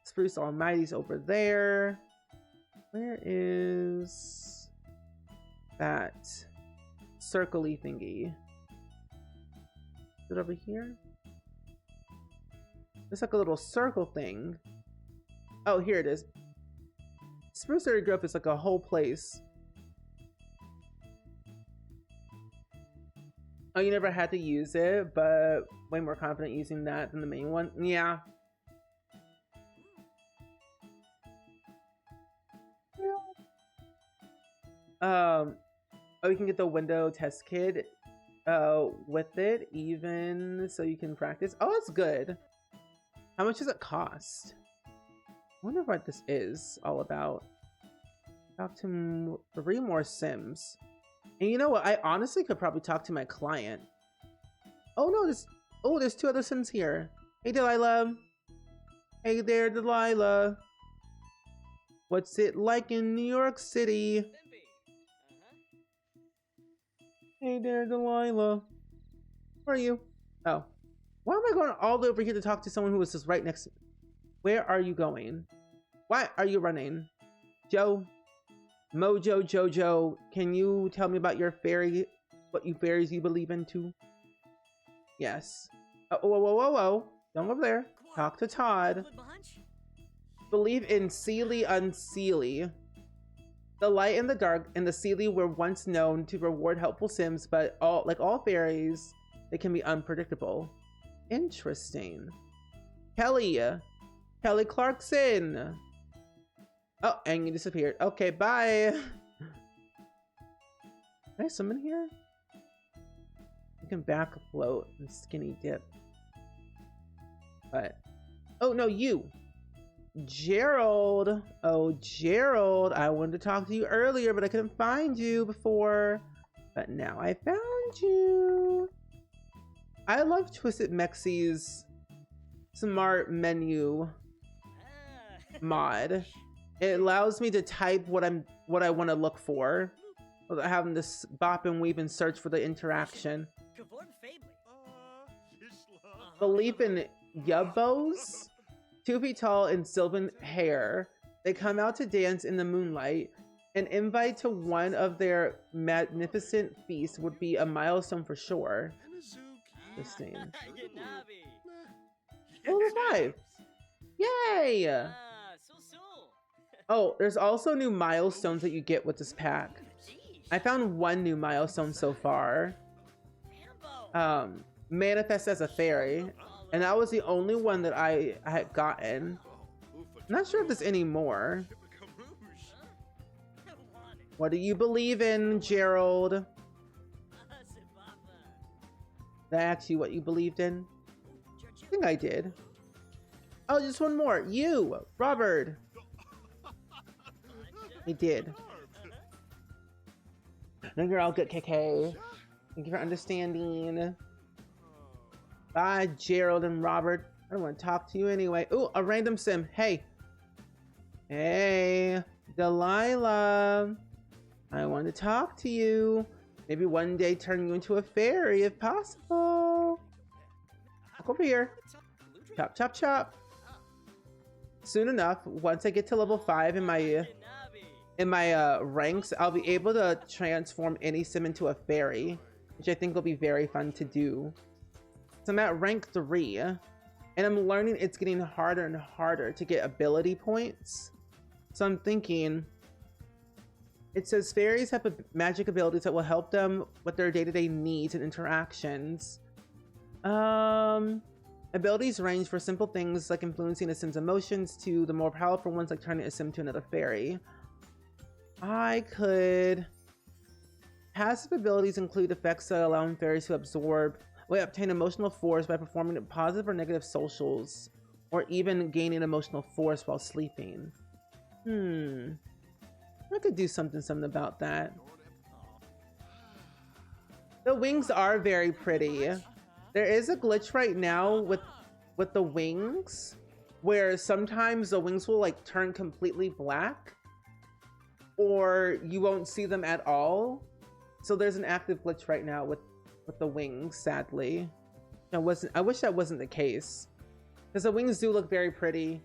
Spruce Almighty's over there. Where is that circle-y thingy? Is it over here? It's like a little circle thing. Oh, here it is. Spruce Area Grove is like a whole place. Oh, you never had to use it, but way more confident using that than the main one. Yeah. Oh, you can get the window test kit with it, even so you can practice. Oh, that's good. How much does it cost? I wonder what this is all about. Talk to 3 more Sims. And you know what? I honestly could probably talk to my client. Oh no, there's 2 other Sims here. Hey Delilah. Hey there, Delilah. What's it like in New York City? Hey there, Delilah. Where are you? Oh. Why am I going all the way over here to talk to someone who was just right next to me? Where are you going? Why are you running? Joe? Mojo Jojo, can you tell me about your what fairies you believe in too? Yes. Oh, whoa. Don't go over there. Talk to Todd. Believe in Seelie Unseelie. The light and the dark and the Seelie were once known to reward helpful Sims, but like all fairies, they can be unpredictable. Interesting. Kelly Clarkson. Oh, and you disappeared. Okay, bye. Can I swim in here? You can back float and skinny dip. But oh no, you. Gerald. Oh, Gerald. I wanted to talk to you earlier, but I couldn't find you before. But now I found you. I love Twisted Mexie's smart menu mod. It allows me to type what I want to look for without having to bop and weave and search for the interaction. Belief in yubbos, 2 feet tall and silver hair. They come out to dance in the moonlight. An invite to one of their magnificent feasts would be a milestone for sure. Interesting. Level 5. Yay! Oh, there's also new milestones that you get with this pack. I found 1 new milestone so far. Manifest as a fairy. And that was the only one that I had gotten. I'm not sure if there's any more. What do you believe in, Gerald? Did I ask you what you believed in? I think I did. Oh, just one more. You, Robert. I did. No, you're all good, KK. Thank you for understanding. Bye, Gerald and Robert. I don't want to talk to you anyway. Ooh, a random sim. Hey. Hey, Delilah. I want to talk to you. Maybe one day turn you into a fairy if possible. Walk over here. Chop, chop, chop. Soon enough, once I get to level 5 in my ranks, I'll be able to transform any sim into a fairy, which I think will be very fun to do. So I'm at rank 3, and I'm learning it's getting harder and harder to get ability points. So I'm thinking, it says fairies have magic abilities that will help them with their day-to-day needs and interactions. Abilities range for simple things like influencing a sim's emotions to the more powerful ones like turning a sim to another fairy. I could... Passive abilities include effects that allow fairies to obtain emotional force by performing positive or negative socials, or even gaining emotional force while sleeping. I could do something about that. The wings are very pretty. There is a glitch right now with the wings where sometimes the wings will like turn completely black or you won't see them at all. So there's an active glitch right now with the wings, sadly. I wish that wasn't the case, because the wings do look very pretty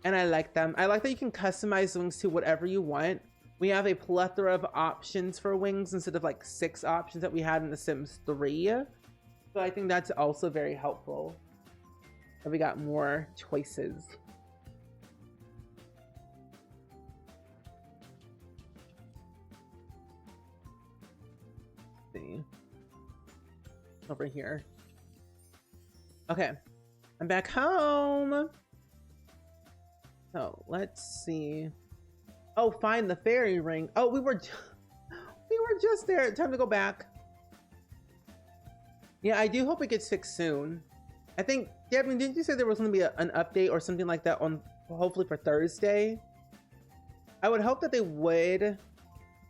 and I like them. I like that you can customize the wings to whatever you want. We have a plethora of options for wings instead of like 6 options that we had in The Sims 3. So I think that's also very helpful that we got more choices. Let's see. Over here. Okay, I'm back home. So let's see. Oh, find the fairy ring. Oh, we were just there. Time to go back. Yeah, I do hope it gets fixed soon. I think, Devin, didn't you say there was going to be an update or something like that on hopefully for Thursday? I would hope that they would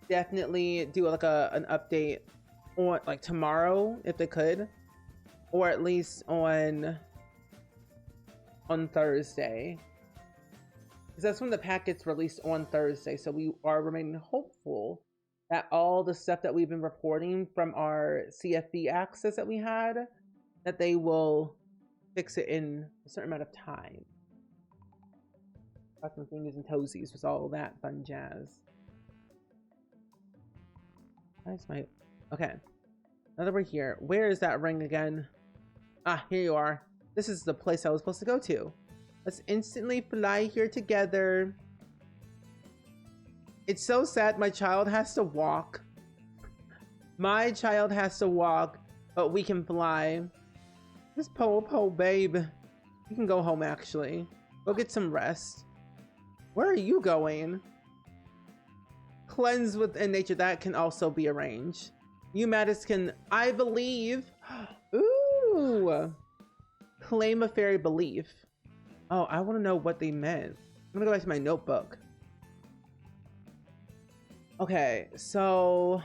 definitely do like an update on like tomorrow if they could, or at least on Thursday, because that's when the pack gets released on Thursday. So we are remaining hopeful that all the stuff that we've been reporting from our CFB access that we had, that they will fix it in a certain amount of time. Got some fingers and toesies with all that fun jazz. That's my... Okay. Now that we're here, where is that ring again? Ah, here you are. This is the place I was supposed to go to. Let's instantly fly here together. It's so sad my child has to walk. My child has to walk, but we can fly. This po babe. You can go home, actually. Go get some rest. Where are you going? Cleanse within nature. That can also be arranged. You, Mattis, can, I believe. Ooh. Claim a fairy belief. Oh, I want to know what they meant. I'm gonna go back to my notebook. Okay, so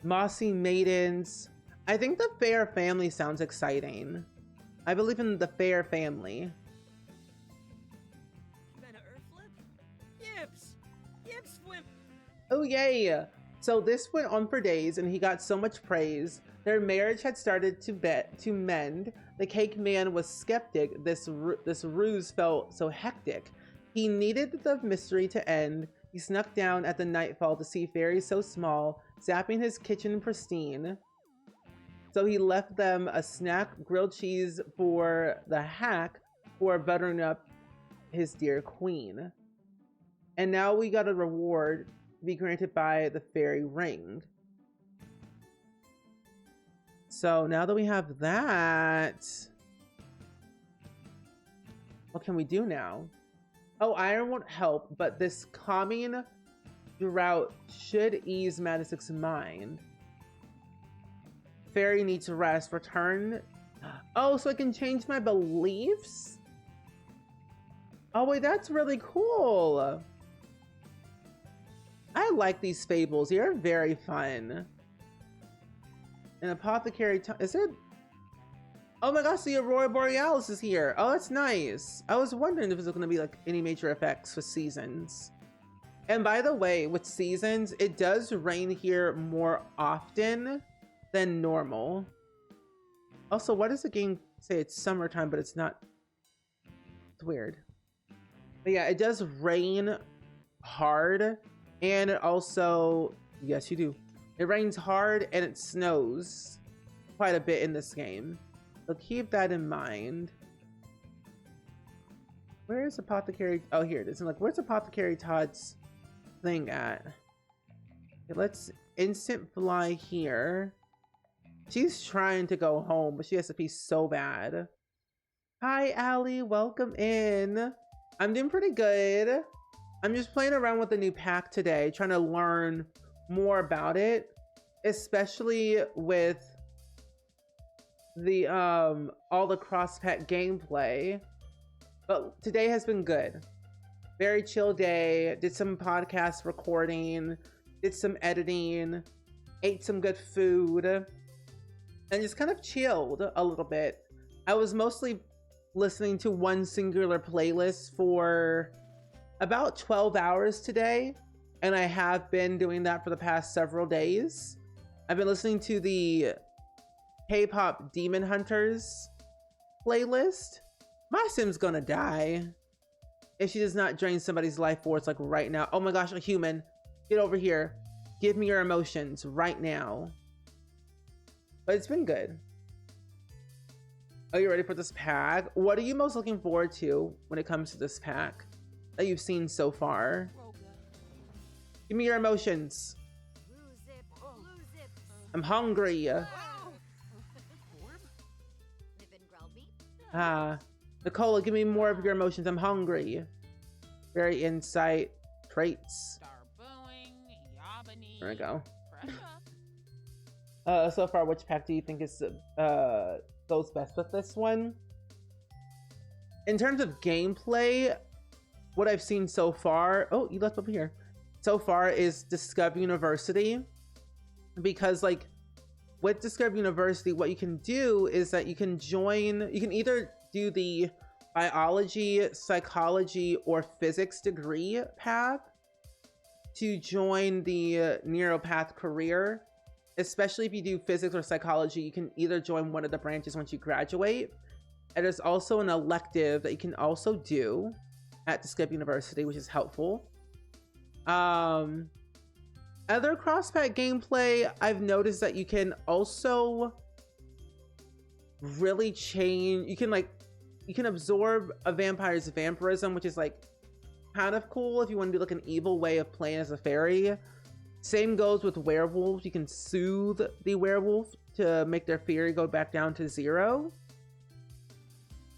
Mossy Maidens. I think the Fair Family sounds exciting. I believe in the Fair Family. Oh yay! So this went on for days and he got so much praise. Their marriage had started to mend. The cake man was skeptic. This ruse felt so hectic. He needed the mystery to end. He snuck down at the nightfall to see fairies so small, zapping his kitchen pristine. So he left them a snack, grilled cheese for the hack, for buttering up his dear queen. And now we got a reward to be granted by the fairy ring. So now that we have that, what can we do now? Oh, iron won't help, but this calming drought should ease Madison's mind. Fairy needs rest. Return. Oh, so I can change my beliefs? Oh, wait, that's really cool. I like these fables. They're very fun. An apothecary, is there? Oh my gosh, the Aurora Borealis is here. Oh, that's nice. I was wondering if there's going to be like any major effects with seasons. And by the way, with seasons, it does rain here more often than normal. Also, why does the game say it's summertime, but it's not? It's weird. But yeah, it does rain hard. And it also, yes, you do. It rains hard and it snows quite a bit in this game. So keep that in mind. Where is Apothecary? Oh, here it is. I'm like, where's Apothecary Todd's thing at? Okay, let's instant fly here. She's trying to go home, but she has to pee so bad. Hi, Allie. Welcome in. I'm doing pretty good. I'm just playing around with the new pack today, trying to learn more about it, especially with the all the cross-pack gameplay. But today has been good. Very chill day. Did some podcast recording, did some editing, ate some good food, and just kind of chilled a little bit. I was mostly listening to one singular playlist for about 12 hours today, and I have been doing that for the past several days. I've been listening to the K-pop Demon Hunters playlist. My Sim's gonna die if she does not drain somebody's life force like right now. Oh my gosh, a human, get over here. Give me your emotions right now. But it's been good. Are you ready for this pack? What are you most looking forward to when it comes to this pack that you've seen so far? Give me your emotions. I'm hungry. Nicola, give me more of your emotions. I'm hungry. Very insight traits. There we go. So far, which pack do you think is goes best with this one? In terms of gameplay, what I've seen so far, oh, you left over here, so far is Discover University, because like with Discover University, what you can do is that you can either do the biology, psychology, or physics degree path to join the neuropath career. Especially if you do physics or psychology, you can either join one of the branches once you graduate. And there's also an elective that you can also do at Discover University, which is helpful. Other cross-pack gameplay, I've noticed that you can also really change. You can absorb a vampire's vampirism, which is like kind of cool if you want to do like an evil way of playing as a fairy. Same goes with werewolves. You can soothe the werewolf to make their fury go back down to 0.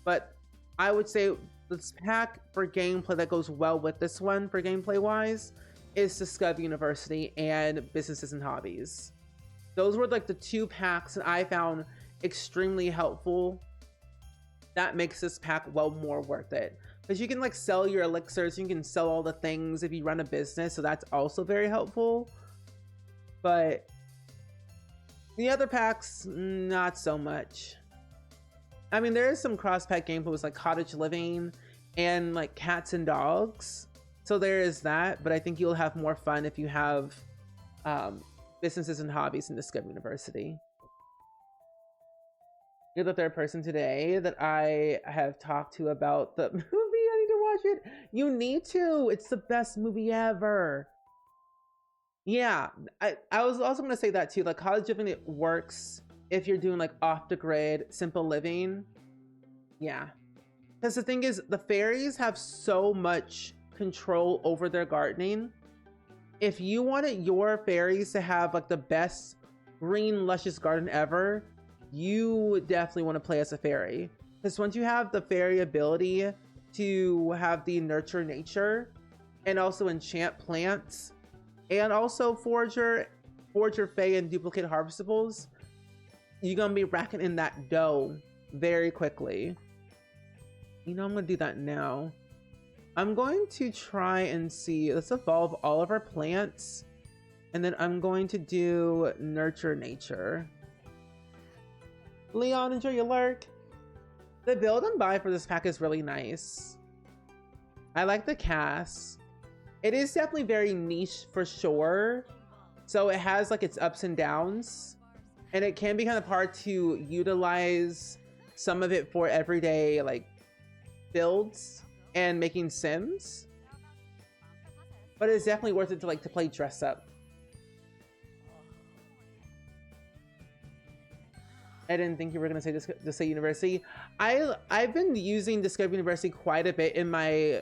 But I would say this pack for gameplay that goes well with this one for gameplay wise is Discover University and Businesses and Hobbies. Those were like the two packs that I found extremely helpful. That makes this pack well more worth it. Because you can like sell your elixirs, you can sell all the things if you run a business, so that's also very helpful. But the other packs, not so much. I mean, there is some cross-pack gameplay with like cottage living and like cats and dogs. So there is that, but I think you'll have more fun if you have Businesses and Hobbies in Discover University. You're the third person today that I have talked to about the movie. I need to watch it. You need to. It's the best movie ever. Yeah, I was also going to say that too. Like cottage living, it works if you're doing like off the grid, simple living. Yeah. Because the thing is, the fairies have so much control over their gardening. If you wanted your fairies to have like the best green, luscious garden ever, you definitely want to play as a fairy. Because once you have the fairy ability to have the nurture nature and also enchant plants and also forger fey and duplicate harvestables, you're gonna be racking in that dough very quickly. You know, I'm gonna do that now. I'm going to try and see, let's evolve all of our plants. And then I'm going to do nurture nature. Leon, enjoy your lurk. The build and buy for this pack is really nice. I like the cast. It is definitely very niche for sure. So it has like its ups and downs. And it can be kind of hard to utilize some of it for everyday like builds and making sims. But it's definitely worth it to play dress up. I didn't think you were gonna say Discovery University. I've been using Discovery University quite a bit in my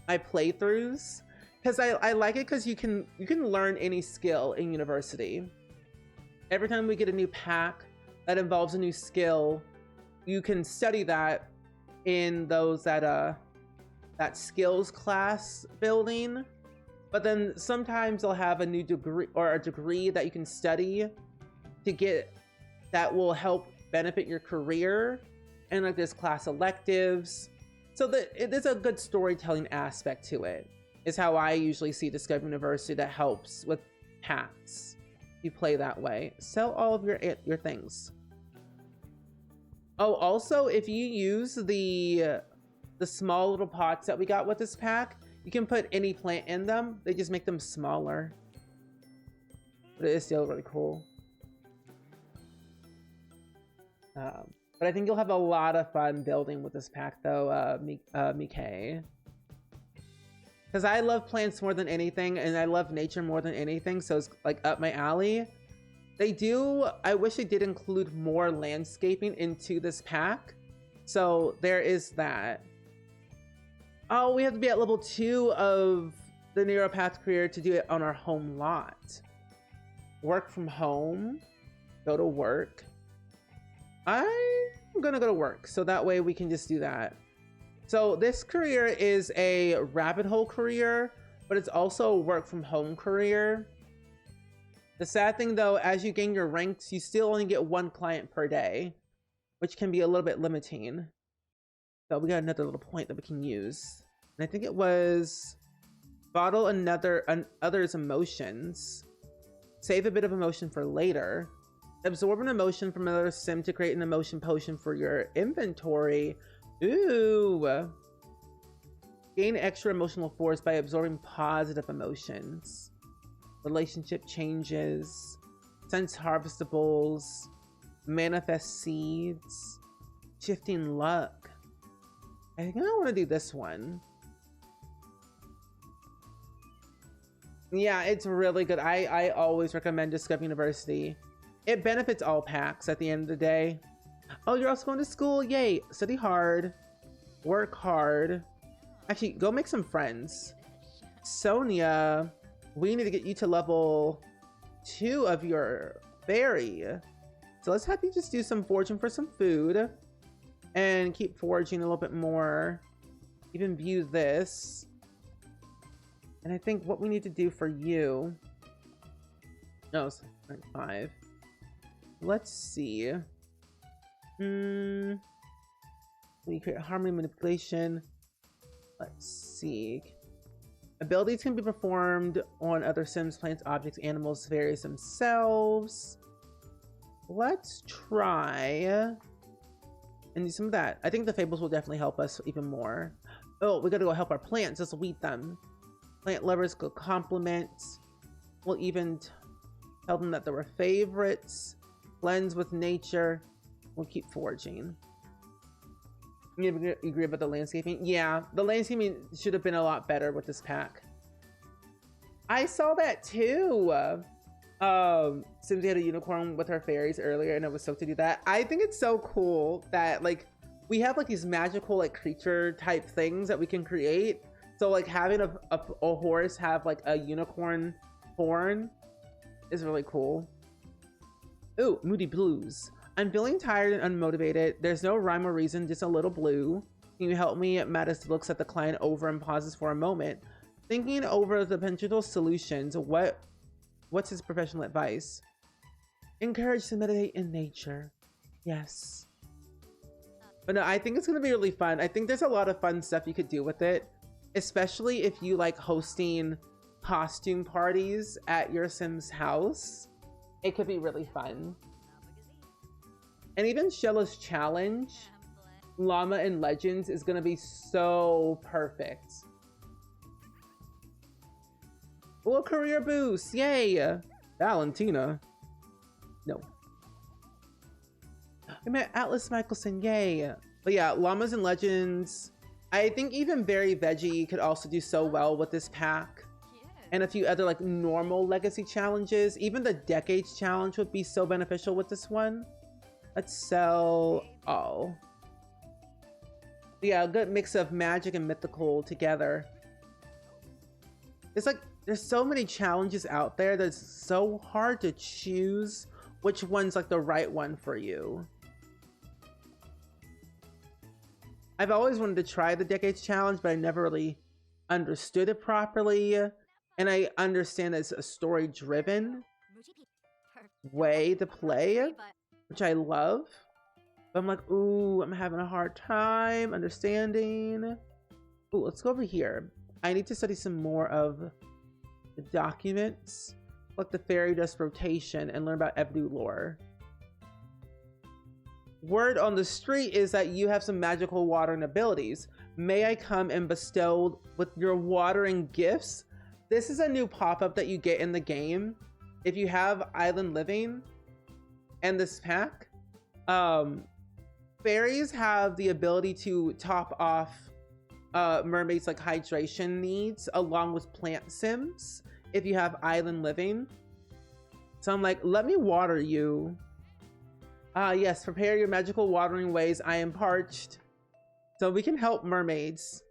playthroughs because I like it because you can learn any skill in university. Every time we get a new pack that involves a new skill, you can study that in those that skills class building. But then sometimes they'll have a new degree or a degree that you can study to get that will help benefit your career, and like there's class electives, so there's a good storytelling aspect to it. Is how I usually see Discovery University that helps with packs. You play that way. Sell all of your things. Oh, also if you use the small little pots that we got with this pack, you can put any plant in them. They just make them smaller, but it is still really cool. But I think you'll have a lot of fun building with this pack though, Mike. Because I love plants more than anything, and I love nature more than anything, so it's like up my alley. I wish they did include more landscaping into this pack. So there is that. Oh, we have to be at level 2 of the Neuropath career to do it on our home lot. Work from home, go to work. I'm gonna go to work, so that way we can just do that. So this career is a rabbit hole career, but it's also a work from home career. The sad thing though, as you gain your ranks, you still only get 1 client per day, which can be a little bit limiting. So we got another little point that we can use. And I think it was bottle others' emotions. Save a bit of emotion for later. Absorb an emotion from another sim to create an emotion potion for your inventory. Ooh. Gain extra emotional force by absorbing positive emotions. Relationship changes. Sense harvestables. Manifest seeds. Shifting luck. I think I want to do this one. Yeah, it's really good. I always recommend Discovery University. It benefits all packs at the end of the day. Oh, you're also going to school? Yay. Study hard. Work hard. Actually, go make some friends. Sonia, we need to get you to level 2 of your berry. So let's have you just do some foraging for some food. And keep foraging a little bit more. Even view this. And I think what we need to do for you... No, it's 5. Let's see. We create harmony manipulation. Let's see. Abilities can be performed on other sims, plants, objects, animals, varies themselves. Let's try and do some of that. I think the fables will definitely help us even more. Oh, we gotta go help our plants. Let's weed them. Plant lovers go compliments. We'll even tell them that they were favorites. Blends with nature. We'll keep foraging. You agree about the landscaping? Yeah, the landscaping should have been a lot better with this pack. I saw that too. Simsy had a unicorn with her fairies earlier, and I was stoked to do that. I think it's so cool that like we have like these magical like creature type things that we can create. So like having a horse have like a unicorn horn is really cool. Ooh, moody blues. I'm feeling tired and unmotivated. There's no rhyme or reason, just a little blue. Can you help me? Mattis looks at the client over and pauses for a moment. Thinking over the potential solutions, what's his professional advice? Encourage to meditate in nature. Yes. But no, I think it's gonna be really fun. I think there's a lot of fun stuff you could do with it, especially if you like hosting costume parties at your Sim's house. It could be really fun. And even Shella's challenge, Llama and Legends, is gonna be so perfect. Oh, a career boost! Yay! Valentina. No. I met Atlas Michelson, yay! But yeah, Llamas and Legends. I think even Berry Veggie could also do so well with this pack. And a few other like normal legacy challenges. Even the Decades challenge would be so beneficial with this one. Let's sell all. Yeah, a good mix of magic and mythical together. It's like, there's so many challenges out there that it's so hard to choose which one's like the right one for you. I've always wanted to try the Decades challenge, but I never really understood it properly. And I understand that it's a story-driven way to play, which I love. But I'm like, ooh, I'm having a hard time understanding. Ooh, let's go over here. I need to study some more of the documents, like the fairy dust rotation, and learn about Ebdu lore. Word on the street is that you have some magical watering abilities. May I come and bestow with your watering gifts? This is a new pop-up that you get in the game. If you have Island Living and this pack, fairies have the ability to top off mermaids like hydration needs along with plant sims if you have Island Living. So I'm like, let me water you. Yes, prepare your magical watering ways. I am parched. So we can help mermaids.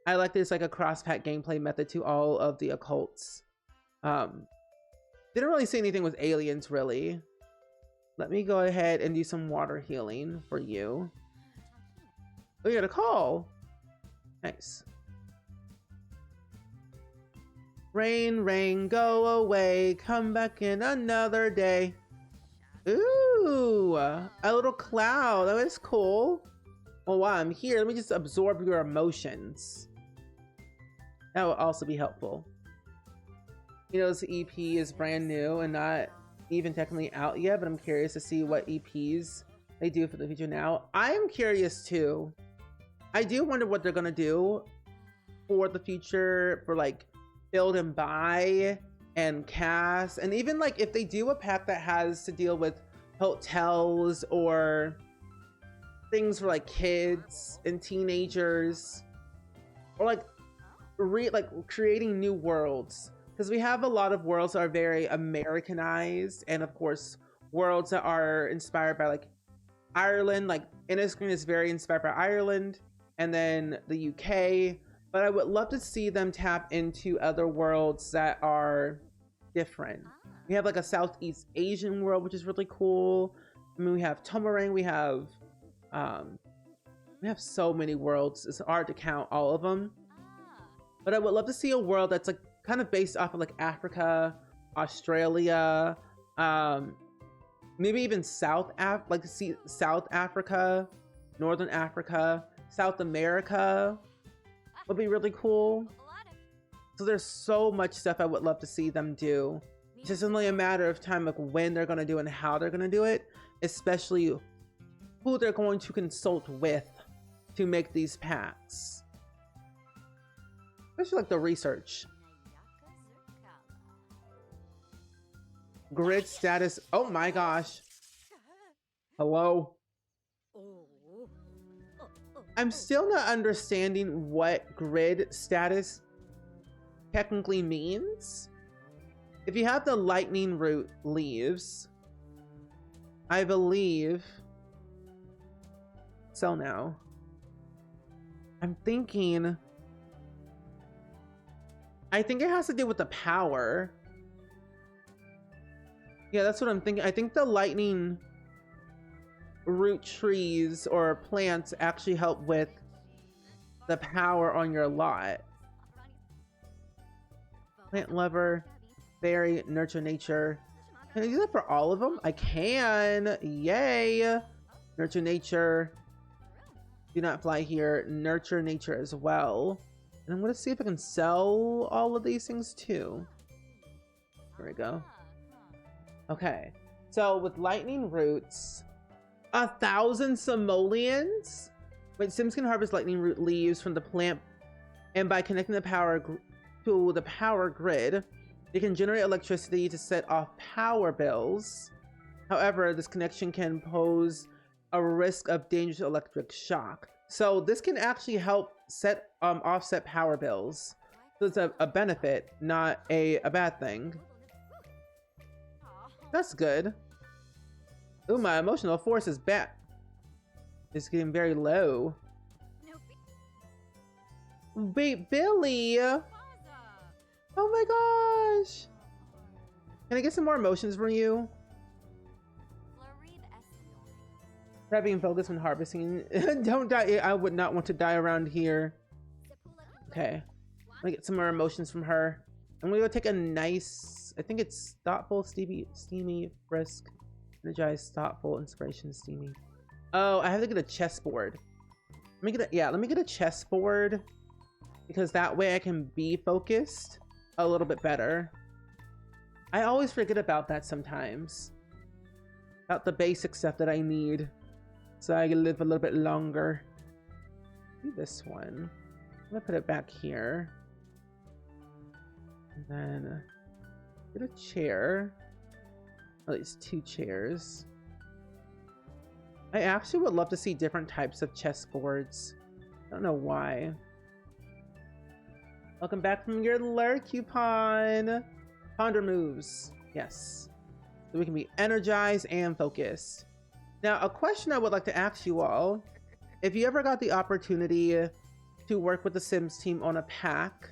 I like this like a cross-pack gameplay method to all of the occults. Didn't really see anything with aliens really. Let me go ahead and do some water healing for you. Oh, you got a call. Nice. Rain, rain, go away. Come back in another day. Ooh, a little cloud. That was cool. Well, while I'm here, let me just absorb your emotions. That will also be helpful. You know, this EP is brand new and not even technically out yet, but I'm curious to see what EPs they do for the future now. I'm curious too. I do wonder what they're gonna do for the future for like build and buy and cast, and even like if they do a pack that has to deal with hotels or things for like kids and teenagers, or like creating new worlds, because we have a lot of worlds that are very Americanized, and of course worlds that are inspired by like Ireland. Like Inniscreen is very inspired by Ireland, and then the UK. But I would love to see them tap into other worlds that are different. We have like a Southeast Asian world, which is really cool. I mean, we have Tomarang, we have so many worlds. It's hard to count all of them. But I would love to see a world that's like kind of based off of like Africa, Australia, maybe even South Africa, Northern Africa, South America would be really cool. So there's so much stuff I would love to see them do. It's just only a matter of time, like when they're going to do it and how they're going to do it, especially who they're going to consult with to make these packs. Especially like the research. Grid status. Oh my gosh. Hello. I'm still not understanding what grid status technically means. If you have the lightning root leaves, I believe. Sell now. I'm thinking. I think it has to do with the power. Yeah, that's what I'm thinking. I think the lightning root trees or plants actually help with the power on your lot. Plant lover, berry, nurture nature. Can I do that for all of them? I can. Yay. Nurture nature. Do not fly here. Nurture nature as well. And I'm going to see if I can sell all of these things too. There we go. Okay. So with lightning roots, 1,000 simoleons? Wait, Sims can harvest lightning root leaves from the plant, and by connecting the power to the power grid, they can generate electricity to set off power bills. However, this connection can pose a risk of dangerous electric shock. So this can actually help offset power bills. So it's a benefit, not a bad thing. That's good. Ooh, my emotional force is back. It's getting very low. Wait, Billy! Oh my gosh! Can I get some more emotions from you? Try being focused when harvesting. Don't die. I would not want to die around here. Okay. Let me get some more emotions from her. I'm gonna go take a nice, I think it's thoughtful, steamy, brisk, energized, thoughtful, inspiration, steamy. Oh, I have to get a chessboard. Let me get a chessboard, because that way I can be focused a little bit better. I always forget about that sometimes. About the basic stuff that I need, so I can live a little bit longer. Do this one. I'm gonna put it back here. And then get a chair. At least 2 chairs. I actually would love to see different types of chessboards. I don't know why. Welcome back from your lure, coupon. Ponder moves. Yes. So we can be energized and focused. Now, a question I would like to ask you all. If you ever got the opportunity to work with the Sims team on a pack,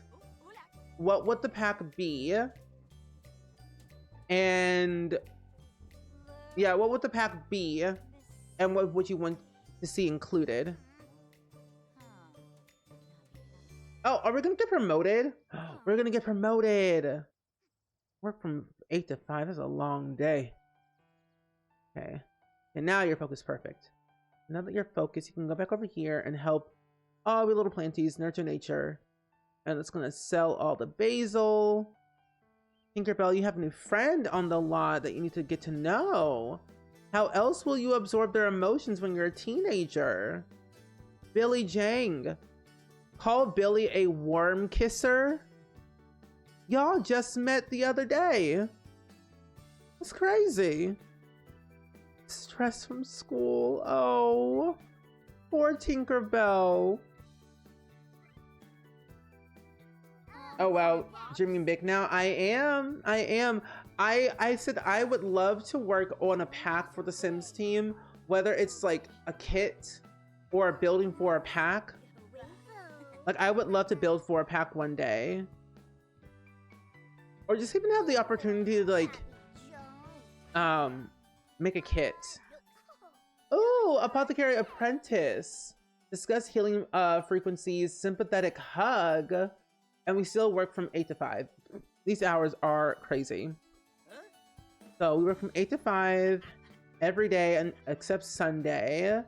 what would the pack be? And yeah, what would the pack be? And what would you want to see included? Oh, are we gonna get promoted? We're gonna get promoted. Work from 8 to 5. That's a long day. Okay. And now your focus perfect. Now that you're focused, you can go back over here and help all the little planties nurture nature. And it's gonna sell all the basil. Tinkerbell, you have a new friend on the lot that you need to get to know. How else will you absorb their emotions when you're a teenager? Billy Jang. Call Billy a worm kisser? Y'all just met the other day. That's crazy. Stress from school. Oh, poor Tinkerbell. Oh wow, dreaming big now. I am. I said I would love to work on a pack for the Sims team, whether it's like a kit or building for a pack. Like I would love to build for a pack one day. Or just even have the opportunity to like make a kit. Oh, Apothecary Apprentice. Discuss healing frequencies, sympathetic hug. And we still work from 8 to 5. These hours are crazy. So we work from 8 to 5 every day and except Sunday.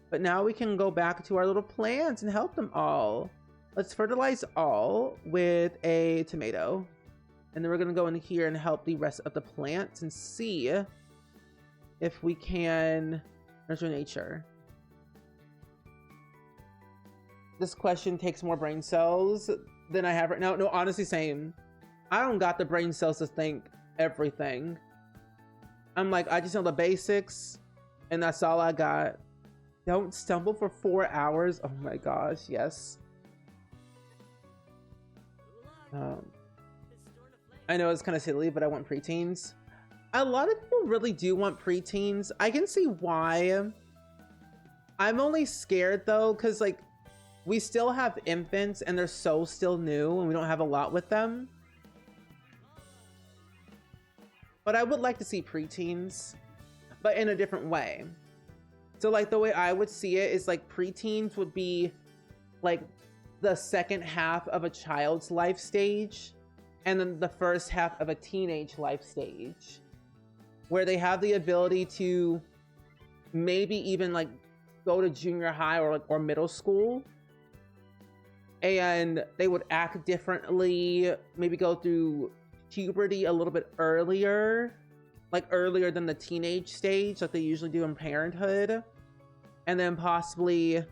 But now we can go back to our little plants and help them all. Let's fertilize all with a tomato. And then we're gonna go in here and help the rest of the plants and see if we can nurture nature. This question takes more brain cells than I have right now. No, honestly, same. I don't got the brain cells to think everything. I'm like, I just know the basics and that's all I got. Don't stumble for 4 hours. Oh my gosh, yes. I know it's kind of silly, but I want preteens. A lot of people really do want preteens. I can see why. I'm only scared though, because like we still have infants and they're so still new and we don't have a lot with them. But I would like to see preteens, but in a different way. So like the way I would see it is like preteens would be like the second half of a child's life stage and then the first half of a teenage life stage, where they have the ability to maybe even like go to junior high or middle school, and they would act differently, maybe go through puberty a little bit earlier, like earlier than the teenage stage like they usually do in parenthood, and then possibly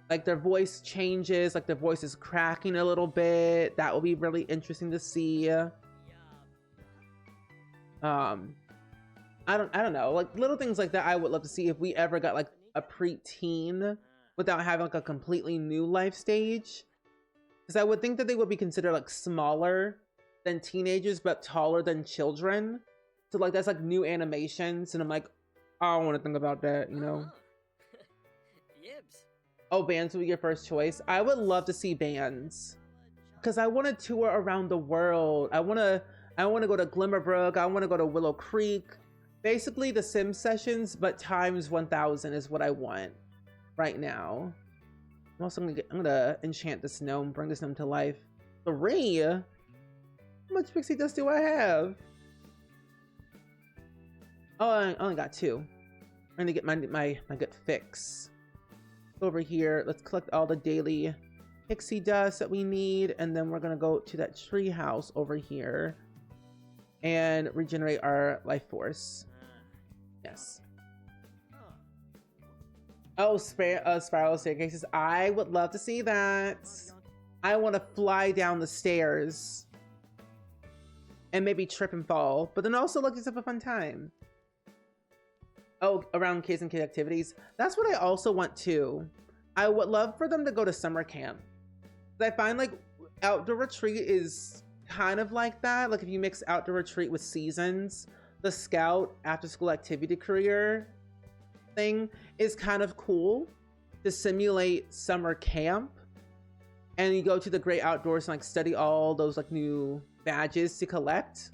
like their voice changes, like their voice is cracking a little bit. That will be really interesting to see. I don't know, like little things like that I would love to see if we ever got like a preteen without having like a completely new life stage, because I would think that they would be considered like smaller than teenagers but taller than children, so like that's like new animations, and I'm like, I don't want to think about that, you know. Oh, bands would be your first choice. I would love to see bands because I want to tour around the world. I want to go to Glimmerbrook. I want to go to Willow Creek. Basically the Sim sessions, but times 1000 is what I want right now. I'm also I'm gonna enchant this gnome, bring this gnome to life. 3? How much pixie dust do I have? Oh, I only got 2. I'm gonna get my good fix. Over here, let's collect all the daily pixie dust that we need, and then we're gonna go to that tree house over here and regenerate our life force. Yes. Oh, spiral staircases. I would love to see that. I want to fly down the stairs and maybe trip and fall, but then also look yourself a fun time. Oh, around kids and kid activities. That's what I also want too. I would love for them to go to summer camp. I find like outdoor retreat is kind of like that. Like if you mix outdoor retreat with seasons, the scout after school activity career thing is kind of cool to simulate summer camp, and you go to the great outdoors and like study all those like new badges to collect.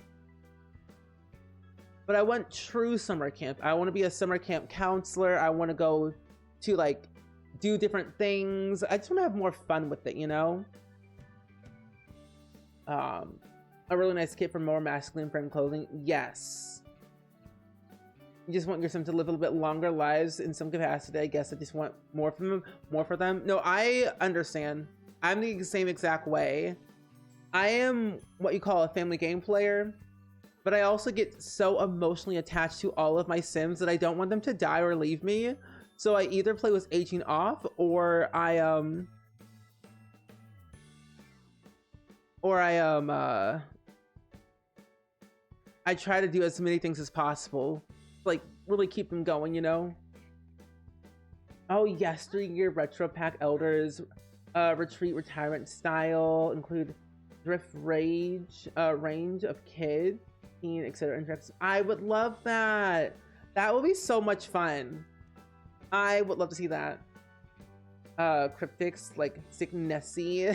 But I want true summer camp. I want to be a summer camp counselor. I want to go to like do different things. I just want to have more fun with it, you know. A really nice kit for more masculine friend clothing. Yes. You just want your Sim to live a little bit longer lives in some capacity. I guess I just want more from them, more for them. No, I understand. I'm the same exact way. I am what you call a family game player, but I also get so emotionally attached to all of my Sims that I don't want them to die or leave me. So I either play with aging off, or I try to do as many things as possible, like really keep them going, you know. Oh yes, 3-year retro pack elders, retreat retirement style, include thrift range of kids, teen, etc. interests. I would love that. That would be so much fun. I would love to see that. Cryptics like stick Nessie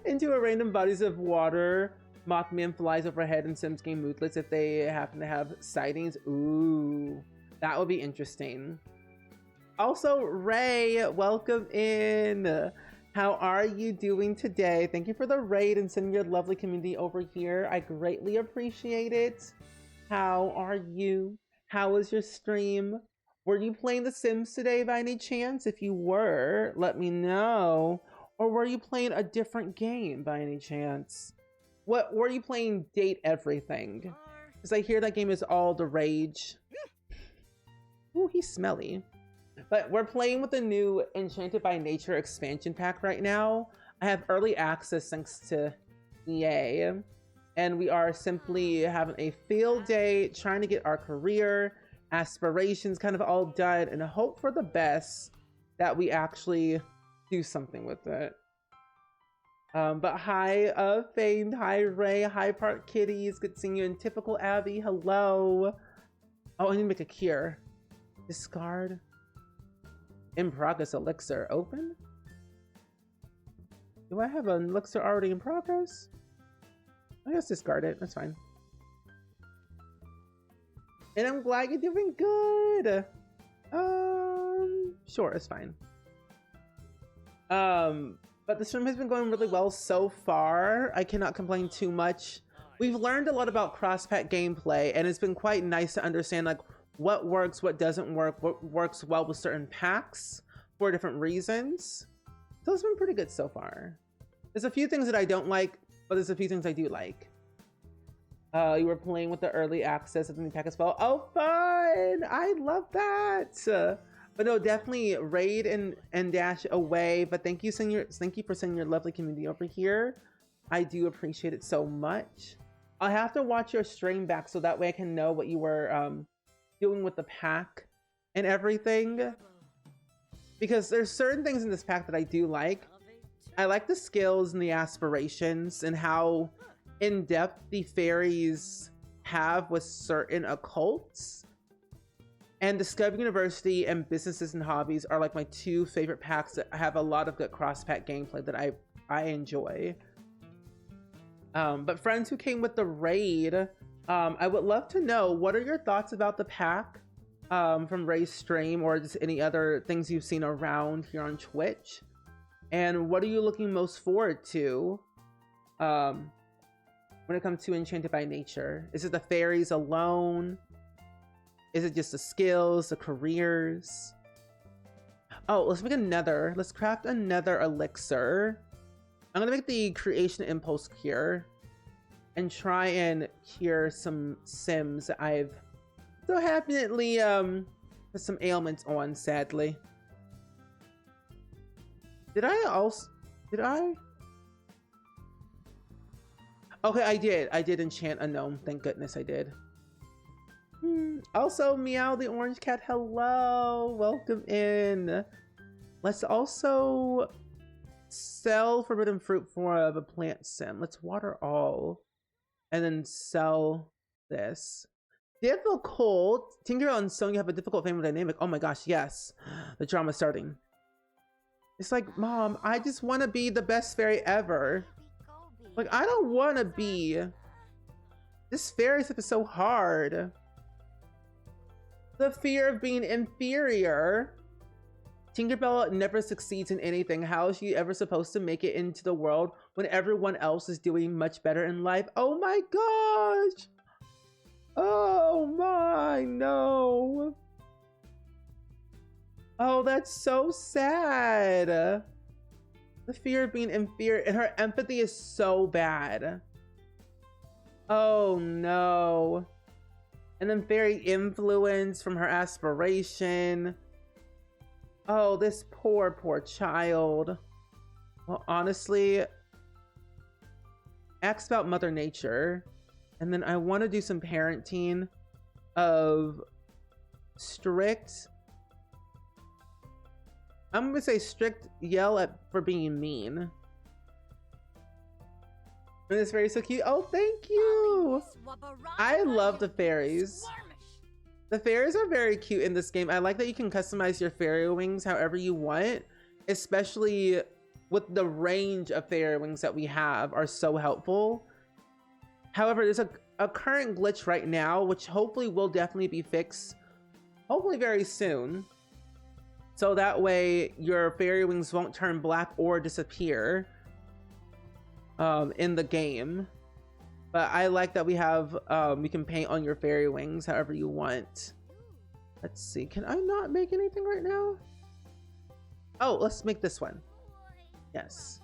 into a random bodies of water. Mothman flies overhead and Sims game moodlets if they happen to have sightings. Ooh, that would be interesting. Also, Ray, welcome in. How are you doing today? Thank you for the raid and sending your lovely community over here. I greatly appreciate it. How are you? How was your stream? Were you playing The Sims today by any chance? If you were, let me know. Or were you playing a different game by any chance? What were you playing? Date Everything? Because I hear that game is all the rage. Ooh, he's smelly. But we're playing with the new Enchanted by Nature expansion pack right now. I have early access thanks to EA. And we are simply having a field day, trying to get our career aspirations kind of all done, and hope for the best that we actually do something with it. But hi, Famed, hi, Ray, hi, Park Kitties, good seeing you, in typical Abby, hello. Oh, I need to make a cure. Discard. In progress elixir, open? Do I have an elixir already in progress? I guess discard it, that's fine. And I'm glad you're doing good. Sure, it's fine. But the stream has been going really well so far. I cannot complain too much. We've learned a lot about cross-pack gameplay, and it's been quite nice to understand like what works, what doesn't work, what works well with certain packs for different reasons. So it's been pretty good so far. There's a few things that I don't like, but there's a few things I do like. You were playing with the early access of the new pack as well. Oh, fun! I love that. But no, definitely raid and dash away. But thank you for sending your lovely community over here. I do appreciate it so much. I'll have to watch your stream back so that way I can know what you were doing with the pack and everything. Because there's certain things in this pack that I do like. I like the skills and the aspirations and how in-depth the fairies have with certain occults. And Discovery University and Businesses and Hobbies are like my two favorite packs that have a lot of good cross-pack gameplay that I enjoy. But friends who came with the raid, I would love to know, what are your thoughts about the pack from Ray's stream, or just any other things you've seen around here on Twitch? And what are you looking most forward to when it comes to Enchanted by Nature? Is it the fairies alone? Is it just the skills, the careers? Oh, let's craft another elixir. I'm gonna make the creation impulse cure and try and cure some Sims that I've so happily put some ailments on, sadly. Did I? Okay, I did enchant a gnome. Thank goodness I did. Also, Meow the orange cat, hello, welcome in. Let's also sell forbidden fruit for a plant sim. Let's water all and then sell this. Difficult. Tinkerbell and Sonia have a difficult family dynamic. Oh my gosh, yes. The drama's starting. It's like, Mom, I just want to be the best fairy ever. Like, I don't want to be. This fairy stuff is so hard. The fear of being inferior. Tinkerbell never succeeds in anything. How is she ever supposed to make it into the world when everyone else is doing much better in life? Oh my gosh. Oh my, no. Oh, that's so sad. The fear of being inferior, and her empathy is so bad. Oh no. And then fairy influence from her aspiration. Oh, this poor child. Well, honestly, ask about Mother Nature. And then I want to do some parenting of strict. I'm gonna say strict yell at for being mean. And this fairy's so cute. Oh, thank you. I love the fairies. The fairies are very cute in this game. I like that you can customize your fairy wings however you want, especially with the range of fairy wings that we have are so helpful. However, there's a current glitch right now, which hopefully will definitely be fixed, hopefully very soon. So that way your fairy wings won't turn black or disappear in the game. But I like that we have, we can paint on your fairy wings however you want. Let's see, can I not make anything right now? Oh, let's make this one. Yes.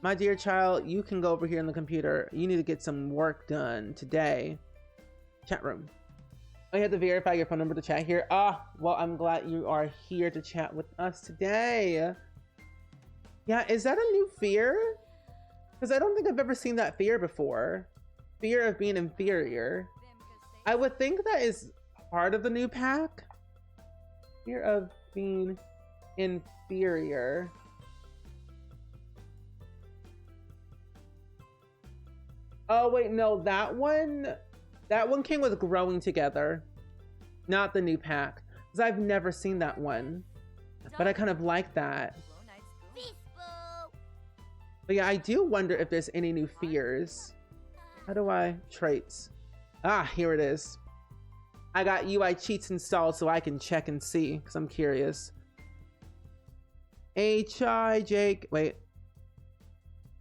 My dear child, you can go over here on the computer. You need to get some work done today. Chat room. Oh, you have to verify your phone number to chat here. Ah, well, I'm glad you are here to chat with us today. Yeah, is that a new fear? Because I don't think I've ever seen that fear before. Fear of being inferior. I would think that is part of the new pack. Fear of being inferior. Oh wait, no, that one came with growing together, not the new pack. Because I've never seen that one, but I kind of like that. But yeah, I do wonder if there's any new fears. How do I traits? Ah, here it is. I got UI cheats installed so I can check and see because I'm curious. H-I, Jake, wait.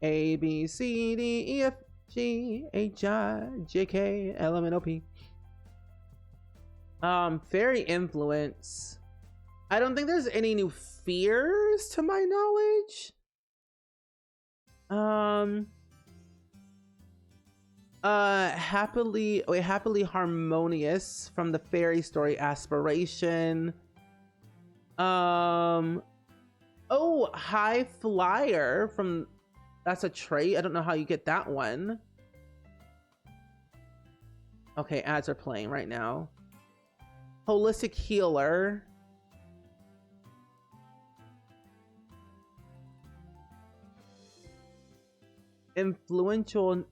A, B, C, D, E, F, G, H, I, J, K, L, M, N, O, P. Fairy influence. I don't think there's any new fears to my knowledge. Happily harmonious from the fairy story aspiration. Oh, high flyer from, that's a trait. I don't know how you get that one. Okay, ads are playing right now. Holistic healer. Influential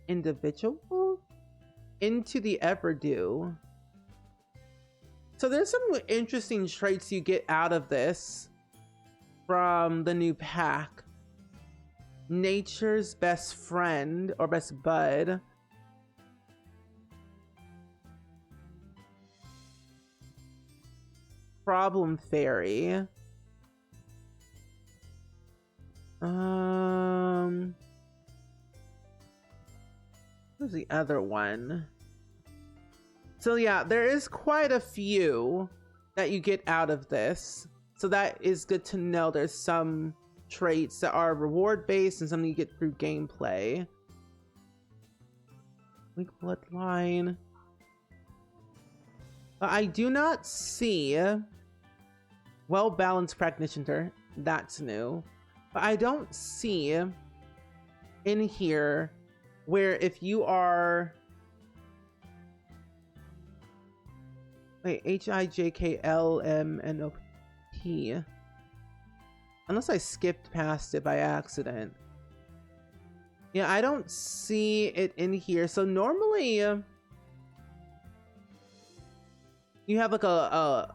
individual. Into the Everdew. So there's some interesting traits you get out of this from the new pack. Nature's best friend or best bud. Problem fairy. Who's the other one? So yeah, there is quite a few that you get out of this. So that is good to know. There's some traits that are reward based and some you get through gameplay. Weak bloodline. But I do not see well-balanced practitioner. That's new. But I don't see in here where if you are, wait, HIJKLMNOP, unless I skipped past it by accident. Yeah, I don't see it in here. So normally you have like a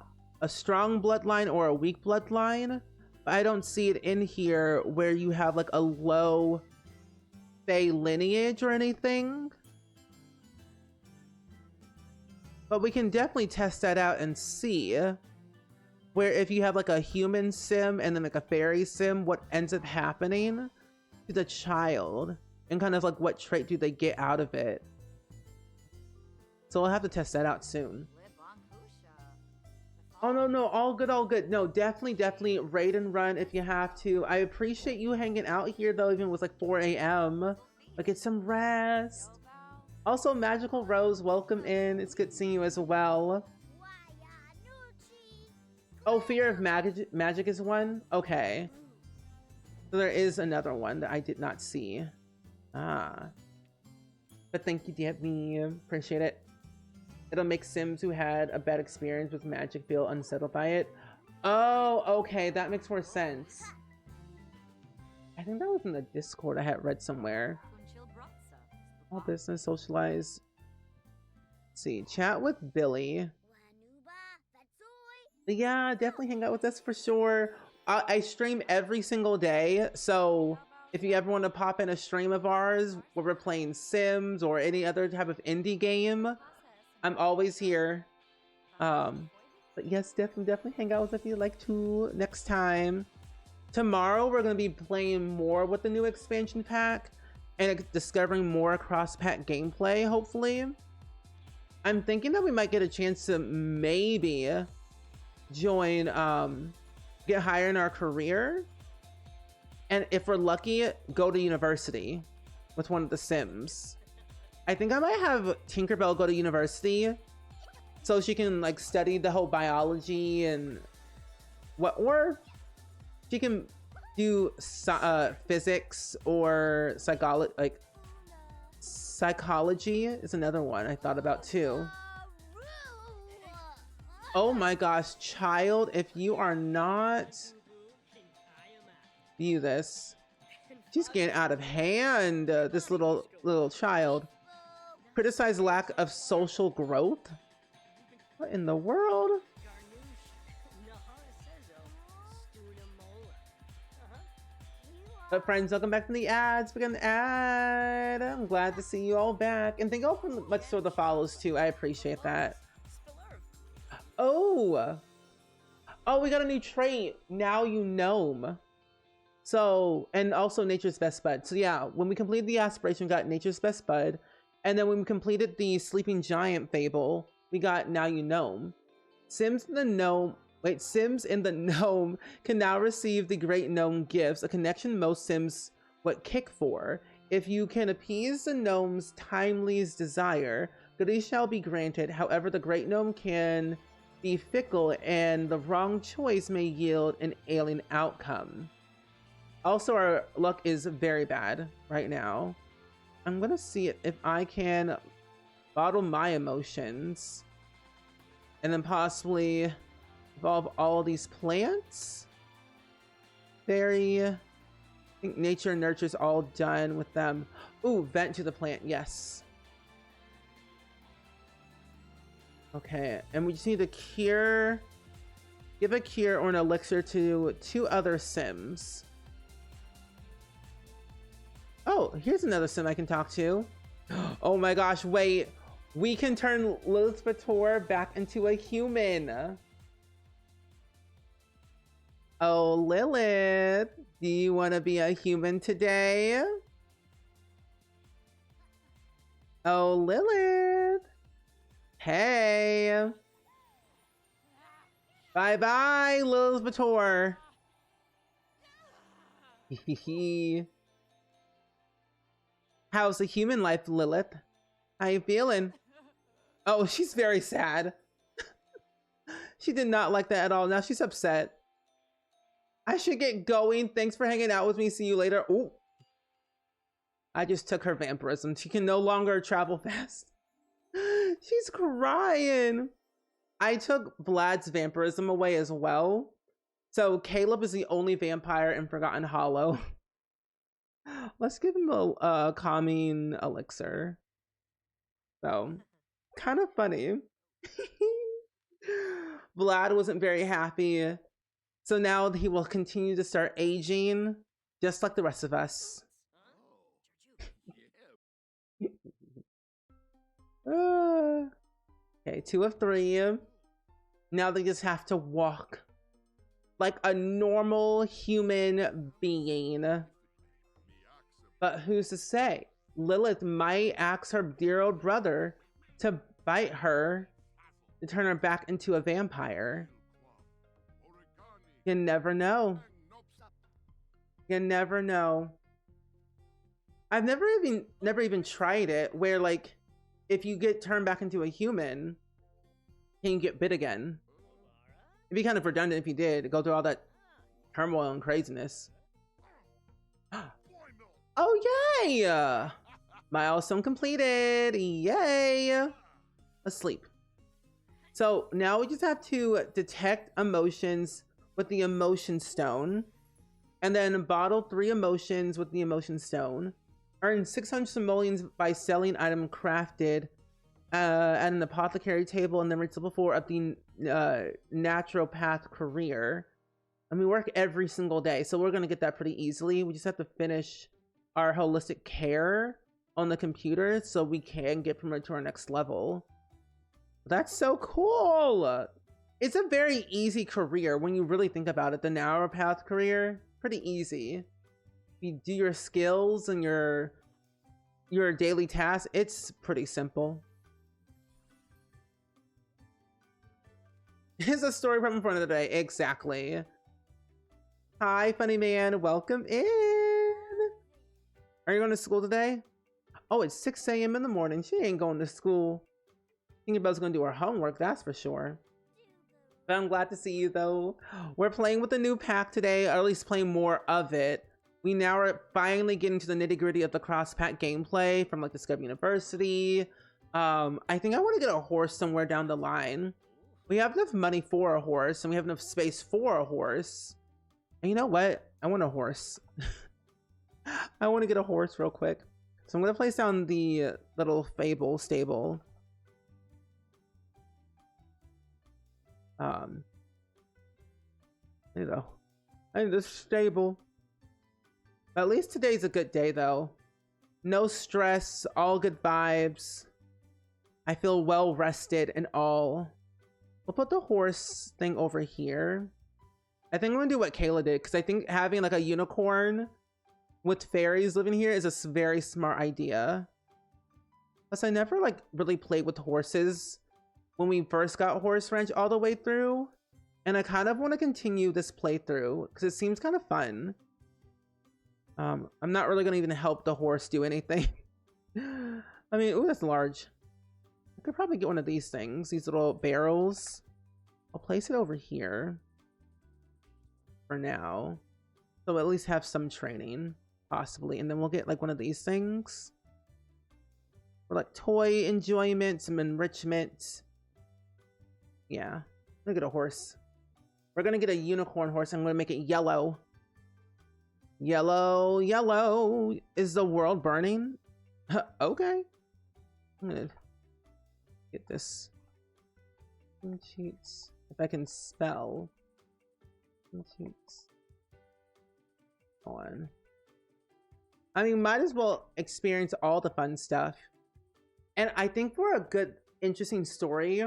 strong bloodline or a weak bloodline, but I don't see it in here where you have like a low Fae lineage or anything. But we can definitely test that out and see where if you have like a human sim and then like a fairy sim, what ends up happening to the child and kind of like what trait do they get out of it. So we'll have to test that out soon. Oh, no, all good, all good. No, definitely raid and run if you have to. I appreciate you hanging out here though, even with like 4 a.m. Like, get some rest. Also, Magical Rose, welcome in. It's good seeing you as well. Oh, Fear of Magic is one? Okay. So there is another one that I did not see. Ah. But thank you, Debbie. Appreciate it. It'll make Sims who had a bad experience with magic feel unsettled by it. Oh, okay. That makes more sense. I think that was in the Discord I had read somewhere. All business, socialize. Let's see. Chat with Billy. Yeah, definitely hang out with us for sure. I stream every single day. So if you ever want to pop in a stream of ours where we're playing Sims or any other type of indie game, I'm always here. But yes, definitely hang out with us if you'd like to next time. Tomorrow we're going to be playing more with the new expansion pack and discovering more cross-pack gameplay, hopefully. I'm thinking that we might get a chance to maybe join, get higher in our career. And if we're lucky, go to university with one of the Sims. I think I might have Tinkerbell go to university so she can like study the whole biology and what, or she can do physics or psychology. Like psychology is another one I thought about too. Oh my gosh, child, if you are not view this, she's getting out of hand. This little child. Criticize lack of social growth. What in the world? But friends, welcome back from the ads. We got an ad. I'm glad to see you all back. And thank you all for much for the follows too. I appreciate that. Oh, we got a new trait. Now you gnome. So, and also Nature's Best Bud. So yeah, when we completed the aspiration, we got Nature's Best Bud. And then when we completed the Sleeping Giant Fable, We got Now You Gnome. Sims in the gnome can now receive the Great Gnome gifts, a connection most Sims would kick for. If you can appease the gnome's timeliest desire, goodies shall be granted. However, the Great Gnome can be fickle and the wrong choice may yield an alien outcome. Also, our luck is very bad right now. I'm gonna see if I can bottle my emotions and then possibly evolve all these plants. I think nature and nurture is all done with them. Ooh, vent to the plant, yes. Okay, and we just need to cure, give a cure or an elixir to 2 other Sims. Oh, here's another Sim I can talk to. Oh my gosh, wait. We can turn Lilith Bator back into a human. Oh, Lilith, do you want to be a human today? Oh, Lilith. Hey. Bye-bye, Lilith Bator. How's the human life, Lilith? How you feeling? Oh, she's very sad. She did not like that at all. Now she's upset. I should get going. Thanks for hanging out with me. See you later. Ooh. I just took her vampirism. She can no longer travel fast. She's crying. I took Vlad's vampirism away as well. So Caleb is the only vampire in Forgotten Hollow. Let's give him a calming elixir. So, kind of funny. Vlad wasn't very happy. So now he will continue to start aging, just like the rest of us. Okay, 2 of 3. Now they just have to walk like a normal human being. But who's to say? Lilith might ask her dear old brother to bite her to turn her back into a vampire. You never know. You never know. I've never even tried it where, like, if you get turned back into a human, can you get bit again? It'd be kind of redundant if you did go through all that turmoil and craziness. Oh, yay! Milestone completed. Yay! Asleep. So now we just have to detect emotions with the emotion stone, and then bottle 3 emotions with the emotion stone. Earn 600 simoleons by selling item crafted at an apothecary table, and then reach level 4 of the naturopath career. And we work every single day, so we're gonna get that pretty easily. We just have to finish our holistic care on the computer so we can get promoted to our next level. That's so cool. It's a very easy career when you really think about it. The naturopath career, pretty easy. You do your skills and your daily tasks, it's pretty simple. It's a story from for another day. Exactly. Hi, funny man. Welcome in. Are you going to school today? Oh, it's 6 a.m. in the morning. She ain't going to school. Tinkerbell's going to do her homework, that's for sure. But I'm glad to see you, though. We're playing with the new pack today, or at least playing more of it. We now are finally getting to the nitty-gritty of the cross-pack gameplay from, like, Discover University. I think I want to get a horse somewhere down the line. We have enough money for a horse, and we have enough space for a horse. And you know what? I want a horse. I want to get a horse real quick. So I'm going to place down the little Fable stable. There you go. I need the stable. But at least today's a good day, though. No stress, all good vibes. I feel well rested and all. We'll put the horse thing over here. I think I'm gonna do what Kayla did, because I think having like a unicorn with fairies living here is a very smart idea. Plus, I never like really played with horses when we first got Horse Ranch all the way through. And I kind of want to continue this playthrough because it seems kind of fun. I'm not really going to even help the horse do anything. I mean, ooh, that's large. I could probably get one of these things, these little barrels. I'll place it over here for now. So we'll at least have some training, possibly. And then we'll get like one of these things for like toy enjoyment, some enrichment. Yeah, look at a horse. We're gonna get a unicorn horse. I'm gonna make it yellow. Yellow, yellow. Is the world burning? Okay. I'm gonna get this. Cheats. If I can spell. Cheats. On. I mean, might as well experience all the fun stuff. And I think for a good, interesting story,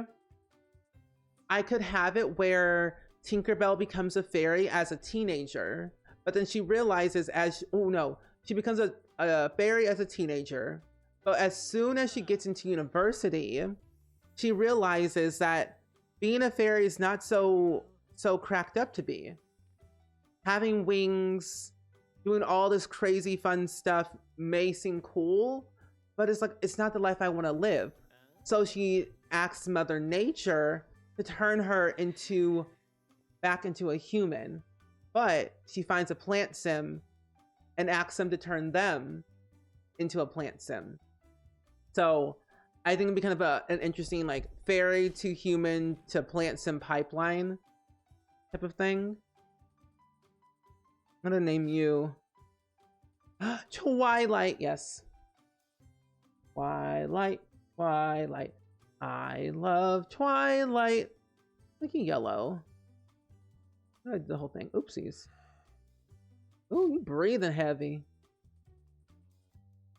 I could have it where Tinkerbell becomes a fairy as a teenager, but then she realizes she becomes a fairy as a teenager. But as soon as she gets into university, she realizes that being a fairy is not so cracked up to be. Having wings, doing all this crazy fun stuff may seem cool, but it's like, it's not the life I want to live. So she asks Mother Nature to turn her back into a human, but she finds a plant sim and asks them to turn them into a plant sim. So I think it'd be kind of an interesting like fairy to human to plant sim pipeline type of thing. I'm gonna name you Twilight. Yes, Twilight. I love Twilight. Look at yellow. I did the whole thing. Oopsies. Ooh, you breathing heavy.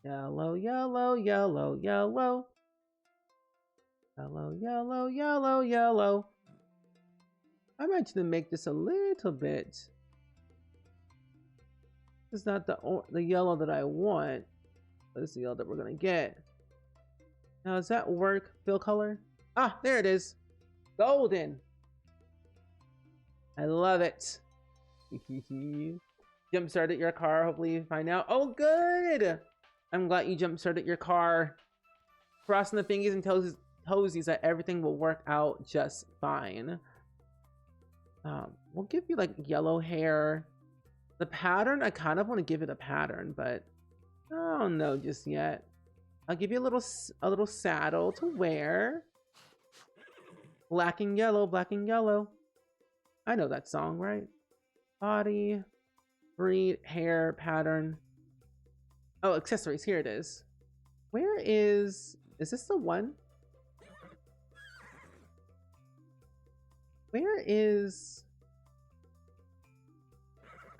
Yellow, yellow, yellow, yellow. Yellow, yellow, yellow, yellow. I might just make this a little bit. It's not the yellow that I want, but it's the yellow that we're gonna get. Now, does that work? Fill color? Ah, there it is. Golden. I love it. Jump started your car. Hopefully you find out. Oh, good. I'm glad you jump started your car. Crossing the fingers and toesies that everything will work out just fine. We'll give you like yellow hair. The pattern, I kind of want to give it a pattern, but I don't know just yet. I'll give you a little saddle to wear. Black and yellow, black and yellow. I know that song, right? Body, breed, hair, pattern. Oh, accessories, here it is. Where is this the one? Where is...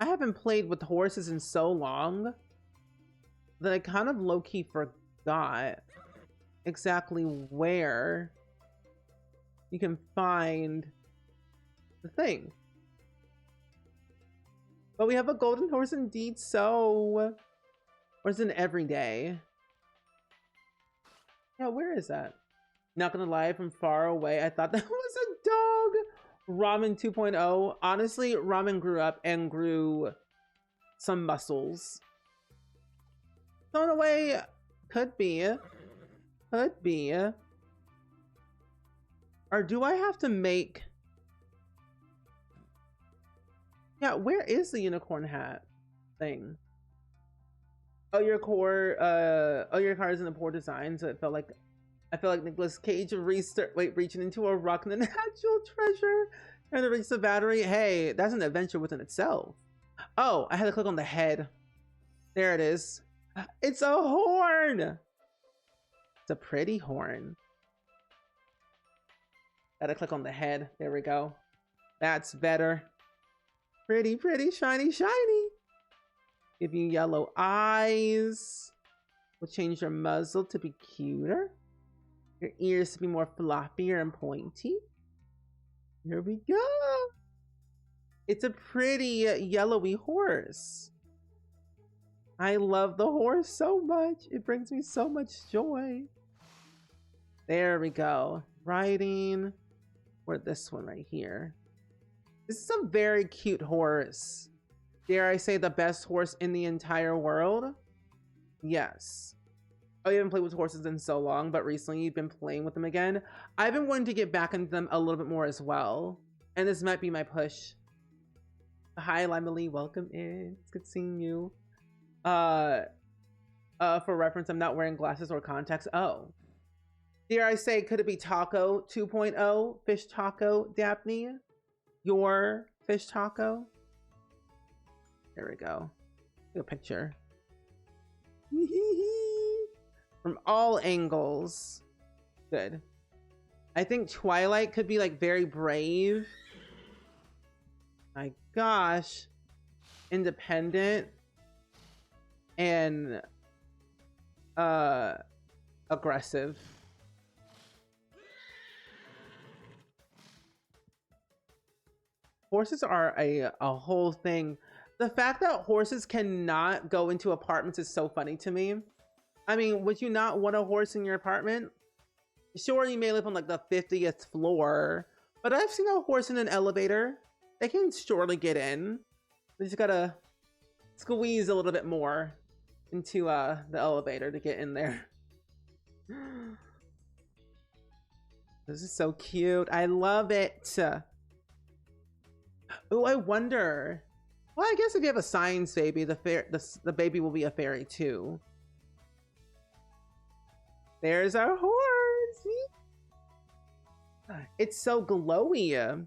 I haven't played with horses in so long that I kind of low-key forgot exactly where you can find the thing. But we have a golden horse indeed, so... Or is it an everyday? Yeah, where is that? Not gonna lie, from far away, I thought that was a dog! Ramen 2.0. Honestly, Ramen grew up and grew some muscles. Thrown away. Could be. Could be. Or do I have to make... Yeah, where is the unicorn hat thing? Oh, your car is in a poor design, so I feel like Nicolas Cage reaching into a rock and the natural treasure trying to reach the battery. Hey, that's an adventure within itself. Oh, I had to click on the head. There it is. It's a horn. It's a pretty horn. Gotta click on the head. There we go. That's better. Pretty, pretty, shiny, shiny. Give you yellow eyes. We'll change your muzzle to be cuter. Your ears to be more floppier and pointy. Here we go. It's a pretty yellowy horse. I love the horse so much. It brings me so much joy. There we go. riding, or this one right here. This is a very cute horse. Dare I say the best horse in the entire world? Yes. Oh, you haven't played with horses in so long, but recently you've been playing with them again. I've been wanting to get back into them a little bit more as well. And this might be my push. Hi, Limely, welcome in. It's good seeing you. For reference, I'm not wearing glasses or contacts. Oh. Dare I say, could it be Taco 2.0? Fish Taco, Daphne? Your fish taco? There we go. Take a picture. From all angles. Good. I think Twilight could be like very brave. My gosh. Independent. And aggressive. Horses are a whole thing. The fact that horses cannot go into apartments is so funny to me. I mean, would you not want a horse in your apartment? Sure, you may live on like the 50th floor, but I've seen a horse in an elevator. They can surely get in. They just gotta squeeze a little bit more into the elevator to get in there. This is so cute. I love it. Oh, I wonder. Well, I guess if you have a science baby, the baby will be a fairy too. There's our horse. It's so glowy.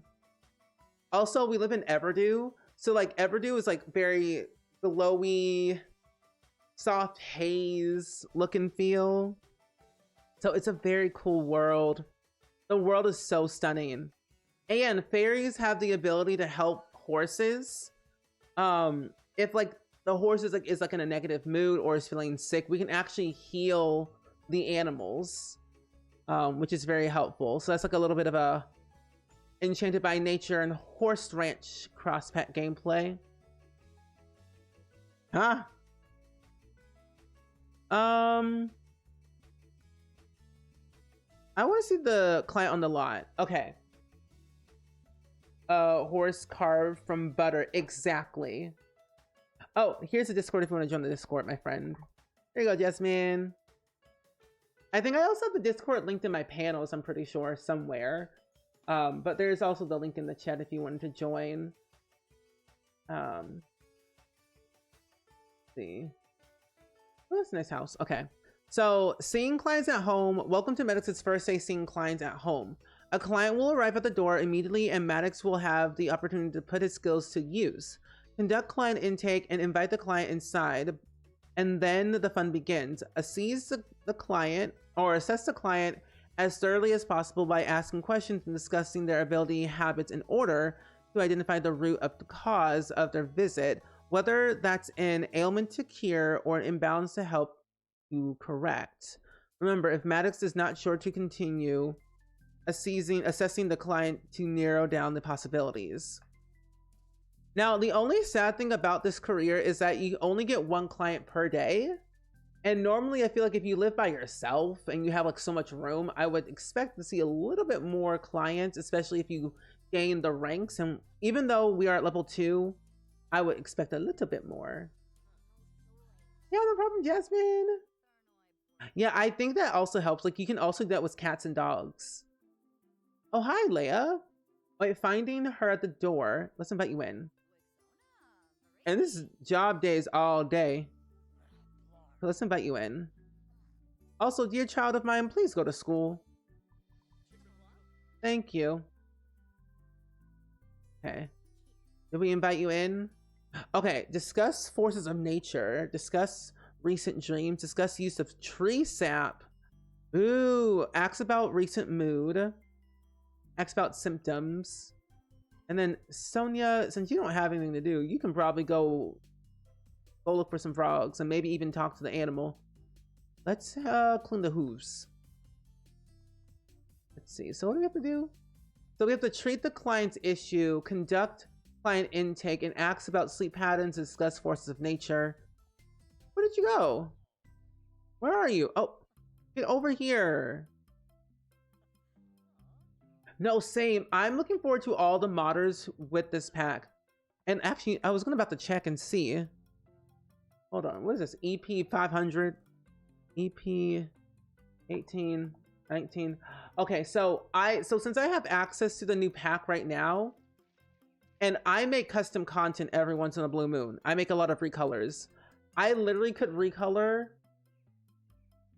Also, we live in Everdew, so like Everdew is like very glowy, soft haze look and feel. So it's a very cool world. The world is so stunning. And fairies have the ability to help horses. If like the horse is like in a negative mood or is feeling sick, we can actually heal the animals, which is very helpful. So that's like a little bit of a Enchanted by Nature and Horse Ranch cross pet gameplay. Huh? I want to see the client on the lot. Okay. Horse carved from butter. Exactly. Oh, here's the Discord if you want to join the Discord, my friend. There you go, Jasmine. I think I also have the Discord linked in my panels, I'm pretty sure, somewhere. But there's also the link in the chat if you wanted to join. Let's see. Oh, that's a nice house. Okay. So, seeing clients at home. Welcome to Maddox's first day seeing clients at home. A client will arrive at the door immediately and Maddox will have the opportunity to put his skills to use. Conduct client intake and invite the client inside, and then the fun begins. Assess the client as thoroughly as possible by asking questions and discussing their ability habits in order to identify the root of the cause of their visit, whether that's an ailment to cure or an imbalance to help you correct. Remember, if Maddox is not sure to continue, assessing the client to narrow down the possibilities. Now, the only sad thing about this career is that you only get one client per day. And normally I feel like if you live by yourself and you have like so much room, I would expect to see a little bit more clients, especially if you gain the ranks. And even though we are at level 2, I would expect a little bit more. Yeah, no problem, Jasmine. Yeah, I think that also helps. Like you can also do that with cats and dogs. Oh, hi, Leia. Wait, finding her at the door. Let's invite you in. And this is job days all day. So let's invite you in. Also, dear child of mine, please go to school. Thank you. Okay. Did we invite you in? Okay, discuss forces of nature. Discuss recent dreams. Discuss use of tree sap. Ooh, ask about recent mood. Ask about symptoms. And then Sonia, since you don't have anything to do, you can probably go look for some frogs and maybe even talk to the animal. Let's clean the hooves. Let's see. So what do we have to do? So we have to treat the client's issue, conduct client intake, and ask about sleep patterns, discuss forces of nature. Where did you go? Where are you? Oh, get over here. No, same. I'm looking forward to all the modders with this pack. And actually, I was about to check and see. Hold on, what is this? EP 500, EP 18, 19. Okay, so since I have access to the new pack right now, and I make custom content every once in a blue moon. I make a lot of recolors. I literally could recolor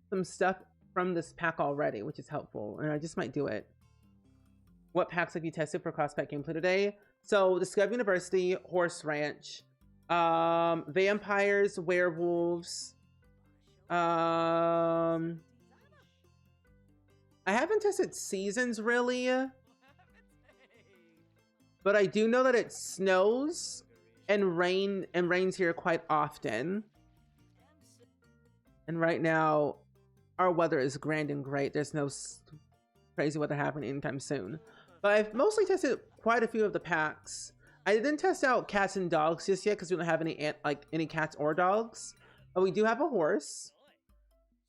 some stuff from this pack already, which is helpful, and I just might do it. What packs have you tested for cross-pack gameplay today? So, Discovery University, Horse Ranch, vampires, werewolves. I haven't tested seasons really, but I do know that it snows and rains here quite often. And right now, our weather is grand and great. There's no crazy weather happening anytime soon. But I've mostly tested quite a few of the packs. I didn't test out cats and dogs just yet because we don't have any cats or dogs. But we do have a horse.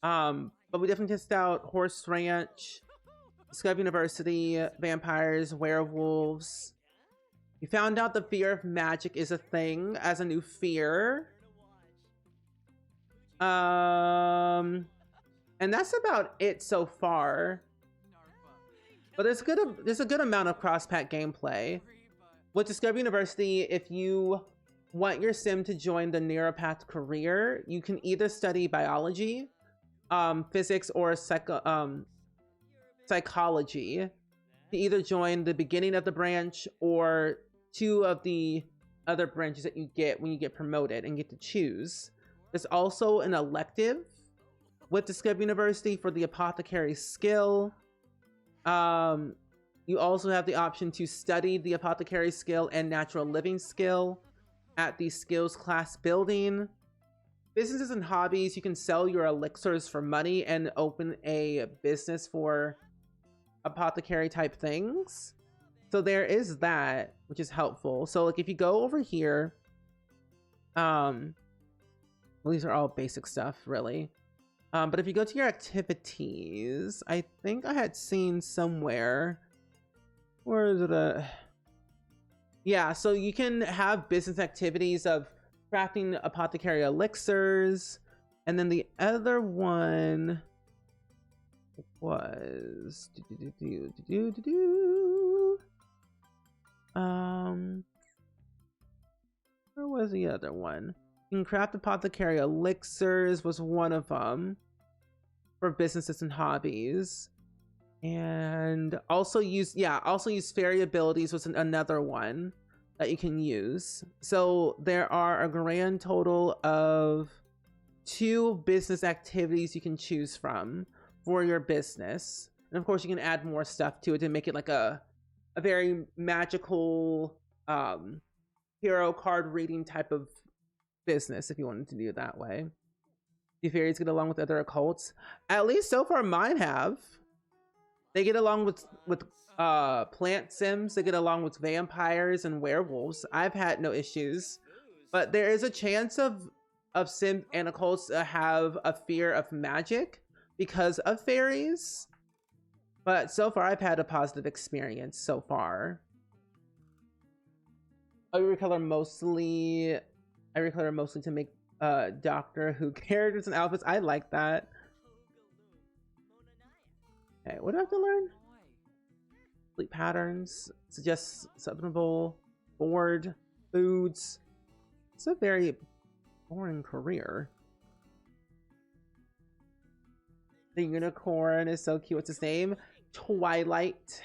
But we definitely tested out Horse Ranch, Discovery University, vampires, werewolves. We found out the fear of magic is a thing as a new fear. And that's about it so far. But there's a good amount of cross-pack gameplay. With Discovery University, if you want your sim to join the neuropath career, you can either study biology, physics, or psychology to either join the beginning of the branch or two of the other branches that you get when you get promoted and get to choose. There's also an elective with Discovery University for the apothecary skill. You also have the option to study the apothecary skill and natural living skill at the skills class building. Businesses and hobbies, you can sell your elixirs for money and open a business for apothecary type things. So there is that, which is helpful. So like if you go over here, well, these are all basic stuff really. But if you go to your activities, I think I had seen somewhere, where is it? Yeah, so you can have business activities of crafting apothecary elixirs, and then the other one was where was the other one? You can craft apothecary elixirs was one of them for businesses and hobbies. And also use fairy abilities was another one that you can use. So there are a grand total of 2 business activities you can choose from for your business. And of course you can add more stuff to it to make it like a very magical hero card reading type of business if you wanted to do it that way. Do fairies get along with other occults? At least so far mine have. They get along with plant sims. They get along with vampires and werewolves. I've had no issues, but there is a chance of sims and occults to have a fear of magic because of fairies. But so far I've had a positive experience so far. I recolor mostly to make Doctor Who characters and outfits. I like that. Okay, what do I have to learn? Sleep patterns, suggest subliminal, bored, foods. It's a very boring career. The unicorn is so cute. What's his name? Twilight.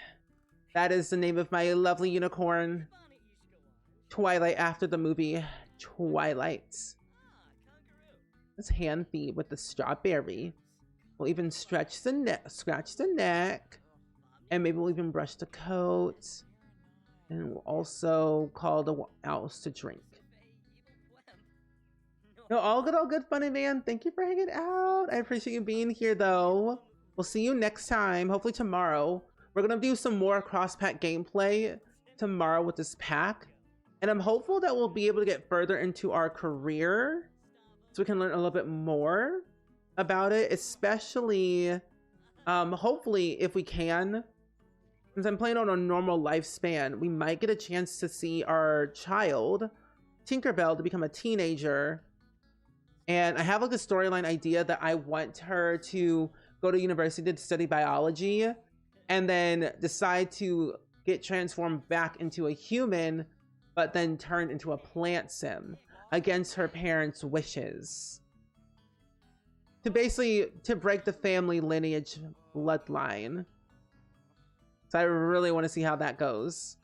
That is the name of my lovely unicorn. Twilight after the movie Twilight. Let's hand feed with the strawberry. We'll even scratch the neck, and maybe we'll even brush the coat, and we'll also call the owls to drink. No, all good, funny man. Thank you for hanging out. I appreciate you being here, though. We'll see you next time. Hopefully tomorrow. We're gonna do some more cross-pack gameplay tomorrow with this pack, and I'm hopeful that we'll be able to get further into our career, so we can learn a little bit more about it, especially hopefully if we can since I'm playing on a normal lifespan, we might get a chance to see our child, Tinkerbell, to become a teenager. And I have like a storyline idea that I want her to go to university to study biology and then decide to get transformed back into a human, but then turned into a plant sim against her parents' wishes. To basically, to break the family lineage bloodline. So I really want to see how that goes.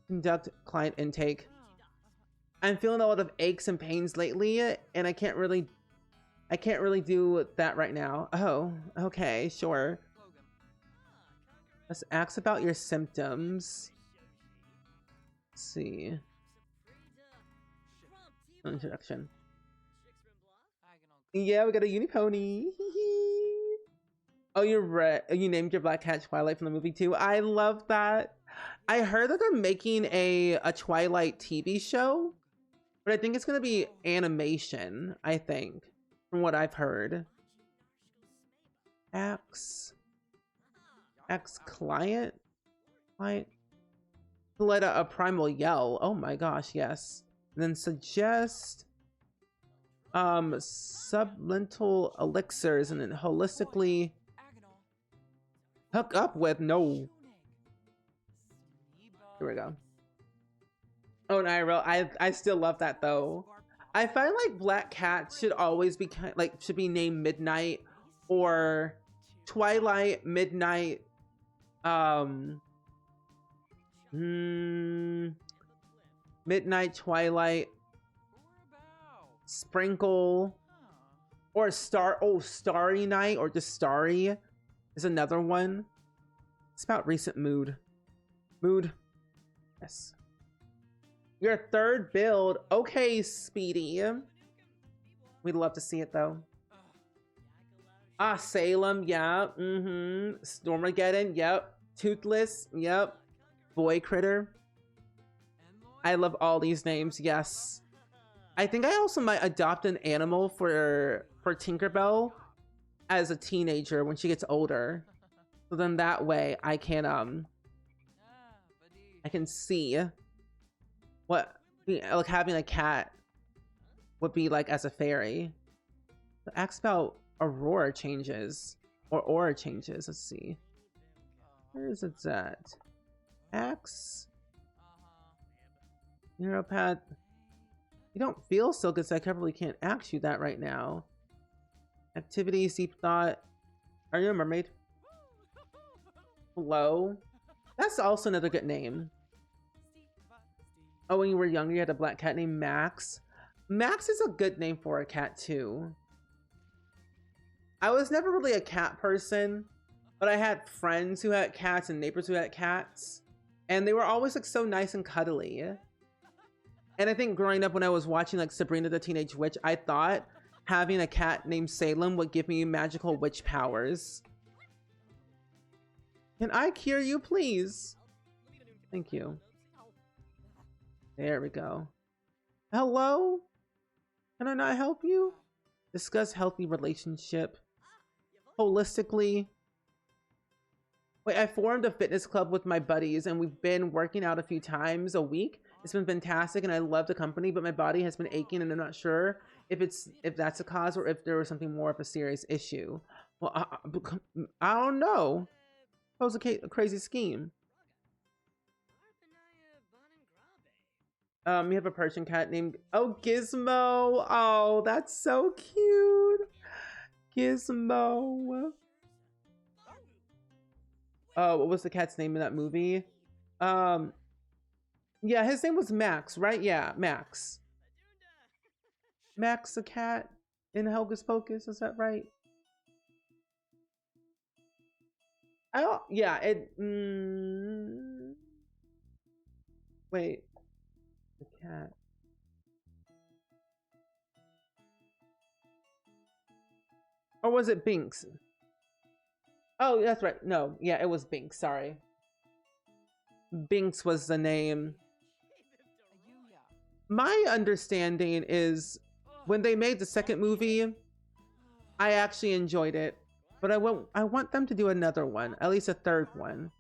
Conduct client intake. I'm feeling a lot of aches and pains lately, and I can't really do that right now. Oh, okay, sure. Let's ask about your symptoms. Let's see. Introduction. Yeah, we got a Unipony. Oh, you named your black cat Twilight from the movie too. I love that. I heard that they're making a Twilight TV show, but I think it's gonna be animation, I think, from what I've heard. X client? Let a primal yell. Oh my gosh, yes. And then suggest sublingual elixirs and then holistically hook up with. No. Here we go. Oh, Nairo, I still love that though. I find like black cats should always be should be named Midnight or Twilight, Midnight, Midnight, Twilight, Sprinkle, or Starry Night, or just Starry is another one. It's about recent mood. Yes. Your third build. Okay, Speedy. We'd love to see it though. Ah, Salem, yeah. Stormageddon, yep. Toothless, yep. Boy Critter. I love all these names, yes. I think I also might adopt an animal for Tinkerbell as a teenager when she gets older. So then that way I can see what like having a cat would be like as a fairy. The ask about Aurora changes or aura changes. Let's see. Where is it at? Axe. Neuropath. You don't feel so good, so I probably can't ask you that right now. Activities, deep thought. Are you a mermaid? Hello? That's also another good name. Oh, when you were younger, you had a black cat named Max. Max is a good name for a cat, too. I was never really a cat person, but I had friends who had cats and neighbors who had cats. And they were always like so nice and cuddly. And I think growing up when I was watching like Sabrina the Teenage Witch, I thought having a cat named Salem would give me magical witch powers. Can I cure you, please? Thank you. There we go. Hello? Can I not help you? Discuss healthy relationship. Holistically. Wait, I formed a fitness club with my buddies and we've been working out a few times a week. It's been fantastic and I love the company, but my body has been aching and I'm not sure if that's a cause or if there was something more of a serious issue. Well, I don't know. That was a crazy scheme. We have a Persian cat named Gizmo. Oh, that's so cute. Gizmo. Oh, what was the cat's name in that movie? Yeah, his name was Max, right? Yeah, Max. Max the cat in Hocus Pocus, is that right? I don't, yeah, wait. The cat. Or was it Binks? Oh, that's right. No, yeah, it was Binks, sorry. Binks was the name. My understanding is when they made the second movie, I actually enjoyed it, but I want them to do another one, at least a third one.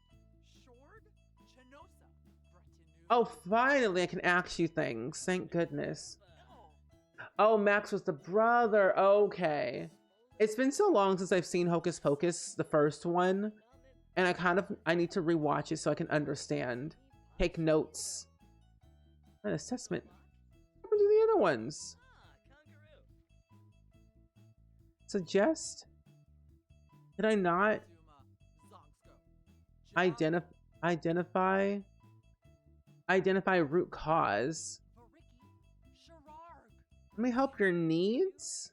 Oh, finally I can ask you things. Thank goodness. Oh, Max was the brother. Okay. It's been so long since I've seen Hocus Pocus, the first one. And I need to rewatch it so I can understand. Take notes. An assessment. What happened to the other ones? Suggest? Did I not identify root cause? Let me help your needs.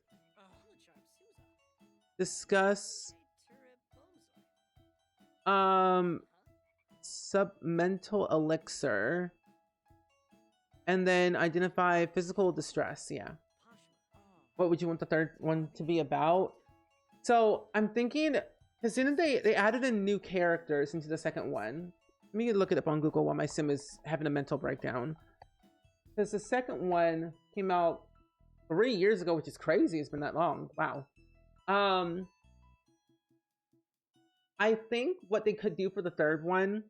Discuss submental elixir, and then identify physical distress. Yeah. What would you want the third one to be about? So I'm thinking, because didn't they added in new characters into the second one. Let me look it up on Google while my sim is having a mental breakdown. Because the second one came out 3 years ago, which is crazy. It's been that long. Wow. I think what they could do for the third one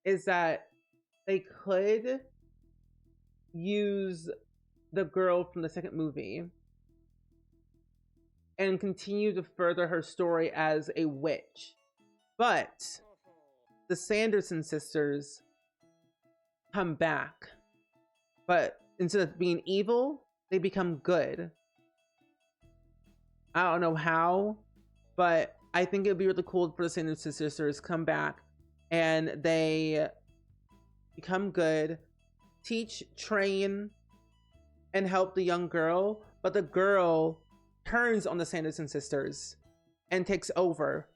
is that they could use the girl from the second movie and continue to further her story as a witch. But the Sanderson sisters come back. But instead of being evil, they become good. I don't know how, but I think it'd be really cool for the Sanderson sisters come back and they become good, teach, train, and help the young girl. But the girl turns on the Sanderson sisters and takes over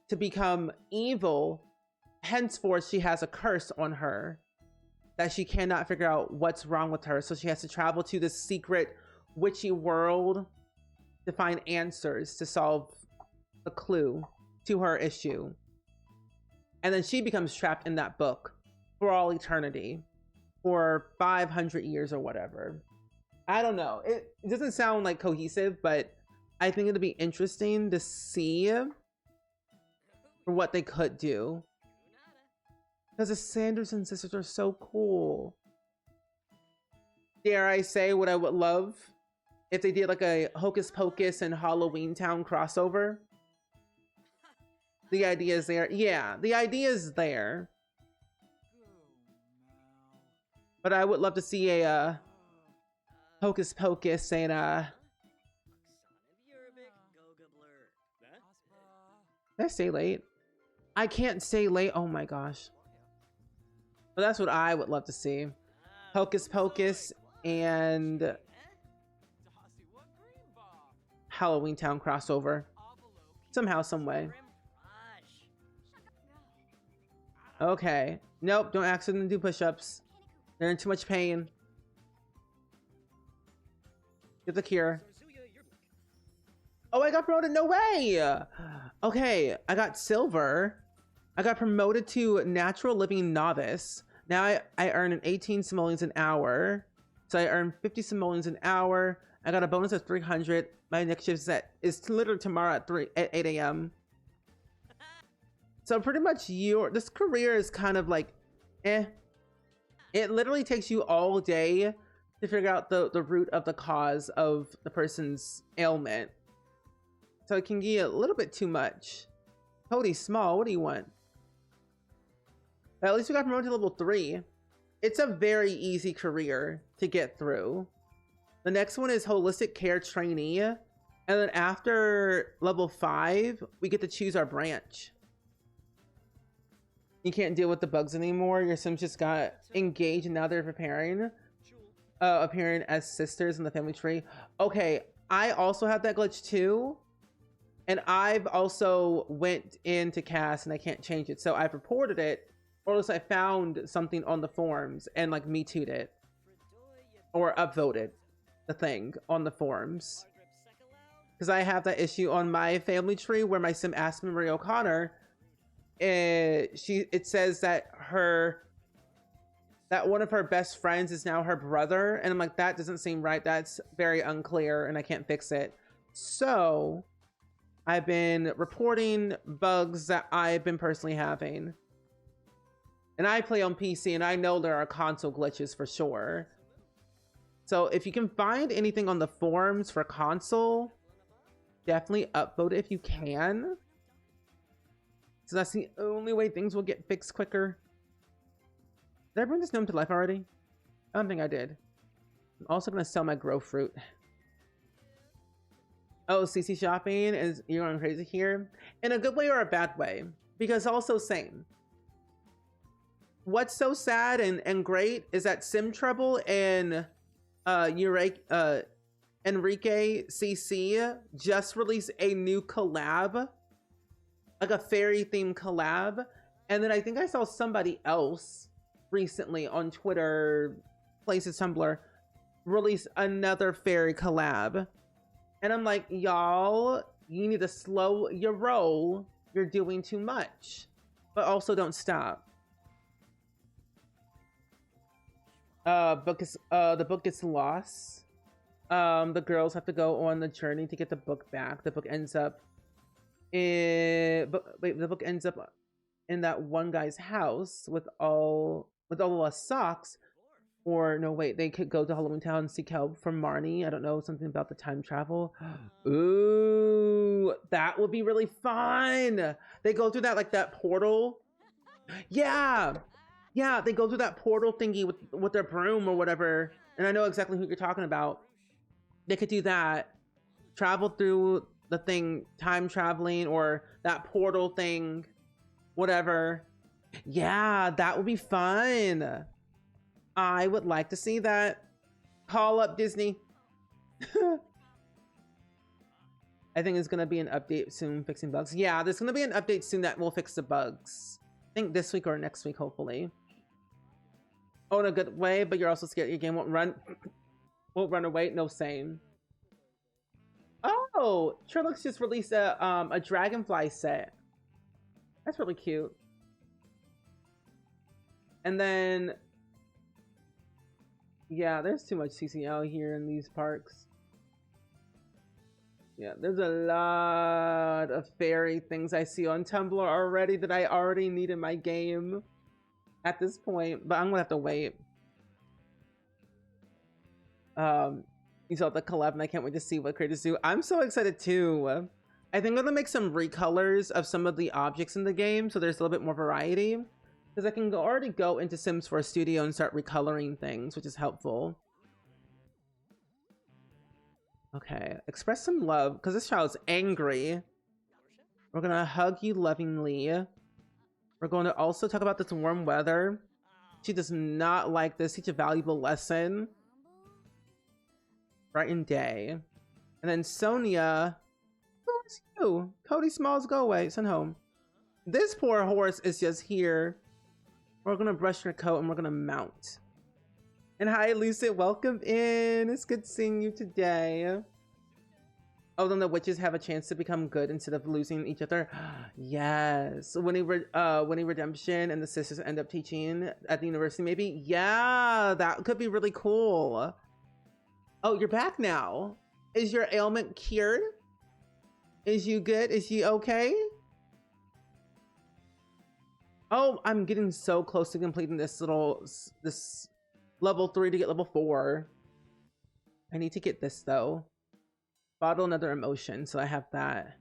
to become evil. Henceforth, she has a curse on her that she cannot figure out what's wrong with her. So she has to travel to this secret witchy world to find answers to solve a clue to her issue. And then she becomes trapped in that book for all eternity, for 500 years or whatever. I don't know. It doesn't sound like cohesive, but I think it'd be interesting to see what they could do. Because the Sanderson sisters are so cool. Dare I say what I would love if they did like a Hocus Pocus and Halloween Town crossover? The idea is there. Yeah, the idea is there. But I would love to see a Hocus Pocus and Did I stay late? I can't stay late. Oh my gosh. But that's what I would love to see. Hocus Pocus and Halloween Town crossover. Somehow, some way. Okay. Nope, don't ask them to do push-ups. They're in too much pain. Get the cure. Oh, I got promoted? No way! Okay, I got silver. I got promoted to natural living novice. Now I earn an 18 simoleons an hour. So I earn 50 simoleons an hour. I got a bonus of 300. My next shift is literally tomorrow at 8 a.m. So pretty much this career is kind of like, eh. It literally takes you all day to figure out the root of the cause of the person's ailment. So it can get a little bit too much. Cody Small, what do you want? But at least we got promoted to level 3. It's a very easy career to get through. The next one is holistic care trainee. And then after level 5, we get to choose our branch. You can't deal with the bugs anymore. Your Sims just got engaged and now they're appearing as sisters in the family tree. Okay, I also have that glitch too. And I've also went into cast and I can't change it. So I've reported it, or else I found something on the forums and like me too'd it. Or upvoted the thing on the forums. Because I have that issue on my family tree where my Sim Aspen Marie O'Connor, it says that one of her best friends is now her brother, and I'm like, that doesn't seem right. That's very unclear and I can't fix it. So I've been reporting bugs that I've been personally having. And I play on PC, and I know there are console glitches for sure. So if you can find anything on the forums for console, definitely upvote it if you can. So that's the only way things will get fixed quicker. Did I bring this gnome to life already? I don't think I did. I'm also going to sell my grow fruit. Oh, CC shopping is, you're going crazy here? In a good way or a bad way? Because also same. What's so sad and great is that Sim Trouble and Enrique CC just released a new collab, like a fairy themed collab. And then I think I saw somebody else recently on Twitter, places, Tumblr, release another fairy collab. And I'm like, y'all, you need to slow your roll. You're doing too much, but also don't stop. The book gets lost. The girls have to go on the journey to get the book back. The book ends up the book ends up in that one guy's house with all the lost socks. Or no, wait, they could go to Halloween Town and seek help from Marnie. I don't know, something about the time travel. Ooh, that would be really fun. They go through that, like that portal. Yeah, they go through that portal thingy with their broom or whatever. And I know exactly who you're talking about. They could do that. Travel through the thing, time traveling, or that portal thing, whatever. Yeah, that would be fun. I would like to see that. Call up Disney. I think there's going to be an update soon fixing bugs. Yeah, there's going to be an update soon that will fix the bugs. I think this week or next week, hopefully. Oh, in a good way, but you're also scared your game won't run away. No, same. Oh, Trilux just released a dragonfly set. That's really cute. And then, yeah, there's too much CCL here in these parks. Yeah, there's a lot of fairy things I see on Tumblr already that I already need in my game at this point, but I'm gonna have to wait. You saw the collab and I can't wait to see what creators do. I'm so excited too. I think I'm gonna make some recolors of some of the objects in the game so there's a little bit more variety. Because I can already go into Sims 4 Studio and start recoloring things, which is helpful. Okay, express some love, because this child's angry. We're gonna hug you lovingly. We're going to also talk about this warm weather. She does not like this. Teach a valuable lesson. Brighten day. And then Sonia. Who is you? Cody Smalls, go away. Send home. This poor horse is just here. We're gonna brush your coat and we're gonna mount. And hi, Lucid, welcome in. It's good seeing you today. Oh, then the witches have a chance to become good instead of losing each other. Yes. Winnie Redemption and the sisters end up teaching at the university, maybe. Yeah, that could be really cool. Oh, you're back now. Is your ailment cured? Is you good? Is you okay? Oh, I'm getting so close to completing this level 3 to get level 4. I need to get this though. Bottle another emotion, so I have that.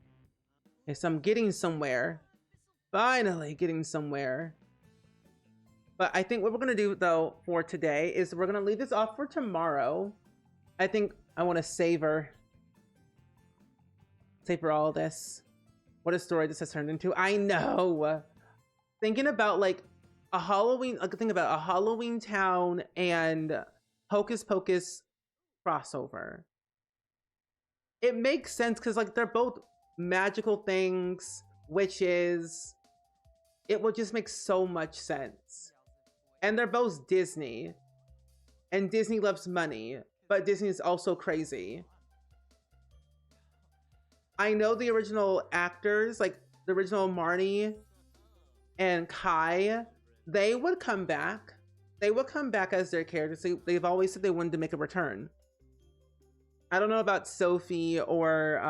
Okay, so I'm getting somewhere. Finally getting somewhere. But I think what we're gonna do though for today is we're gonna leave this off for tomorrow. I think I want to savor all this. What a story this has turned into. I know. Thinking about like a Halloween, think about a Halloween Town and Hocus Pocus crossover. It makes sense because like they're both magical things, witches. It will just make so much sense. And they're both Disney. And Disney loves money, but Disney is also crazy. I know the original actors, like the original Marnie and Kai, they would come back. They would come back as their characters. They've always said they wanted to make a return. I don't know about Sophie or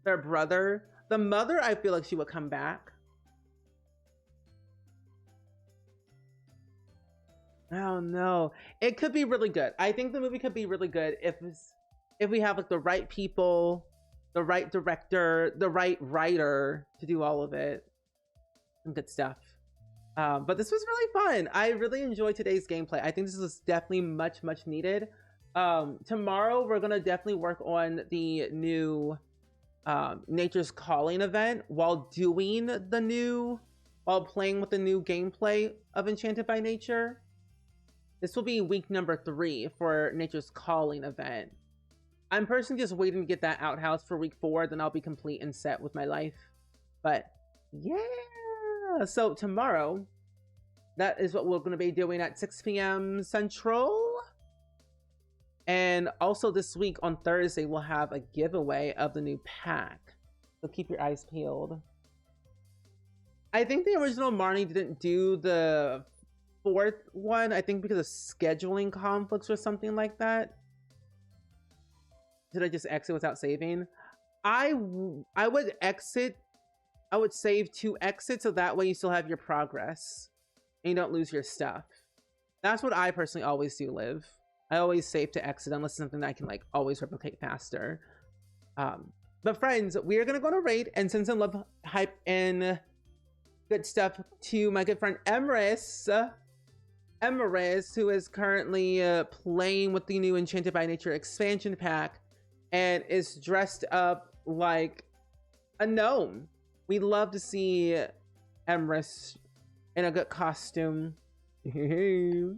their brother. The mother, I feel like she would come back. Oh no, it could be really good. I think the movie could be really good if we have like the right people, the right director, the right writer to do all of it. Some good stuff. But this was really fun. I really enjoyed today's gameplay. I think this was definitely much needed. Tomorrow we're gonna definitely work on the new Nature's Calling event while playing with the new gameplay of Enchanted by Nature. This will be week number 3 for Nature's Calling event. I'm personally just waiting to get that outhouse for week 4, then I'll be complete and set with my life. But yeah, so tomorrow, that is what we're going to be doing at 6 p.m. Central. And also this week on Thursday, we'll have a giveaway of the new pack. So keep your eyes peeled. I think the original Marnie didn't do the 4th one, I think because of scheduling conflicts or something like that. Did I just exit without saving? I would exit. I would save to exit so that way you still have your progress and you don't lose your stuff. That's what I personally always do, Liv. I always save to exit unless it's something that I can like always replicate faster. But friends, we are gonna go on a raid and send some love, hype, and good stuff to my good friend Emrys, who is currently playing with the new Enchanted by Nature expansion pack and is dressed up like a gnome. We love to see Emrys in a good costume. Because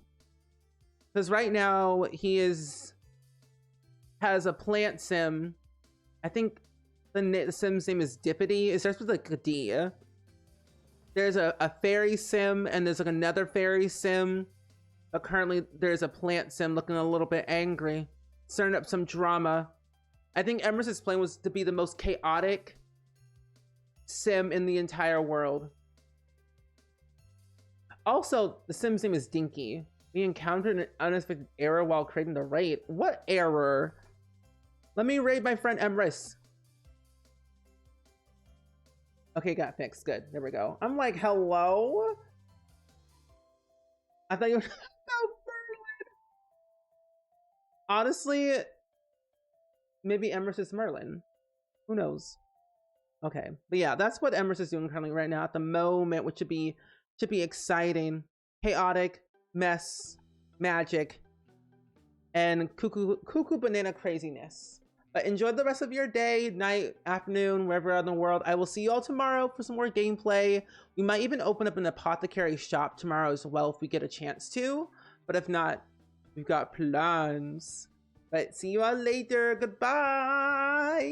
right now he has a plant sim. I think the sim's name is Dippity. It starts with like a D. There's a fairy sim and there's like another fairy sim. But currently there's a plant sim looking a little bit angry, stirring up some drama. I think Emrys' plan was to be the most chaotic sim in the entire world. Also, the sim's name is Dinky. We encountered an unexpected error while creating the raid. What error? Let me raid my friend Emrys. Okay, got fixed. Good. There we go. I'm like, hello? I thought you were... No, Merlin! Honestly, maybe Emrys is Merlin. Who knows? Okay. But yeah, that's what Emrys is doing currently right now at the moment, which should be exciting. Chaotic, mess, magic, and cuckoo banana craziness. But enjoy the rest of your day, night, afternoon, wherever in the world. I will see you all tomorrow for some more gameplay. We might even open up an apothecary shop tomorrow as well if we get a chance to. But if not, we've got plans. But see you all later. Goodbye.